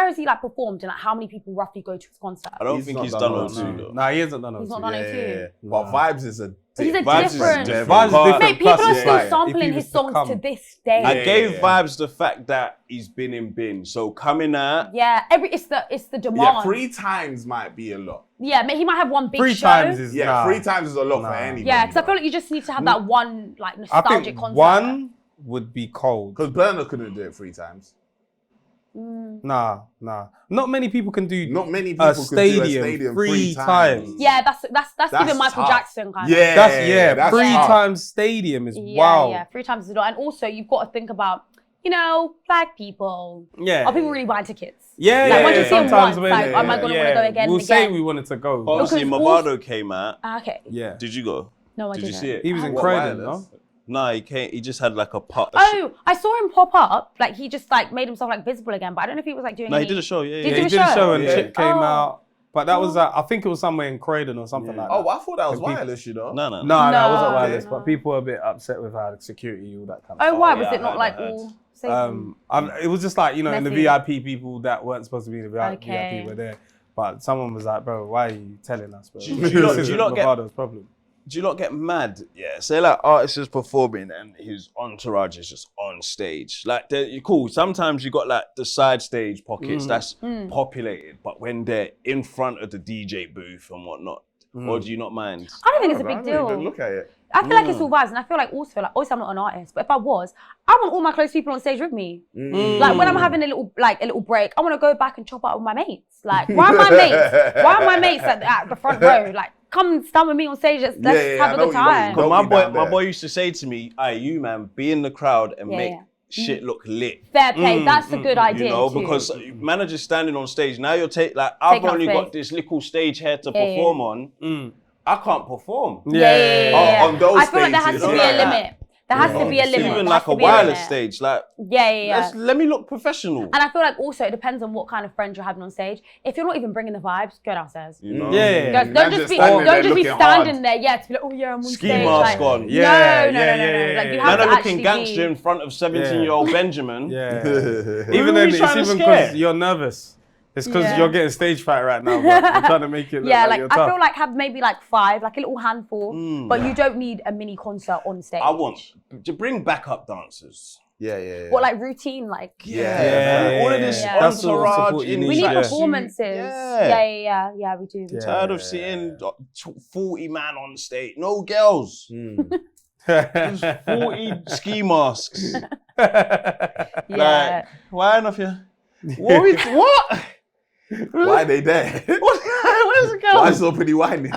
has he like performed and like how many people roughly go to his concert? I don't He's think not he's done done all O2 that. though. Nah, he hasn't done He's it. not done it too. But Vybz is a He's a Vybz is different. Vybz is But- different. Mate, people Plus, are it's still like, if sampling he his was songs come- to this day. I gave yeah. Vybz the fact that he's been in bin. So coming out, Yeah, it's the demand. Yeah, 3 times might be a lot. Yeah, he might have one big 3 show. times is Yeah, nah. 3 times is a lot for Nah. anybody. Yeah, because I feel like you just need to have that one like I nostalgic think concert. one would be cold. Because Burner couldn't do it 3 times. Nah. Not many people can do Not many people a could stadium, do a stadium 3 3 times. Yeah, that's even Michael tough. Jackson kind of. Yeah, That's 3 tough. times stadium is Yeah, wow. yeah, 3 times is a lot. And also, you've got to think about, black people. Yeah. Are people really buying tickets? Yeah, Like, once you see him sometimes once, when, like, am I gonna wanna go again We'll and say again? we wanted to go. obviously Because Movado came out. Okay. Yeah. Did you go? No, I Did didn't. you see it? He was in What, Croydon, wireless? no? No, he came. He just had like a pot. Oh, I saw him pop up. Like, he just, like, made himself, like, visible again. But I don't know if he was, like, doing No, he any- did a show. Yeah, Did yeah. you He do a did a show show? and Yeah. Chip came Oh. out. But that was, I think it was somewhere in Croydon or something like that. Oh, I thought that was And people- wireless, you know? No. No, it No, wasn't wireless, no. but people were a bit upset with how the security, all that kind of Oh, stuff. why? yeah, Was I it not, heard, like, I heard. all safe? It was just like, in the Messy. VIP, people that weren't supposed to be in the VIP Okay. were there. But someone was like, bro, why are you telling us, bro? Do you not get- Movado's problem? Do you not get mad? Yeah. Say like artist is performing and his entourage is just on stage. Like they're cool. Sometimes you got like the side stage pockets that's populated, but when they're in front of the DJ booth and whatnot, or do you not mind? I don't think it's a I big didn't even deal. look at it. I feel like it's all vibes, and I feel like also, like, obviously I'm not an artist, but if I was, I want all my close people on stage with me. Like when I'm having a little break, I want to go back and chop out with my mates. Like, why are my mates at the front row? Like, come stand with me on stage. Let's Yeah, have I a know good you want- time. Don't But be down my there. boy used to say to me, "Aye, you man, be in the crowd and Yeah, make yeah. shit look lit." Fair play. That's a good idea. You know, too. because managers standing on stage. Now you're I've Taking up only got space. this little stage here to Yeah, yeah. perform on. I can't perform. Yeah. On those I feel like there has stages, to be yeah. a limit. There has to be a It's limit. even There like has to a be wireless limit. stage. Like, Yeah. let me look professional. And I feel like also it depends on what kind of friends you're having on stage. If you're not even bringing the vibes, go downstairs. You know? Yeah. Don't Man just just be standing there standing looking hard. there, to be like, oh yeah, I'm on Ski stage. mask like, on. Yeah, no. Like you yeah. have Man to are actually looking gangster be. in front of 17-year-old Benjamin. Yeah. Who Even are then, you it's trying to even scare? because you're nervous. It's because Yeah. you're getting stage fright right now, but you're trying to make it look Yeah, like like you're I tough. feel like have maybe like 5, like a little handful, but you don't need a mini concert on stage. I want to bring backup dancers. Yeah. What, like routine, like Man. All of this Yeah. That's the entourage support you in need. we need Yeah. performances. Yeah. Yeah, we do. Yeah. Tired of seeing 40 man on stage. No girls. Mm. Just 40 ski masks. Yeah. Like, why enough here? What? Why are they there? Where's the girl? Why so pretty whiny?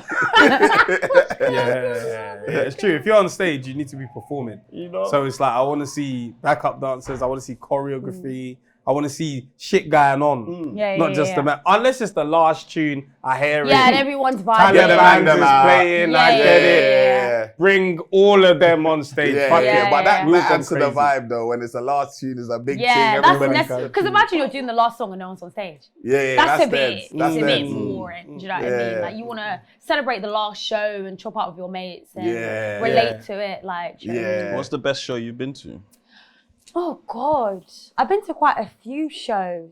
Yeah, it's true. If you're on stage, you need to be performing. You know? So it's like, I want to see backup dancers. I want to see choreography. I want to see shit going on. Yeah, Not just the man. Unless it's the last tune, I hear it. Yeah, and everyone's vibing. Tyler Yeah, the Banks band is them out. playing. I Yeah, get it. Yeah. Bring all of them on stage. Fuck Yeah, it. but that We'll go adds to the crazy. vibe though. When it's the last tune, it's a big Yeah, thing. that's Everybody necessary. Because imagine you're doing the last song and no one's on stage. Yeah, That's a dead. bit, That's it's a bit dead. boring. Do you know what I mean? Yeah. Like you want to celebrate the last show and chop out with your mates and Yeah. relate to it. Like, do you know what I mean? Yeah. What's the best show you've been to? Oh God, I've been to quite a few shows.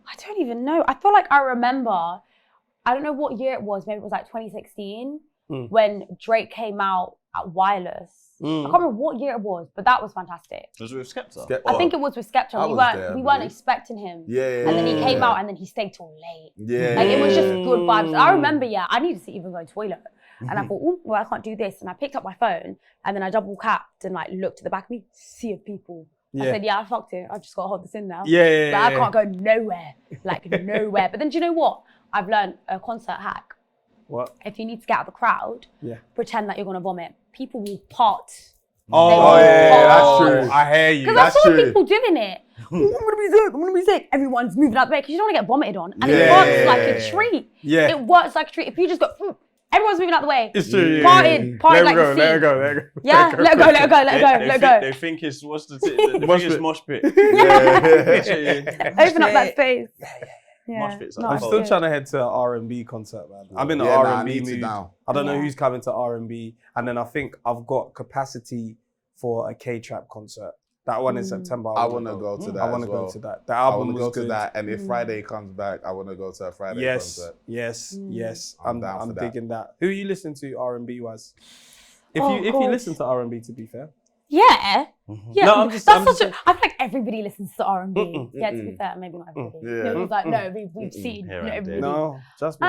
I don't even know. I feel like I remember, I don't know what year it was, maybe it was like 2016, when Drake came out at Wireless. I can't remember what year it was, but that was fantastic. Was it with Skepta? I think it was with Skepta. I We was there, I we weren't believe. expecting him. Yeah. And then he came out and then he stayed till late. Yeah. Like it was just good vibes. I remember, I needed to even go to the toilet. And I thought, oh, well, I can't do this. And I picked up my phone and then I double capped and like looked at the back of me, sea of people. I said, I fucked it. I just got to hold this in now. Yeah. Like, I can't go nowhere. Like nowhere. But then do you know what? I've learned a concert hack. What? If you need to get out of the crowd, pretend that you're going to vomit. People will part. Oh, yeah, that's true. I hear you. Because I That's saw true. people doing it. Oh, I'm gonna be sick. Everyone's moving out the way because you don't want to get vomited on. And it Yeah. works like a treat. Yeah. It works like a treat. If you just go, Everyone's moving out the way. It's true. Parted Let like her the go. Let her sea. go. Let her go. Yeah, let go. They think it's what's the mosh pit. Open up that space. Yeah. Mosh pits. No, I'm it's still good. trying to head to an R&B concert, man. I'm in an Yeah, nah, I R&B need to mood. now. I don't know Yeah. who's coming to R&B, and then I think I've got capacity for a K-Trap concert. That one in September. I want to go to that. I want to as go well. to that. The I album want to was go good. to that, and if Friday comes back, I want to go to a Friday concert. Yes. I'm down I'm for that. digging that. Who are you listening to R&B wise? If Oh, you God. listen to R&B, to be fair. Yeah. Yeah. No, I'm just- That's I'm such just- a. I feel like everybody listens to R&B. Yeah, to be fair, maybe not everybody. Yeah. No, it's like no, we've seen Here not and there. everybody. No, just me.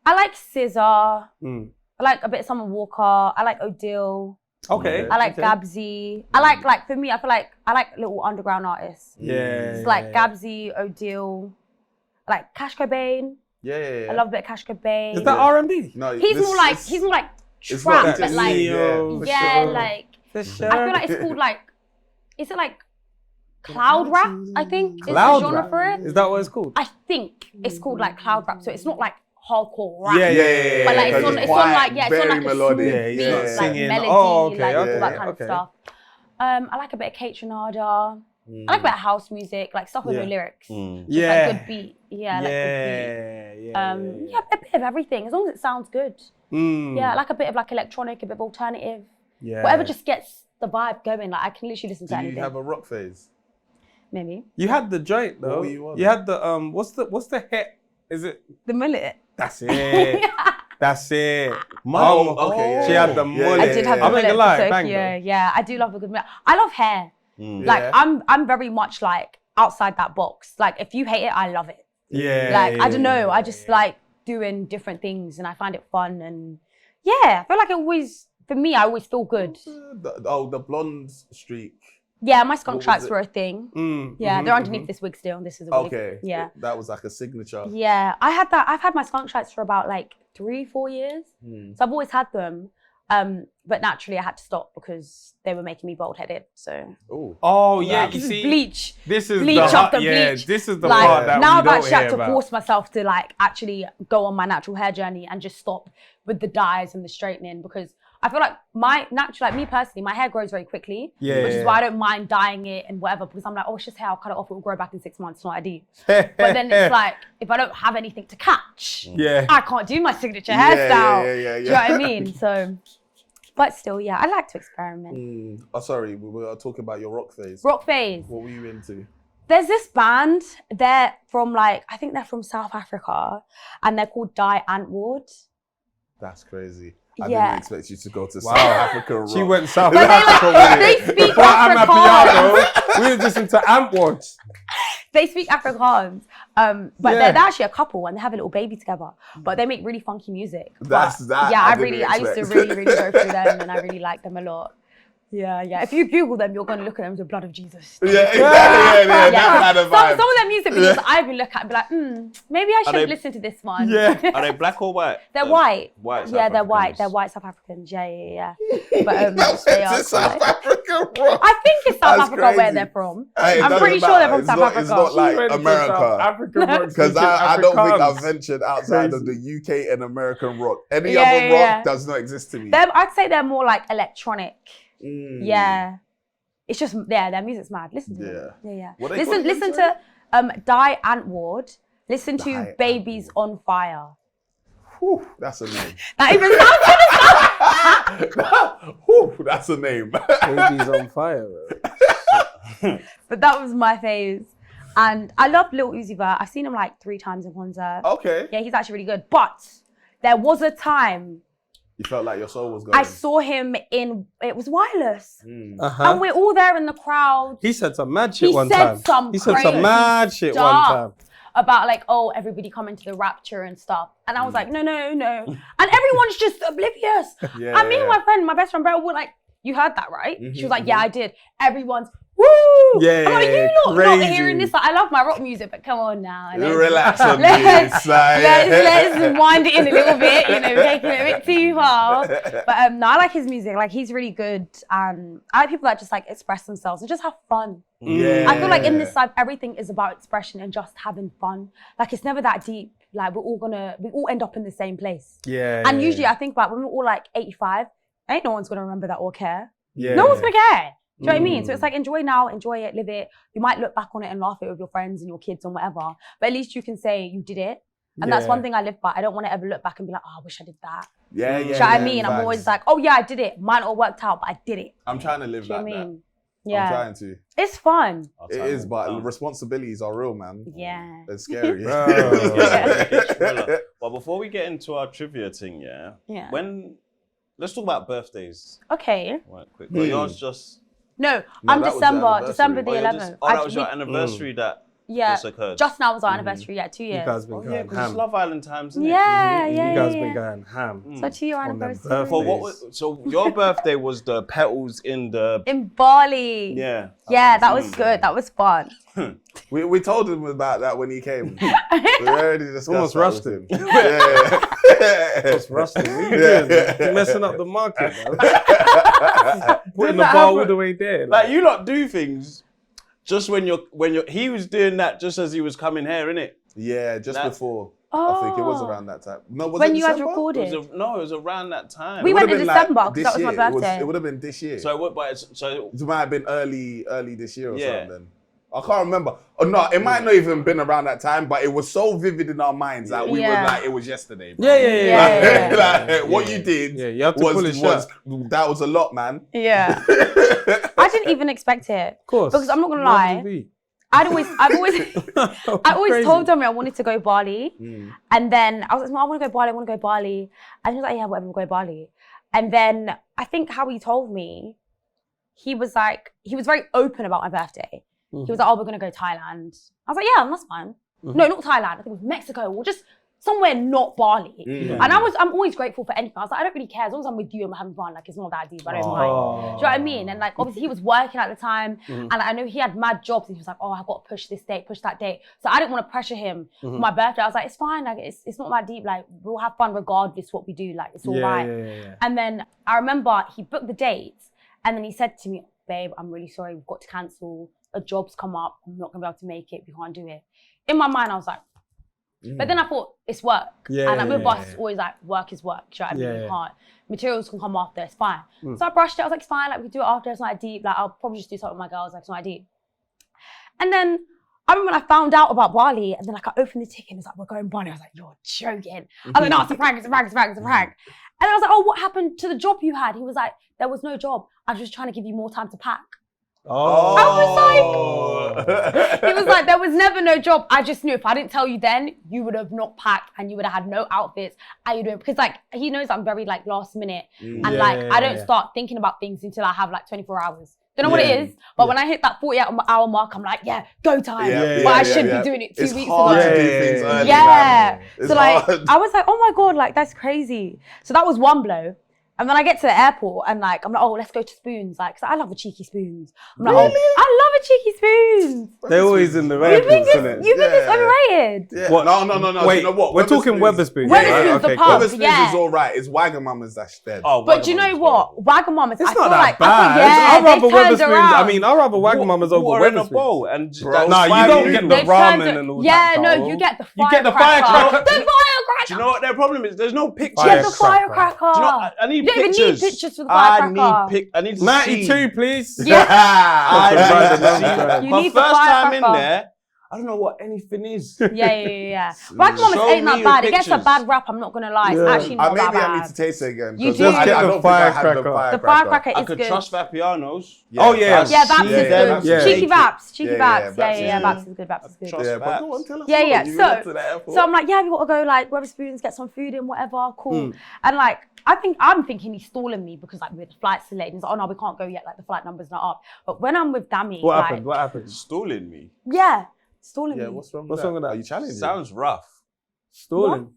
I like SZA. Mm. I like a bit of Summer Walker. I like Odile. Okay. I like okay. Gabsy. I like for me, I feel like I like little underground artists. Yeah. It's like Gabsy, Odile, I like Cash Cobain. Yeah. I love a bit of Cash Cobain. Is that R&B? No, He's more like it's trap, not but like for yeah, sure. like For sure. I feel like it's called like, is it like cloud rap? I think Cloud is the genre rap? for it. Is that what it's called? I think it's called like cloud rap, so it's not like hardcore rap. Yeah. But like it's on like it's on very like a melodic. smooth Yeah, he's beat, not like singing. melody, Oh, okay, like all okay, that kind okay. of stuff. I like a bit of Kate Trinada. I like a bit of house music, like stuff with no lyrics. Just Yeah. like good beat. Yeah, like good beat. Yeah. Yeah, a bit of everything, as long as it sounds good. Mm. Yeah, I like a bit of like electronic, a bit of alternative. Yeah. Whatever just gets the vibe going. Like I can literally listen to Do you anything. have a rock phase? Maybe. You had the joint though. What were you on? You had the what's the hit? Is it? The mullet. That's it. That's it. Okay, yeah. She had the Yeah, mullet. I did have the I'm not mullet gonna for lie, Tokyo. bang though. Yeah, I do love a good mullet. I love hair. Like I'm very much like outside that box. Like if you hate it, I love it. Yeah. Like I don't know, I just like doing different things and I find it fun and yeah, I feel like it always for me I always feel good. The blonde streak. Yeah, my skunk was tracks it? were a thing. Mm, Yeah, they're underneath this wig still. This is a wig. Okay. Yeah. That was like a signature. Yeah, I had that. I've had my skunk tracks for about like 3-4 years. So I've always had them. But naturally I had to stop because they were making me bald headed. So Oh. Oh yeah, this you is see, bleach. this is Bleach the after yeah, bleach. this is the Like part that now we I've don't actually had hear to about. force myself to like actually go on my natural hair journey and just stop with the dyes and the straightening because I feel like me personally, my hair grows very quickly, which is why I don't mind dyeing it and whatever because I'm like, oh, it's just hair, I'll cut it off, it will grow back in 6 months, it's not ID. But then it's like, if I don't have anything to catch, I can't do my signature hairstyle. Yeah. Do you know what I mean? So, but still, yeah, I like to experiment. Oh, sorry, we were talking about your rock phase. Rock phase. What were you into? There's this band, they're from like, I think they're from South Africa, and they're called Die Antwoord. That's crazy. I Yeah. didn't expect you to go to South Africa rock. She went South But Africa with they it. speak Before Afrikaans. Amapiano, we were listening to Antwoord. They speak Afrikaans, but they're actually a couple and they have a little baby together. But they make really funky music. That's But, that. Yeah, I I used to didn't really go through them, and I really like them a lot. Yeah. If you Google them, you're gonna look at them as the blood of Jesus. Yeah, exactly. Yeah. That kind of vibe. Some of their music videos I even look at and be like, maybe I should they- listen to this one. Yeah. Are they black or white? They're white. White. South Yeah, they're white. Africans. They're white South Africans. Yeah. But That's they are South quite- Africa rock. I think it's South That's Africa where crazy. they're from. Hey, it I'm doesn't pretty sure they're matter. from South Africa. It's not like She went to America. South Africa rock Because speaking I don't think Afrikaans. I've ventured outside of the UK and American rock. Any Yeah, other yeah, rock yeah. does not exist to me. I'd say they're more like electronic. Mm. Yeah. It's just, their music's mad. Listen to them. Yeah. What they call Listen them, to Die Antwoord. Listen to Die Babies on Fire. Whew, that's a name. That even sounds good. Whew, that's a name. Baby's on fire. Bro. But that was my phase. And I love Lil Uzi Vert. I've seen him like 3 times in concert. Okay. Yeah, he's actually really good. But there was a time You felt like your soul was going. I saw him it was Wireless. Uh-huh. And we're all there in the crowd. He said some mad shit He one said time. some He said some crazy mad shit one stuff time. about like, oh, everybody coming to the rapture and stuff. And I was like, no. And everyone's just oblivious. Yeah. And me and my best friend, Bella, were like, you heard that, right? She was like, yeah, I did. Everyone's, woo! Yeah, I'm like, you not crazy. hearing this. Like, I love my rock music, but come on now. Relax on let's, this. Like, let's wind it in a little bit, taking it a bit too far. But no, I like his music. Like, he's really good. And I like people that just like express themselves and just have fun. Yeah. I feel like in this life, everything is about expression and just having fun. Like, it's never that deep. like we all end up in the same place. Yeah. And usually I think about when we're all like 85, ain't no one's gonna remember that or care. Yeah. No one's gonna care. Do you know what I mean? So it's like enjoy now, enjoy it, live it. You might look back on it and laugh at it with your friends and your kids and whatever, but at least you can say you did it. And that's one thing I live by. I don't want to ever look back and be like, oh, I wish I did that. Yeah, Do you know what I mean? I'm always like, oh yeah, I did it. Might not have worked out, but I did it. I'm trying to live Do you know like what I that. mean? Yeah. I'm trying to. It's fun. It is, but responsibilities are real, man. Yeah. They're scary. But before we get into our trivia thing, let's talk about birthdays. Okay. Right, quick. Well, yours just... No, No, I'm that was December the the 11th. that was your anniversary that just occurred. Just now was our anniversary, 2 years. You guys been going because it's ham. Love Island times, isn't it? Yeah. You guys been going ham. So 2 year On them anniversary. birthdays. For what was, so your birthday was the petals in the... In Bali. Yeah. Yeah, that was good. That was fun. We told him about that when he came. We already discussed Almost that rushed with him. Yeah. It's rusty. What are you doing? You're messing up the market, man. Putting the bar all the way there. Like, you lot do things just when you're, he was doing that just as he was coming here, innit? Yeah, just That- before. Oh. I think it was around that time. No, was When it you had December? recorded. It was around that time. We It went would've in been like December because this that was my year. birthday. It would have been this year. So what? But so It might have been early this year or Yeah. something. I can't remember. Oh, no, it might not even been around that time, but it was so vivid in our minds that we were Yeah. like, it was yesterday. Bro. Yeah. Like, what you did you have to pull his was shirt. that was a lot, man. Yeah. I didn't even expect it. Of course. Because I'm not gonna lie. I always told him I wanted to go Bali. And then I was like, I want to go Bali. And he was like, yeah, whatever, we'll go Bali. And then I think how he told me, he was very open about my birthday. He was like, oh, we're going to go Thailand. I was like, yeah, that's fine. No, not Thailand. I think it was Mexico or just somewhere not Bali. And I'm always grateful for anything. I was like, I don't really care. As long as I'm with you and we're having fun, like, it's not that deep. I don't mind. Do you know what I mean? And like, obviously he was working at the time and I know he had mad jobs and he was like, oh, I've got to push this date, push that date. So I didn't want to pressure him for my birthday. I was like, it's fine. Like, it's not that deep. Like, we'll have fun regardless what we do. Like, it's all right. Yeah. And then I remember he booked the dates and then he said to me, babe, I'm really sorry. We've got to cancel. A job's come up. I'm not going to be able to make it. We can't do it. In my mind, I was like, but then I thought, it's work. And like, with us, it's always like, work is work. Do you know what I mean? You can't. Materials can come after, it's fine. So I brushed it. I was like, it's fine. Like, we can do it after. It's not that deep. Like, I'll probably just do something with my girls. Like, it's not that deep. And then I remember when I found out about Bali and then like I opened the ticket and it was like, we're going Bali. I was like, you're joking. I was like, no, it's a prank. And I was like, oh, what happened to the job you had? He was like, there was no job. I was just trying to give you more time to pack. I was like, he was like, there was never no job. I just knew if I didn't tell you then, you would have not packed and you would have had no outfits. How you doing? Because like, he knows I'm very like last minute. And I don't start thinking about things until I have like 24 hours. Don't know what it is, but when I hit that 48-hour mark, I'm like, yeah, go time. But I should be doing it 2 weeks ago. It's hard to do things early. Yeah. It's So like, hard. I was like, oh my God, like that's crazy. So that was one blow. And then I get to the airport and like, I'm like, oh, let's go to Spoons. Like, 'cause I love a cheeky Spoons. I'm like, oh, I love a cheeky Spoons. They're always in the You think airports, innit? it's overrated? Yeah. What? No. Wait, You know what? we're talking Weatherspoons. Weatherspoons, the Okay, pub. Weatherspoons Yeah. is all right. It's Wagamama's that's dead. Oh, But do you know what? Wagamama's, It's I not feel that like, bad. I'd I'd rather turned Weatherspoons. around. I mean, I'd rather Wagamama's over water in a Weatherspoons. bowl and Bro, Nah, you five don't get the noodles. They've turned ramen and all yeah, that. no, bro. you get the You get the firecracker. The firecracker. Do you know what their problem is? There's no pictures. You get the Firecracker. firecracker. Do you know, I need You don't even pictures. need pictures for the firecracker. I need to 92, see. please. Yeah. I need Right, to see. you My need the first time in firecracker. there, I don't know what anything is. Yeah. Wagamama's Show ain't me that the bad. It gets a pictures. bad rap, I'm not going to lie. It's actually not that Maybe I need bad. to taste it again. You 'cause do. I don't The think I had firecracker. the The firecracker I is could good. trust Vapiano's. Oh, yeah. Yeah, Babs is good. yeah. Cheeky Babs. Cheeky Yeah, Babs. Babs Yeah, is Babs is good. Babs is good. Trust Yeah, but Babs. go on, tell us Yeah, more. yeah. You went to the airport. So I'm like, yeah, we got to go like Weatherspoons, get some food in, whatever, cool. And like, I'm thinking he's stalling me because like with the flights delayed. He's like, oh no, we can't go yet. Like the flight number's not up. But when I'm with Dami, What like, happened? What happened? Stalling me. yeah, stalling Yeah, me. what's wrong with What's that? wrong with that? Are you challenging? Sounds rough. Stalling. Are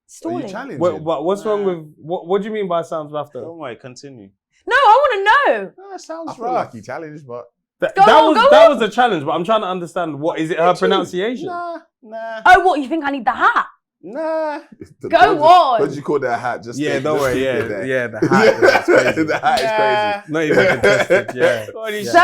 Stalling. you challenging? What's wrong with what do you mean by sounds rough though? Don't worry, continue. No, I want to know. That sounds I feel like you challenged, but That Go on, go that on. was a challenge, but I'm trying to understand what is it her pronunciation? Nah. Oh, what, you think I need the hat? Nah. Go on. What did you call that hat? Just Yeah, to- don't just worry. to Yeah, get there. yeah, the hat. Is crazy. The hat is crazy. Not even contested. Yeah. God, he's So-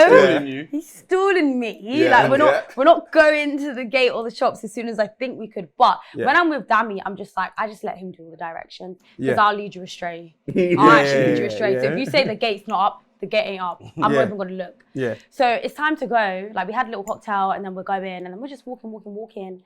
stalling you. He's stalling me. Yeah, Like yeah. we're not going to the gate or the shops as soon as I think we could. But Yeah. when I'm with Dammy, I'm just like, I just let him do all the directions because Yeah. I'll lead you astray. I'll actually lead you astray. So yeah. if you say the gate's not up, the gate ain't up. I'm Yeah. not even gonna look. Yeah. So it's time to go. Like we had a little cocktail and then we're going and then we're just walking.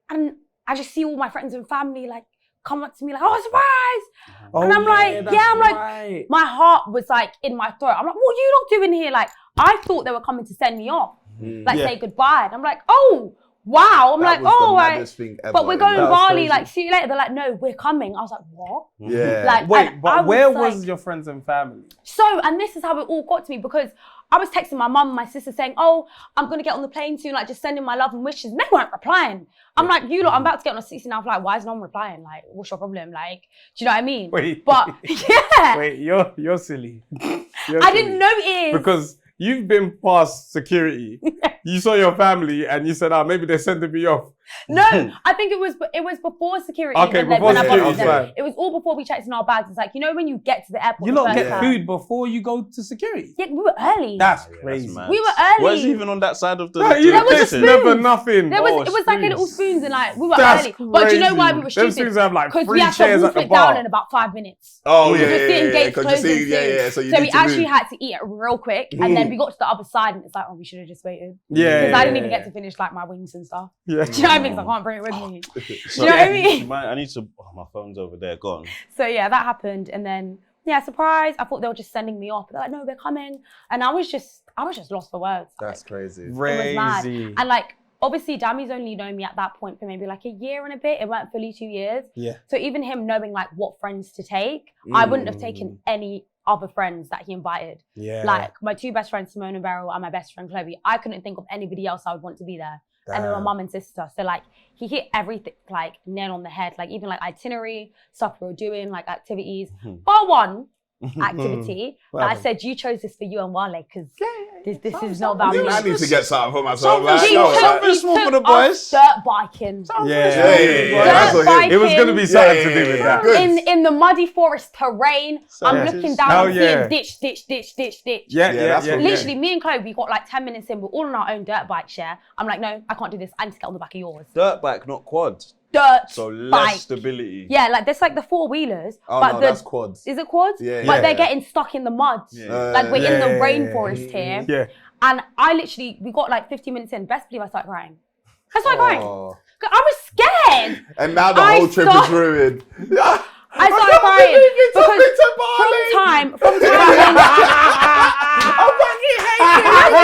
And I just see all my friends and family like come up to me like, oh, surprise! Oh, And I'm like, that's yeah, I'm like, right. my heart was like in my throat. I'm like, what are you not doing here? Like, I thought they were coming to send me off, like Yeah. say goodbye. And I'm like, oh, wow. I'm That like, was oh, the right. maddest thing ever. But we're going That was Bali, crazy. like, see you later. They're like, no, we're coming. I was like, what? Yeah. Like, Wait, and I but where like- was your friends and family? So, and this is how it all got to me because I was texting my mum and my sister saying, oh, I'm going to get on the plane soon, like just sending my love and wishes. And they weren't replying. I'm like, you lot, I'm about to get on a 16-hour flight. Why is no one replying? Like, what's your problem? Like, do you know what I mean? Wait. But, yeah. Wait, you're silly. You're I silly. didn't notice. Because you've been past security. You saw your family and you said, maybe they're sending me off. No, I think it was before security. Okay, when they- before when I got security, to them. fine. It was all before we checked in our bags. It's like, you know when you get to the airport You the lot first get time? food before you go to security. Yeah, we were early. That's Yeah, crazy. that's mad. We were early. Where's even on that side of the? No, the you There was a there's spoon. never nothing. There was, Oh, it was like a little spoons. spoons and like, we were That's early. But do you know why we crazy. were Them stupid? spoons have, like, Because we three had to chairs wolf at the it down bar. in about 5 minutes. Oh, We yeah, were yeah, seeing yeah, gates because closing you're seeing, soon. yeah. So you So need we to actually move. had to eat it real quick. And then we got to the other side and it's like, oh, we should have just waited. Yeah. Because yeah, I didn't yeah, even yeah. get to finish like my wings and stuff. Yeah. Do you know what I mean? 'Cause I can't bring it with me. So, Do you know what I mean? I need to. Oh, my phone's over there. Go on. So yeah, that happened, and then yeah, surprise! I thought they were just sending me off. They're like, no, they're coming, and I was just lost for words. That's crazy. It was mad. Crazy. And like, obviously, Dammy's only known me at that point for maybe like a year and a bit. It weren't fully 2 years. Yeah. So even him knowing like what friends to take, I wouldn't have taken any other friends that he invited. Yeah. Like my two best friends, Simone and Beryl, and my best friend Chloe. I couldn't think of anybody else I would want to be there. And then my Damn. mum and sister. So like he hit everything like nail on the head. Like even like itinerary, stuff we were doing, like activities. Bar one activity that I said you chose this for you and Wale because this is not about me. I need to get something for myself. Like, He yo, took- like- he small for took the boys. us dirt biking. Yeah, that's Dirt what It was going to be something Yeah, to do yeah, with yeah. that. Good. In the muddy forest terrain. I'm Yeah. looking down Hell and yeah. seeing ditch. Yeah, Yeah, yeah, that's yeah. what- Literally, me and Chloe, we got like 10 minutes in. We're all on our own dirt bikes, yeah? I'm like, no, I can't do this. I need to get on the back of yours. Dirt bike, not quad. Dirt So less bike. stability. Yeah, like there's like the four-wheelers. Oh, but no, the, that's quads. Is it quads? Yeah, But yeah. they're getting stuck in the mud. Like we're in the Yeah. rainforest here. Yeah. And we got like 15 minutes in. Best believe I started crying. I started crying. Oh. 'Cause I was scared. And now the I whole trip start- is ruined. I started crying because from time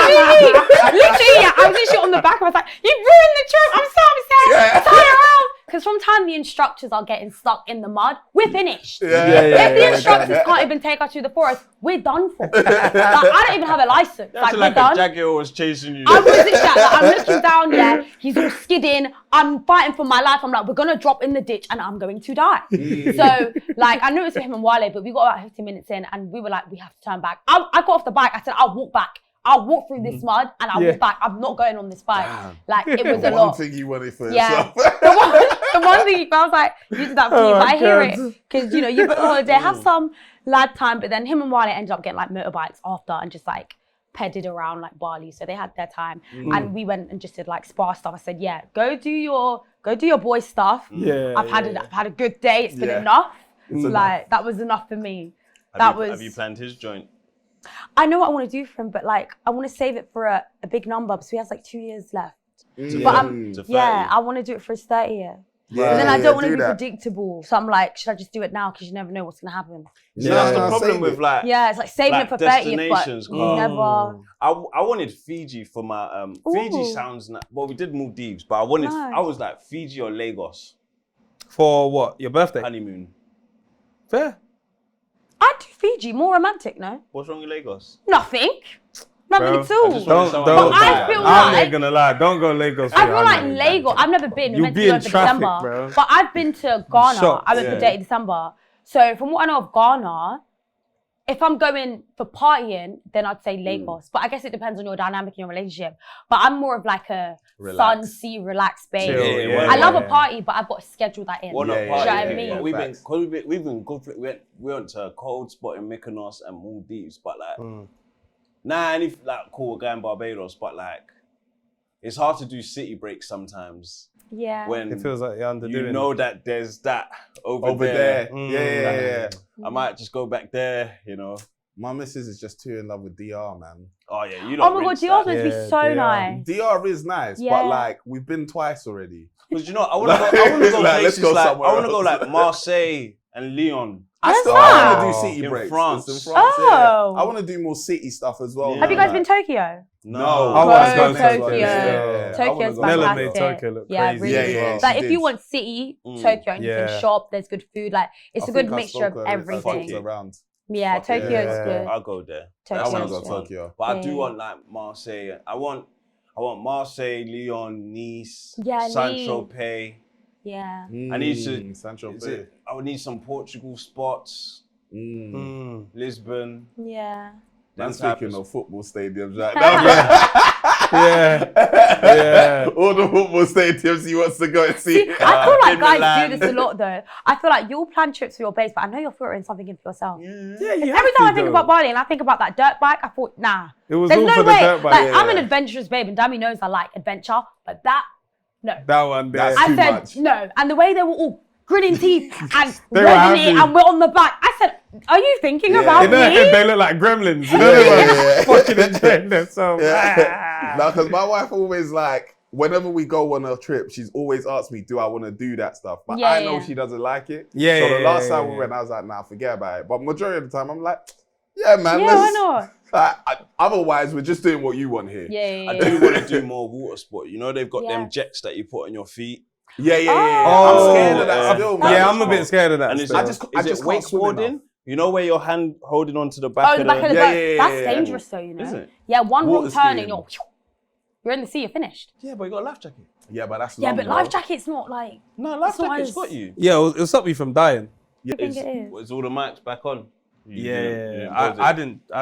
literally, yeah, I was literally on the back. I was like, "You ruined the trip. I'm so upset. Yeah. Turn around." Because from time the instructors are getting stuck in the mud, we're finished. Yeah. If the instructors can't even take us through the forest, we're done for. Like, I don't even have a license. Like, we're like done. a jaguar was chasing you. I was literally like, I'm looking down, yeah, he's all skidding, I'm fighting for my life, I'm like, we're gonna drop in the ditch and I'm going to die. So, like, I knew it was for him and Wale, but we got about 15 minutes in and we were like, we have to turn back. I got off the bike, I said, I'll walk back. I'll walk through this mud and I'll walk back. I'm not going on this bike. Like, it was a One lot. thing you wanted for Yeah. yourself. The one thing I was like, you did that for me, Oh, but I hear God. it. Because, you know, you've got a holiday, have some lad time, but then him and Wale ended up getting like motorbikes after and just like pedded around like Bali. So they had their time. And we went and just did like spa stuff. I said, yeah, go do your boy stuff. Yeah, I've had a good day. It's been Yeah. enough. It's Like that was enough for me. Have you planned his joint? I know what I want to do for him, but like I want to save it for a big number because he has like 2 years left. But I'm, To 30. yeah, I want to do it for his 30th year. Yeah, And then I don't want to do be that. predictable. So I'm like, should I just do it now? Because you never know what's going to happen. See, that's the no, problem save with it. like. Yeah, it's like saving Like it for 30th, but destinations, you Carl. never. I wanted Fiji for my Fiji Ooh. sounds well, we did Maldives, but I Nice. was like Fiji or Lagos For what? Your birthday? honeymoon. Fair. I'd do Fiji, more romantic, no? What's wrong with Lagos? Nothing. Nothing Bro, at all. I just want- Don't. But I feel I'm like- not gonna lie. Don't go Lagos. I for feel your like honeymoon. Lagos. I've never been. We're You'll meant be to go in for traffic, December. bro. But I've been to Ghana. shocked, I went for yeah. date in December. So from what I know of Ghana, if I'm going for partying, then I'd say Lagos. But I guess it depends on your dynamic in your relationship. But I'm more of like a sun, sea, relaxed babe. I love a party, but I've got to schedule that in. We're Do not you know what I mean? But we've been good. We went to a cold spot in Mykonos and Maldives, but like, cool, we're going Barbados, but like, it's hard to do city breaks sometimes. Yeah. When It feels like you're underdoing you know that there's that over there. Yeah. I might just go back there, you know. My missus is just too in love with DR, man. Oh yeah, you Oh my God, DR's supposed to be so nice. DR is nice, but like we've been twice already. Because you know, I want to go places I want to go like Marseille and Lyon. I Where's still that? want to do city In breaks. France. It's in France, Oh. I want to do more city stuff as well. Yeah. Have you guys been to Tokyo? No. I Go wanna go Tokyo. Yeah. Tokyo's Nella made fantastic. Tokyo look Yeah, crazy. really. Yeah, yeah, Like she if did. you want city, Tokyo, and you Yeah. can shop, there's good food. Like it's a I good think I mixture of spoke a everything. couple around. Yeah, Fuck yeah. Tokyo is good. I'll go there. I want to Tokyo's go good. to Tokyo. But I do Yeah. want like Marseille. I want Marseille, Lyon, Nice, Yeah, Saint-Tropez. Yeah. I need to. Central Is it, I would need some Portugal spots. Lisbon. Yeah. I'm Them type speaking of- of football stadiums right now. All the football stadiums he wants to go and see. See, I feel like guys Milan. do this a lot though. I feel like you'll plan trips for your base, but I know you're filtering something in for yourself. Yeah, Every time I think about Bali and I think about that dirt bike, I thought, nah. It was There's all no for the way. dirt bike. Like, I'm an adventurous babe, and Dami knows I like adventure, but that, no. That one there. That's I too said much. no. And the way they were all gritting teeth and They were revving it, happy. and we're on the back. I said, are you thinking Yeah. about In their me? head, they look like gremlins. You know, they're fucking enjoying themselves. No, because my wife always like, whenever we go on a trip, she's always asked me, do I want to do that stuff? But Yeah, I know yeah. she doesn't like it. Yeah, So the yeah, last yeah, time yeah. we went, I was like, nah, forget about it. But majority of the time, I'm like, yeah, man. Yeah, let's, why not? Otherwise, we're just doing what you want here. Yeah. I do want to do more water sport. You know, they've got Yeah. them jets that you put on your feet. Yeah. Oh. I'm scared of that still, man. Yeah, I'm a bit scared of that. And it's, still. I is just it can't swim wakeboarding? enough. You know where your hand holding onto the back Oh, of the back of the Yeah, boat. yeah, yeah, That's yeah. dangerous though, you know. Is it? Yeah, one wrong Water turn and skiing. you're in the sea, you're finished. Yeah, but you got a life jacket. Yeah, but that's Yeah, long, but bro. life jacket's not like. No, life It's not jacket's as- got you. Yeah, it'll stop you from dying. I think it is. Is all the mics back on? Yeah, pause it. I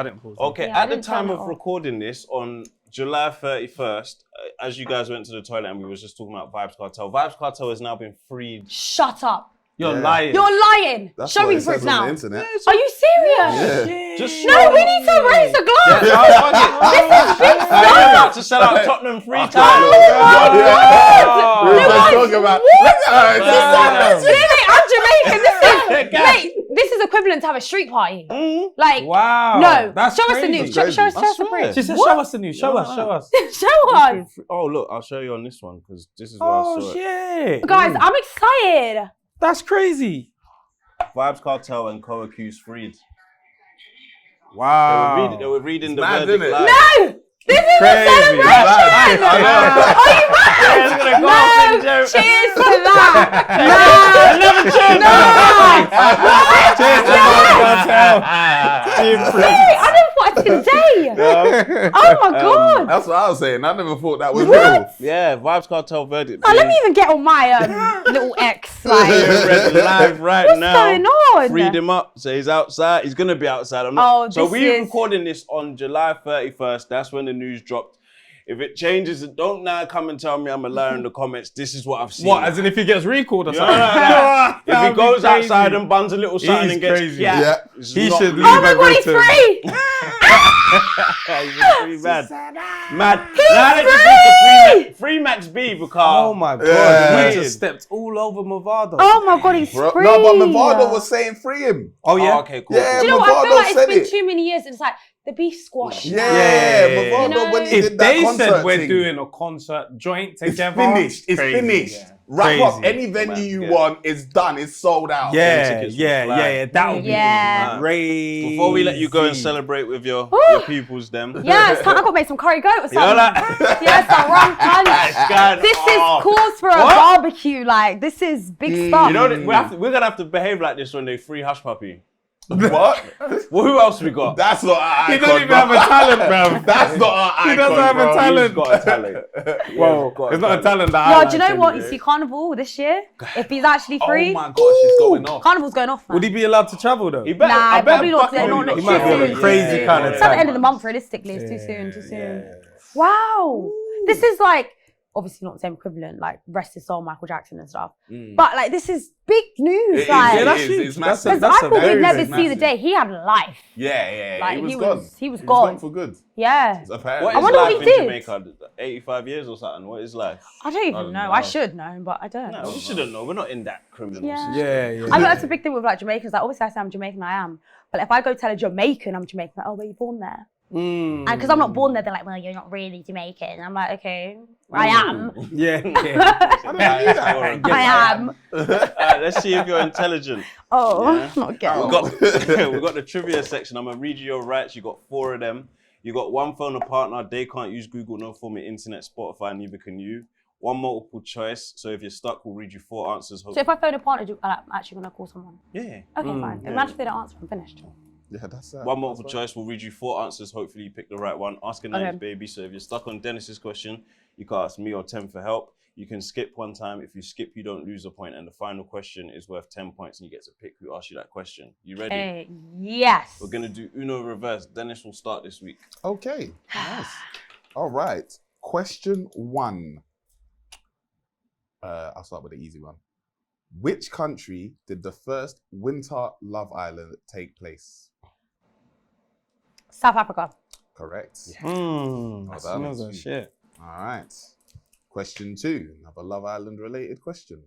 didn't pause it. Okay, Yeah, I at the didn't time turn it of off. recording this on July 31st, as you guys went to the toilet and we was just talking about Vybz Kartel. Vybz Kartel has now been freed. Shut up. You're Yeah. lying. You're lying. That's Show what me it proof says on now. the internet. Are you serious? Yeah. Just No, we need to raise the glass. This is big stuff. to sell out Tottenham free time. Oh We were No, just guys, talking about. what? Look I'm Jamaican. This is equivalent to have a street party. Like, Wow. no. That's show us the crazy. news. Show us I the swear. proof. She said, What? show us the news. Show us. Show us. Oh, look, I'll show you on this one because this is where I saw Oh, it. shit. Guys, I'm excited. That's crazy. Vybz Kartel and co-accused freed. Wow. They were reading the mad, verdict innit? live. No! This is a Crazy. celebration! I know. Are you mad? No! Cheers to that! I never thought today! Oh my god! That's what I was saying. I never thought that was real. What? Yeah, Vybz Kartel verdict. Oh, let me even get on my little ex. Like, Read live right what's now. going on? Freed him up. So he's outside. He's gonna be outside. I'm Oh, not. So this we're is- recording this on July 31st. That's when the news dropped. If it changes, don't now come and tell me I'm a liar in the comments. This is what I've seen. What, as in if he gets recalled or Yeah, something? if he That'd be goes crazy. outside and buns a little something He's and gets crazy. Yeah. it's He not- should leave Oh my and god, go he's to- free! He's pretty mad. Mad. He's Now let's just get to free Max B because Oh my god, Yeah. he just stepped all over Movado. Oh my god, he's Bro, free! no, but Movado was saying free him. Oh yeah? Oh, okay, cool. Yeah, Do you know what? I feel Movado like said it's been it. too many years and it's like, the beef squash. Yeah, Yeah. Movado You know, when he If did that they concert said we're thing, doing a concert joint it's together, finished. It's crazy, finished. yeah. Wrap up Crazy. any venue you Yeah. want. It's done. It's sold out. Yeah, tickets yeah, will fly. yeah. That would be Yeah. crazy. Before we let you go and celebrate with your peoples, them. Yeah, it's time. I got to make some curry goat or something. You're like, Yeah, some rum punch. God, This is cause for a barbecue. Like, this is big stuff. You know, we're gonna have to behave like this when they free Hush Puppy. What? Well, who else we got? That's not our He icon, doesn't even bro. have a talent, bruv. That's not our icon, He doesn't have bro. a talent. He's got a talent. Well, got it's not a talent that Yo, I do you know like what? You anyway. see Carnival this year? If he's actually free, Oh my gosh, it's going off. Carnival's going off, man. Would he be allowed to travel though? He better, Nah, I better probably not. fucking Not next He might be on year. a crazy kind of It's at the time. end of the month, realistically. It's too soon. Too soon. Wow. This is like, obviously not the same equivalent, like Rest His Soul, Michael Jackson and stuff. But like, this is big news. It like, is, that's it is. huge. It's massive. because That's I a thought very we'd never big see the day. He had life. Yeah. Like, He was he gone. was He was gone. gone for good. Yeah. Apparently. What I is wonder what life he in did. Jamaica? 85 years or something? What is life? I don't even know. I should know, but I don't. No, we shouldn't know. We're not in that criminal Yeah. system. Yeah. I think that's a big thing with like Jamaicans. Like, obviously, I say I'm Jamaican, I am. But if I go tell a Jamaican I'm Jamaican, like, oh, were you born there? And because I'm not born there, they're like, well, you're not really Jamaican. I'm like, okay, I am. Yeah. I am. Let's see if you're intelligent. Oh, Yeah. not a girl. We got the trivia section. I'm gonna read you your rights. You got 4 of them. You got 1 phone a partner. They can't use Google, no form of internet, Spotify, neither can you. 1 multiple choice. So if you're stuck, we'll read you 4 answers. So if I phone a partner, I'm actually going to call someone. Yeah. Okay, fine. Imagine if they don't answer, I'm finished. Yeah, that's that. 1 multiple choice. We'll read you 4 answers. Hopefully you pick the right one. Ask a nice Okay. baby. So if you're stuck on Dennis's question, you can ask me or Tem for help. You can skip 1 time. If you skip, you don't lose a point. And the final question is worth 10 points, and you get to pick who asked you that question. You ready? Yes. We're gonna do Uno reverse. Dennis will start this week. Okay, nice. All right. Question 1. I'll start with the easy one. Which country did the first Winter Love Island take place? South Africa. Correct. That done. smells like shit. All right. Question 2. Another Love Island related question.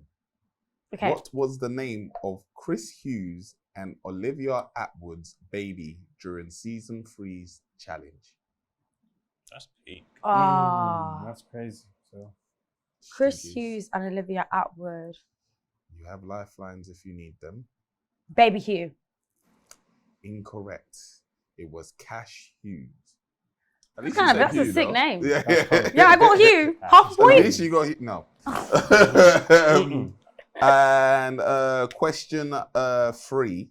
Okay. What was the name of Chris Hughes and Olivia Atwood's baby during season 3's challenge? That's peak. That's crazy. So. Chris Stinkies. Hughes and Olivia Atwood. You have lifelines if you need them. Baby Hugh. Incorrect. It was Cash Hughes. At Kind of, that's a sick though. name. Yeah. Yeah, I got Hugh. Half a At point. least you got no. And question 3.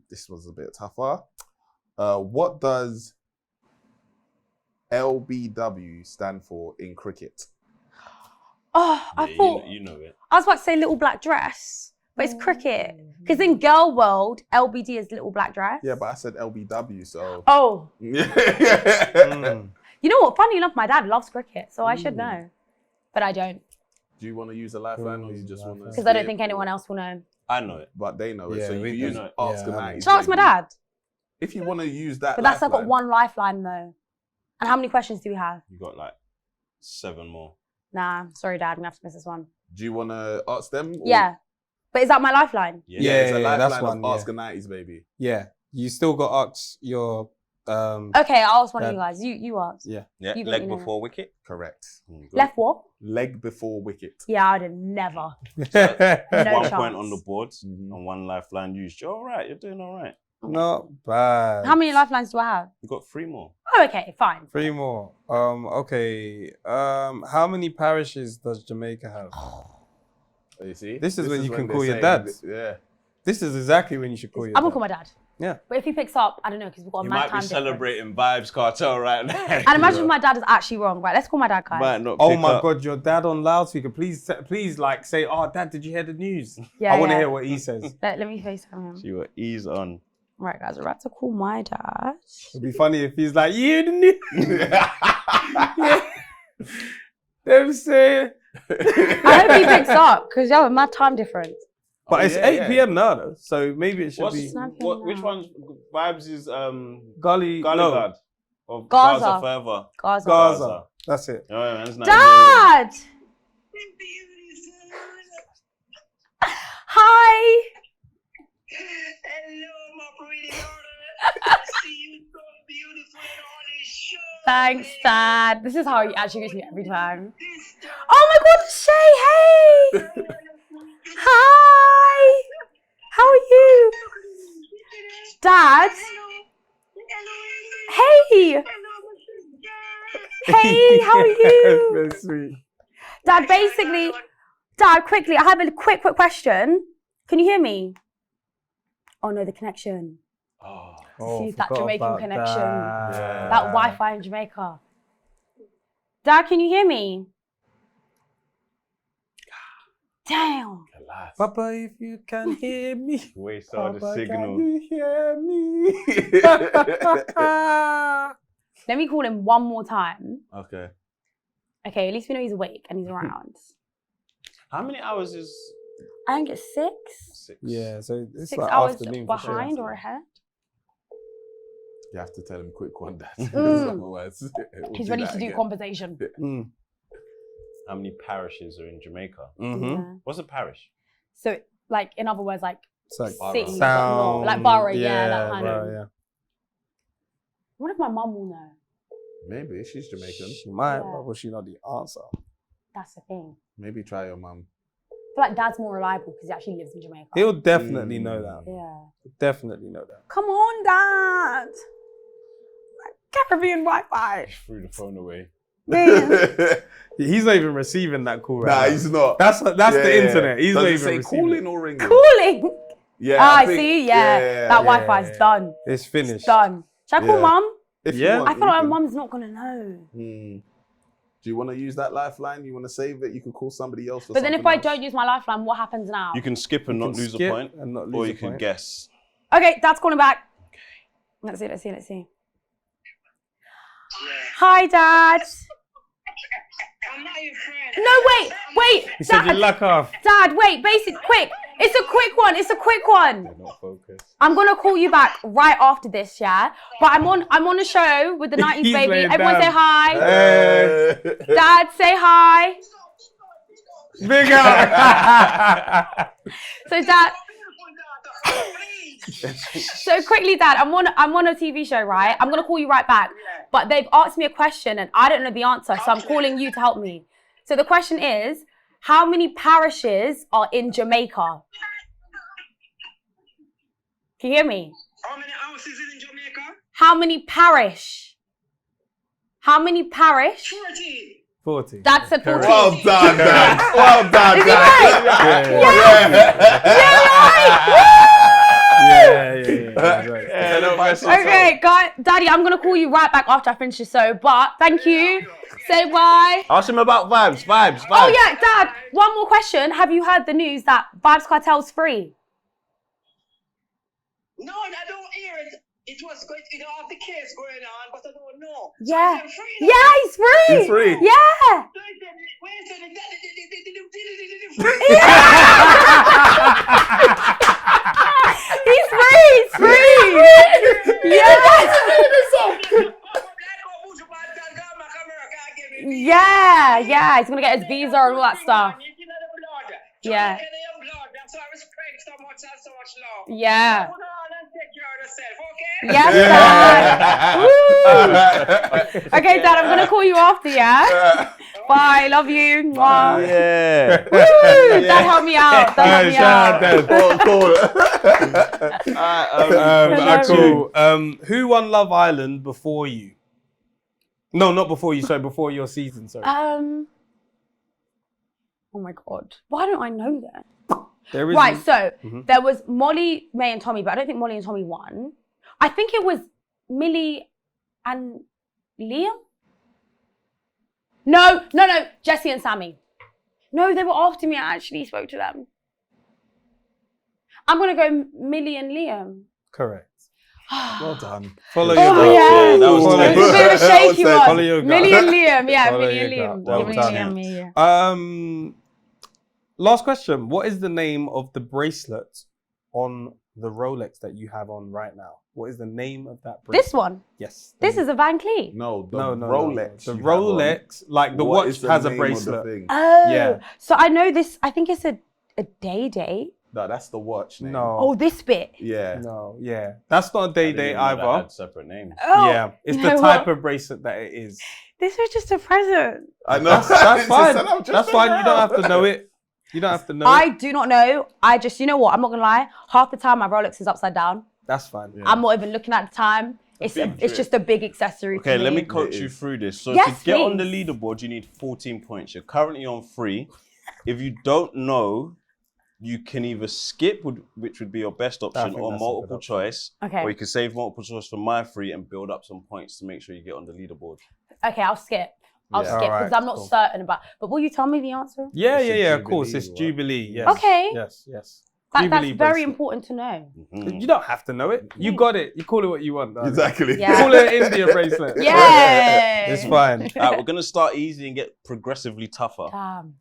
This was a bit tougher. What does LBW stand for in cricket? Oh, I thought you know it. I was about to say little black dress, but it's cricket. Because in girl world, LBD is little black dress. Yeah, but I said LBW, so. Oh, Yeah. you know what? Funny enough, my dad loves cricket, so I should know, but I don't Do you want to use a lifeline or you just want to? because I don't think anyone else will know. I know it. But they know it, Yeah, so we you do. use Yeah, ask I a know. night. Should I ask my dad? If you want to use that, But that's I've got lifeline. 1 lifeline though. And how many questions do we have? You got like 7 more. Nah, sorry, dad. I'm gonna have to miss this one. Do you want to ask them? or- Yeah, but is that my lifeline? Yeah, it's a Yeah, lifeline that's of one, yeah. Ask a 90s, baby. Yeah. You still got ask your Okay, I'll ask one of Dad. you guys. You ask. yeah. Yeah, You got leg your name. before wicket. Correct. Left what? Leg before wicket. Yeah, I'd have never. No 1 chance. point on the board Mhm. and 1 lifeline used. You're all right. You're doing all right. Not bad. How many lifelines do I have? You got 3 more. Oh, okay, fine. 3 more. Okay. How many parishes does Jamaica have? You see? This is when you can they call your say- dad. Yeah. This is exactly when you should call your I'm gonna dad. call my dad. Yeah. But if he picks up, I don't know, because we've got a You mad might time be difference. celebrating Vybz Kartel right now. And imagine if my dad is actually wrong. Right, let's call my dad, guys. Might not Oh pick my up. God, your dad on loudspeaker. Please, like say, oh, Dad, did you hear the news? Yeah, I want to yeah. hear what he says. Let me FaceTime him. See what ease on. Right, guys, we're about to call my dad. It'd be funny if he's like, you the news. Yeah. Them say, I hope he picks up, because you have a mad time difference. but Oh, it's yeah, 8 yeah. p.m. now though, so maybe it should What's, be which one's Vybz is Gully. Gully no, Guard? Or Gaza. Gaza Forever. Gaza. Gaza. That's it. Oh, yeah, that's nice. Dad! Hi! Hello, my pretty daughter. I see you so beautiful in all this show. Thanks, Dad. This is how he actually gets me every time. This Oh my God, Shay, hey! Hi! How are you? Dad? Hey! Hey, how are you? Very sweet. Dad, basically, Dad, quickly, I have a quick question. Can you hear me? Oh no, the connection. Oh. See, that forgot Jamaican about connection. That. That Wi-Fi in Jamaica. Dad, can you hear me? Damn. Alas. Papa, if you can hear me. Waste all the Papa, signal. can you hear me? Let me call him one more time. Okay. Okay, at least we know he's awake and he's around. How many hours is I think it's 6. 6? Yeah, so it's 6 like hours afternoon for sure. behind or ahead. You have to tell him quick one, Dad. Otherwise, we'll He's do ready that to do again. conversation. Mm. How many parishes are in Jamaica? Mm-hmm. Yeah. What's a parish? So, like, in other words, like It's like city, sound, like borough, that kind of. borough, yeah. What if my mum will know? Maybe she's Jamaican. She might, Yeah. but will she know the answer? That's the thing. Maybe try your mum. I feel like Dad's more reliable because he actually lives in Jamaica. He'll definitely know that. Yeah. Definitely know that. Come on, Dad. Caribbean Wi-Fi. Threw the phone away. Man. He's not even receiving that call right Nah, now. he's not. That's the internet. He's Does not it even say receiving calling it. or ringing? Cooling. Yeah. I think- see. Yeah. That Wi-Fi's done. It's finished. It's done. Should I call Yeah. Mum? If you Yeah. want, I feel like you my can. mum's not gonna know. Do you want to use that lifeline? You want to save it? You can call somebody else. For But then if something I else. don't use my lifeline, what happens now? You can skip and You not can lose a skip point, and not lose or a you can point. guess. Okay, Dad's calling back. Let's see. Hi, Dad. I'm not your friend. No, wait. He said you luck off. Dad, wait, quick. It's a quick one. They're not focused. I'm gonna call you back right after this, yeah? But I'm on a show with the 90s He's baby. laying Everyone down. say hi. Hey. Dad, say hi. Big up. So Dad, Please. so quickly, Dad, I'm on a TV show, right? I'm gonna call you right back. But they've asked me a question and I don't know the answer, so I'm calling you to help me. So the question is, how many parishes are in Jamaica? Can you hear me? How many houses in Jamaica? How many parish? 40. 40. That's a 14. Well done, Dad. Well done, Is he Dad. right? Yeah. Okay, guys, Daddy, I'm gonna call you right back after I finish the show. But thank you. Say bye. Ask him about vibes. Oh yeah, Dad. One more question. Have you heard the news that Vybz Kartel's free? No, I don't hear it. It was going, have the case going on, but I don't know. So Yeah. I'm free now. Yeah, he's free. He's free. Yeah. He's free. Yeah. Yeah. He's gonna get his visa and all that stuff. Yeah. Yeah. Yes, Dad. Woo. Okay, Dad, I'm gonna call you after, yeah? Bye, love you. Mwah. Yeah. Woo. Dad, help me out. Dad, help me out. Cool. Who won Love Island before you? No, not before you. Sorry, before your season. Sorry. Oh my God. Why don't I know that? There is Right, so there was Molly, May, and Tommy, but I don't think Molly and Tommy won. I think it was Millie and Liam? No, Jesse and Sammy. No, they were after me. I actually spoke to them. I'm going to go Millie and Liam. correct. Well done. Follow your Oh, gut. yeah. that was Follow It your was a gut. bit of a shaky Follow your one. gut. Millie and Liam. Yeah, Follow Millie and your Liam. gut. Well Millie done. and Liam, yeah. Last question. What is the name of the bracelet on the Rolex that you have on right now? What is the name of that bracelet? This one. Yes. This is a Van Cleef. No, the No. Rolex. The you have Rolex, like the What watch is the has a name of the bracelet. thing? Oh. Yeah. So I know this. I think it's a day date. No, that's the watch name. No. Oh, this bit. Yeah. No. Yeah. That's not a day date either. Had separate names. Oh. Yeah. It's You the know type what? of bracelet that it is. This was just a present. I know. That's fine. I'm just That's fine. You don't have to know it. You don't have to know I it. do not know. I just, you know what? I'm not gonna lie. Half the time my Rolex is upside down. That's fine. Yeah. I'm not even looking at the time. It's big it's drip. just a big accessory. Okay, for let me me. coach It you is. through this. So Yes, to get on the please. leaderboard, you need 14 points. You're currently on 3. If you don't know you can either skip, which would be your best option, think or that's a multiple good option. choice. Okay. Or you can save multiple choice for my free and build up some points to make sure you get on the leaderboard. Okay, I'll skip. I'll Yeah. skip because Alright, I'm not cool. certain about. But will you tell me the answer? Yeah, It's a of course. It's Jubilee, Jubilee. Yes. Okay. Yes. That's Jubilee very bracelet. important to know. You don't have to know it. You got it. You call it what you want. darling. Exactly. Yeah. Call it an Indiyah bracelet. Yeah. It's fine. All right, we're gonna start easy and get progressively tougher. Damn.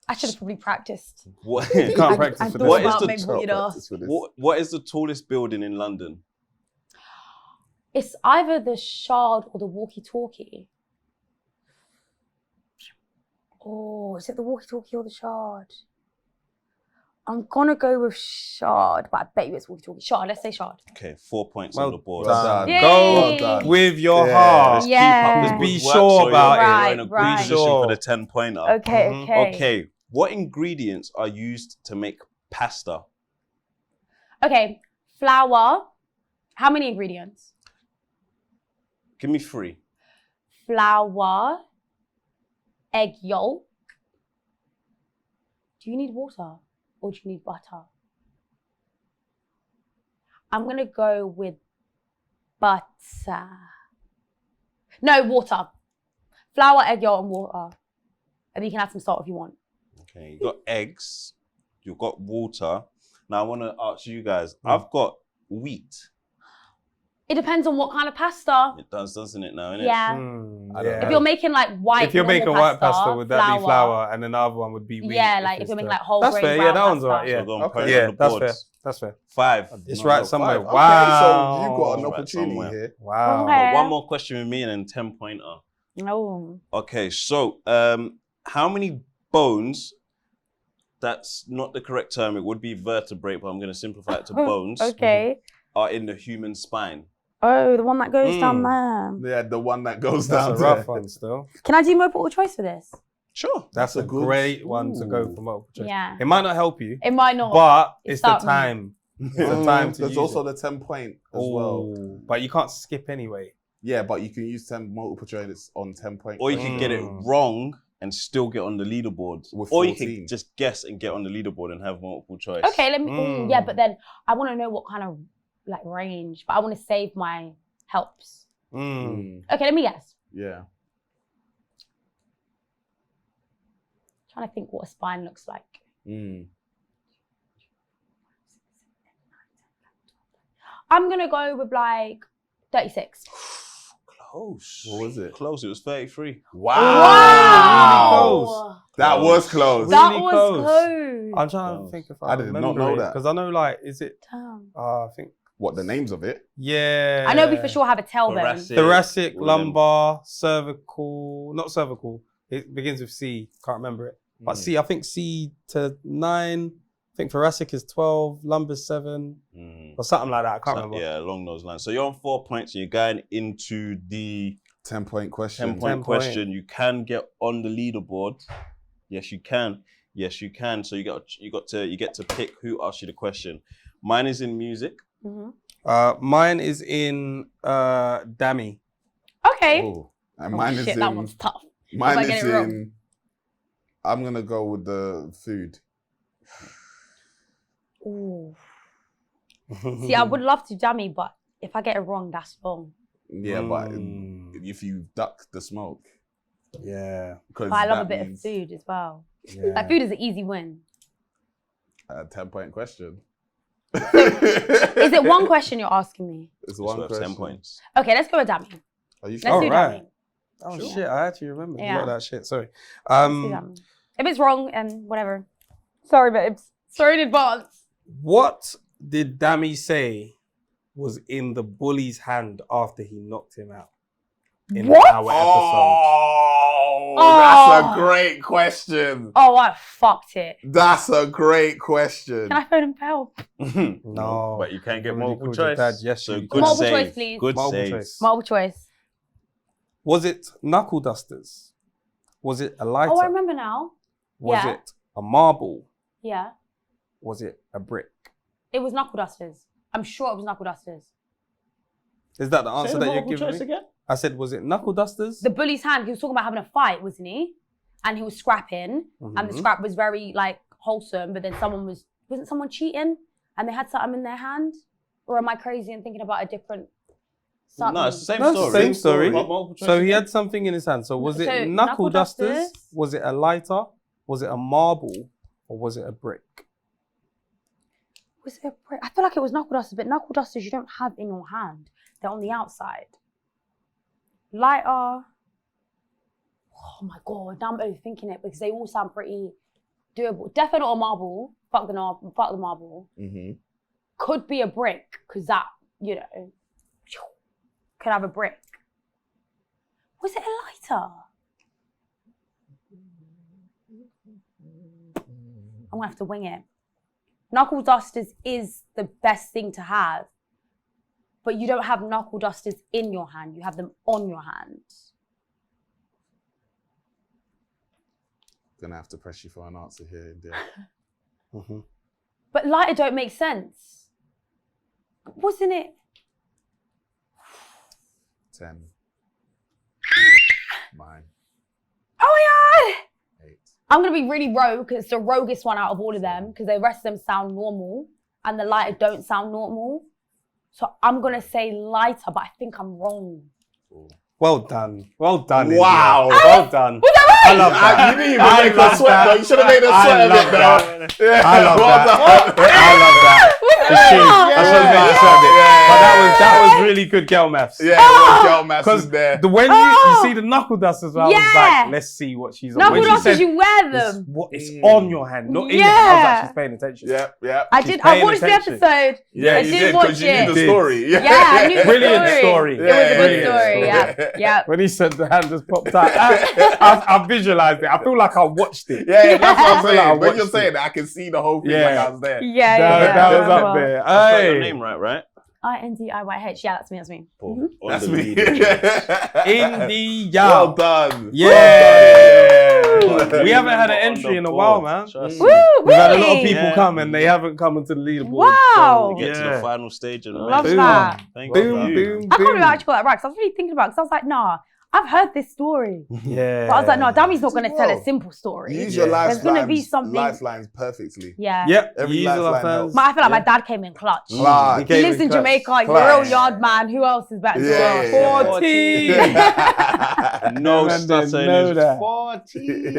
I should have probably practiced. What, You can't practice I for thought this. What is about the maybe Top what you'd ask. practice for this. what is the tallest building in London? It's either the Shard or the walkie-talkie. Oh, is it the walkie-talkie or the Shard? I'm gonna go with Shard, but I bet you it's walkie-talkie. Shard, let's say Shard. Okay, 4 points Well on the board. Well done. Yay. Go Well done. with your Yeah. heart. Let's Yeah. keep up the Be good work, sure so about you're, it. You're in a good Right. position Sure. for the 10-pointer. Okay, Mhm. okay. Okay, what ingredients are used to make pasta? Okay, flour. How many ingredients? Give me 3. Flour, egg yolk. Do you need water or do you need butter? I'm gonna go with butter. No, water. Flour, egg yolk, and water. And you can add some salt if you want. Okay, you got eggs, you've got water. Now I want to ask you guys, I've got wheat. It depends on what kind of pasta. It does, doesn't it now, innit? Yeah. I don't yeah. know. If you're making like white, If you're normal making white pasta, would that be flour? And another one would be wheat? Yeah, like if it's you're making the- like whole That's grain fair. brown Yeah, that one's pasta. alright. Yeah, So go on, Okay. put it yeah, on the that's boards. fair. That's fair. 5. It's No, right no, somewhere. 5. Wow. Okay, so you've got an Right opportunity somewhere. here. Wow. Okay. One more question with me and then 10-pointer. No. Okay, so how many bones? That's not the correct term. It would be vertebrae, but I'm going to simplify it to bones. Okay. Are in the human spine. Oh, the one that goes down there. Yeah, the one that goes That's down a there. rough one still. Can I do multiple choice for this? Sure. That's a a good- great one to go Ooh. for multiple choice. Yeah. It might not help you, It might not. but It's it's the not me. time. It's the time to There's use also it. the 10-point as well. Ooh, but you can't skip anyway. Yeah, but you can use 10 multiple choice on 10-point. Or you can get it wrong and still get on the leaderboard. With or you 14. can just guess and get on the leaderboard and have multiple choice. Okay, let me. ooh, yeah, but then I want to know what kind of like range. But I want to save my helps. Mm, Okay, let me guess. yeah. Trying to think what a spine looks like. Mm. I'm gonna go with like 36. Close. What was it? Close. It was 33. Wow. That was close. That Really was close. close. I'm trying to Close. think if I did not know that. because I know like is it? Damn. I think What, the names of it? yeah. I know we for sure have a tailbone. Thoracic. Thoracic, All them. lumbar, cervical. Not cervical. It begins with C. Can't remember it. But C. I think C to 9. I think thoracic is 12. Lumbar 7 or something like that. I can't remember. Yeah, along those lines. So you're on 4 points and you're going into the 10-point question. 10-point 10 question. point. You can get on the leaderboard. Yes, you can. Yes, you can. So you get to pick who asks you the question. Mine is in music. Mhm. Mine is in Dammy. Okay. Oh, and Oh, mine shit, is that in. one's tough. Mine If I get is it wrong. in. I'm gonna go with the food. Ooh. See, I would love to dummy, but if I get it wrong, that's wrong. Yeah, but Mm. if you duck the smoke, Yeah. because But I love a bit of food as well. Yeah. Like food is an easy win. A 10-point question. Is it one question you're asking me? It's It's one worth question. 10 points. Okay, let's go with dummy. Are you Let's sure? do Alright. dummy. Oh Sure. shit! I actually remember. You Yeah. got that shit. Sorry. Let's do dummy. If it's wrong, and whatever. Sorry, babes. Sorry in advance. What did Dammy say was in the bully's hand after he knocked him out? In What? our episode. Oh, that's a great question. Oh, I fucked it. That's a great question. Can I phone him for help? No. But you can't get Already multiple called your choice. dad, yes, so you good can. Multiple save. choice, please. Good Multiple save. choice. Multiple choice. Was it knuckle dusters? Was it a lighter? Oh, I remember now. Was Yeah. it a marble? Yeah. Was it a brick? It was knuckle dusters. I'm sure it was knuckle dusters. Is that the answer Say that you're multiple giving choice me? again? I said, was it knuckle dusters? The bully's hand, he was talking about having a fight, wasn't he? And he was scrapping. And the scrap was very like wholesome, but then someone was wasn't someone cheating and they had something in their hand? Or am I crazy and thinking about a different something? No, it's the same No, story. same story. Multiple choice So he again. had something in his hand. So was it So, knuckle knuckle dusters? dusters? Was it a lighter? Was it a marble? Or was it a brick? Was it a brick? I feel like it was knuckle dusters, but knuckle dusters you don't have in your hand. They're on the outside. Lighter. Oh my God, now I'm overthinking it because they all sound pretty doable. Definitely not a marble. Fuck the marble. Mm-hmm. Could be a brick because that, you know, could have a brick. Was it a lighter? I'm gonna have to wing it. Knuckle dusters is the best thing to have, but you don't have knuckle dusters in your hand. You have them on your hand. Gonna have to press you for an answer here, Indiyah. But lighter don't make sense. Wasn't it? 10. 9. Oh my God! 8. I'm gonna be really rogue because it's the roguest one out of all of them because the rest of them sound normal and the lighter don't sound normal. So I'm gonna say lighter, but I think I'm wrong. 4. Well done. Well done. Wow. Indiyah. Well done. Was that right? I love that. You didn't even I make her love sweat, that. though. You should have made her I sweat a love bit, that. though. Yeah. I love Well that. done. I love that. It's true. Yeah. I should have made you sweat a bit. But that was really good girl maths. Yeah, well, girl maths Because is there. when you see the knuckle dusters, I was Yeah. like, let's see what she's on. Knuckle When she dusters, said, you wear it's, them. it's on your hand, not in your hand. I was Yeah. actually paying attention. Yep. I She's did. I paying watched attention. the episode. Yeah, I you did did watch because you knew it. the story. Yeah, I knew the Brilliant story. It was a good Brilliant story. story. Yeah. When he said the hand just popped out, I visualized it. I feel like I watched it. Yeah, that's what I'm I feel like I saying. When you're watched saying it. that, I can see the whole thing Yeah. like I was there. Yeah. That was up Well, there. Spell your Hey. name right? INDIYH. Yeah, that's me. On That's the me. lead. Indiyah. Well done. Yeah. Well done. We haven't had an On entry the in a board. while, man. Trust Woo, me. We've had a lot of really? people Yeah. come and they haven't come into the leaderboard. Wow. We get to Yeah. the final stage and Love Boom. that. Thank Boom, you. boom, I can't believe I boom. actually got that right because I was really thinking about it because I was like, nah, I've heard this story. Yeah. But I was like, no, Dammy's not going to tell a Well, simple story. Use your Yeah. There's gonna be lifelines, something- lifelines perfectly. Yeah. Yep. Every Use lifeline lifelines. helps. But I feel like my dad came in clutch. Clark. He He came lives in clutch. Jamaica. He's a Clutch. real yard man. Who else is better Yeah, to yeah. 14. No Man didn't stutter know in that. his 14.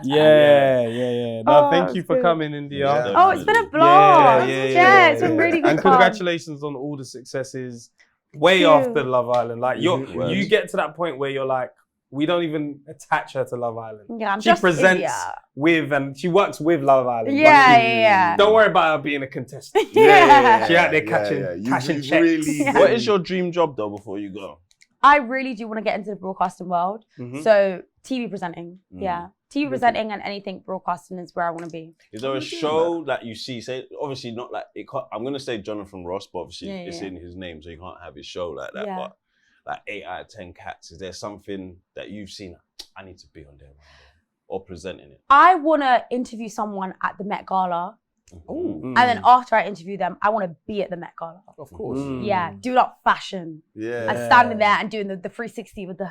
Yeah. No, Oh, thank you it's for good. coming, Indiyah. Yeah. Oh, it's been a blast. Yeah, It's been really good. And fun. congratulations on all the successes way you. after Love Island. Like Mhm. you get to that point where you're like, we don't even attach her to Love Island. Yeah, I'm She just presents Indiyah. with and she works with Love Island. Yeah. Don't worry about her being a contestant. Yeah. She out there catching You checks. really Yeah. What is your dream job though before you go? I really do want to get into the broadcasting world. Mhm. So TV presenting. Mm. Yeah. TV presenting and anything broadcasting is where I want to be. Is there a show that you see? Say, obviously not like it. Can't, I'm gonna say Jonathan Ross, but obviously Yeah, it's yeah. in his name, so you can't have his show like that. Yeah. But like 8 out of 10 cats. Is there something that you've seen? I need to be on there one day, or presenting it. I want to interview someone at the Met Gala. Ooh. Mm. And then after I interview them, I want to be at the Met Gala. Of course. Mm. Yeah. Do like fashion. Yeah. And standing there and doing the 360 with the...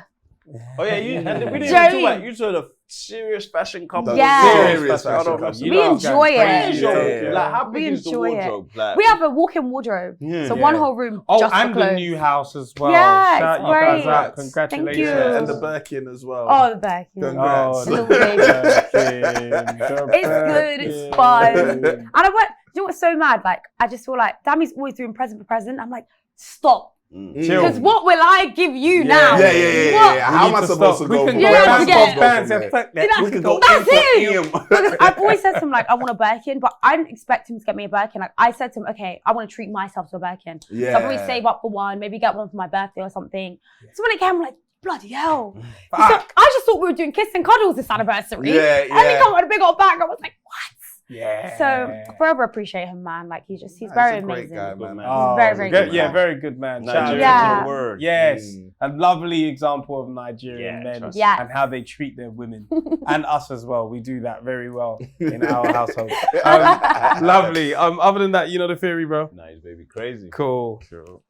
Oh yeah, we didn't even Joey. talk about you two the serious fashion couple. Yeah. Serious I don't fashion know. couple. You We know I'm enjoy going it. crazy. Yeah. Like how We big is the enjoy it. wardrobe? Like, We have a walk-in wardrobe. Yeah. So Yeah. one whole room Oh, just for and the clothes. new house as well. Yeah, Shout it's you guys great. out. Congrats. Congratulations. Thank you. And the Birkin as well. Oh, the back. Yeah. Congrats. Oh, Little the baby. Birkin, It's good, it's fun. And I went, you know what's so mad? Like, I just feel like Dammy's always doing present for present. I'm like, stop. Chill. Because what will I give you now? Yeah. What? How am I supposed to go? We can Yeah, go yeah, bounce, yeah. bounce, bounce, fuck that. You know, We can go that's it. Ian. Because I've always said to him, like, I want a Birkin, but I didn't expect him to get me a Birkin. Like, I said to him, okay, I want to treat myself to a Birkin. So I'll probably save up for one, maybe get one for my birthday or something. So when it came, I'm like, bloody hell. So I just thought we were doing kiss and cuddles this anniversary. Yeah, And they yeah. come with a big old bag. I was like, what? Yeah. So forever appreciate him, man. Like, he's He's very a great amazing. guy, Good man. man. Oh, Very, very good Yeah, man. very good man. Shout out Nigerian to Yeah. to the word. Yes, a lovely example of Nigerian Yeah, men trust me. Yeah. and how they treat their women and us as well. We do that very well in our household. Lovely. Other than that, you know the theory, bro. Nice baby, crazy. Cool. Sure.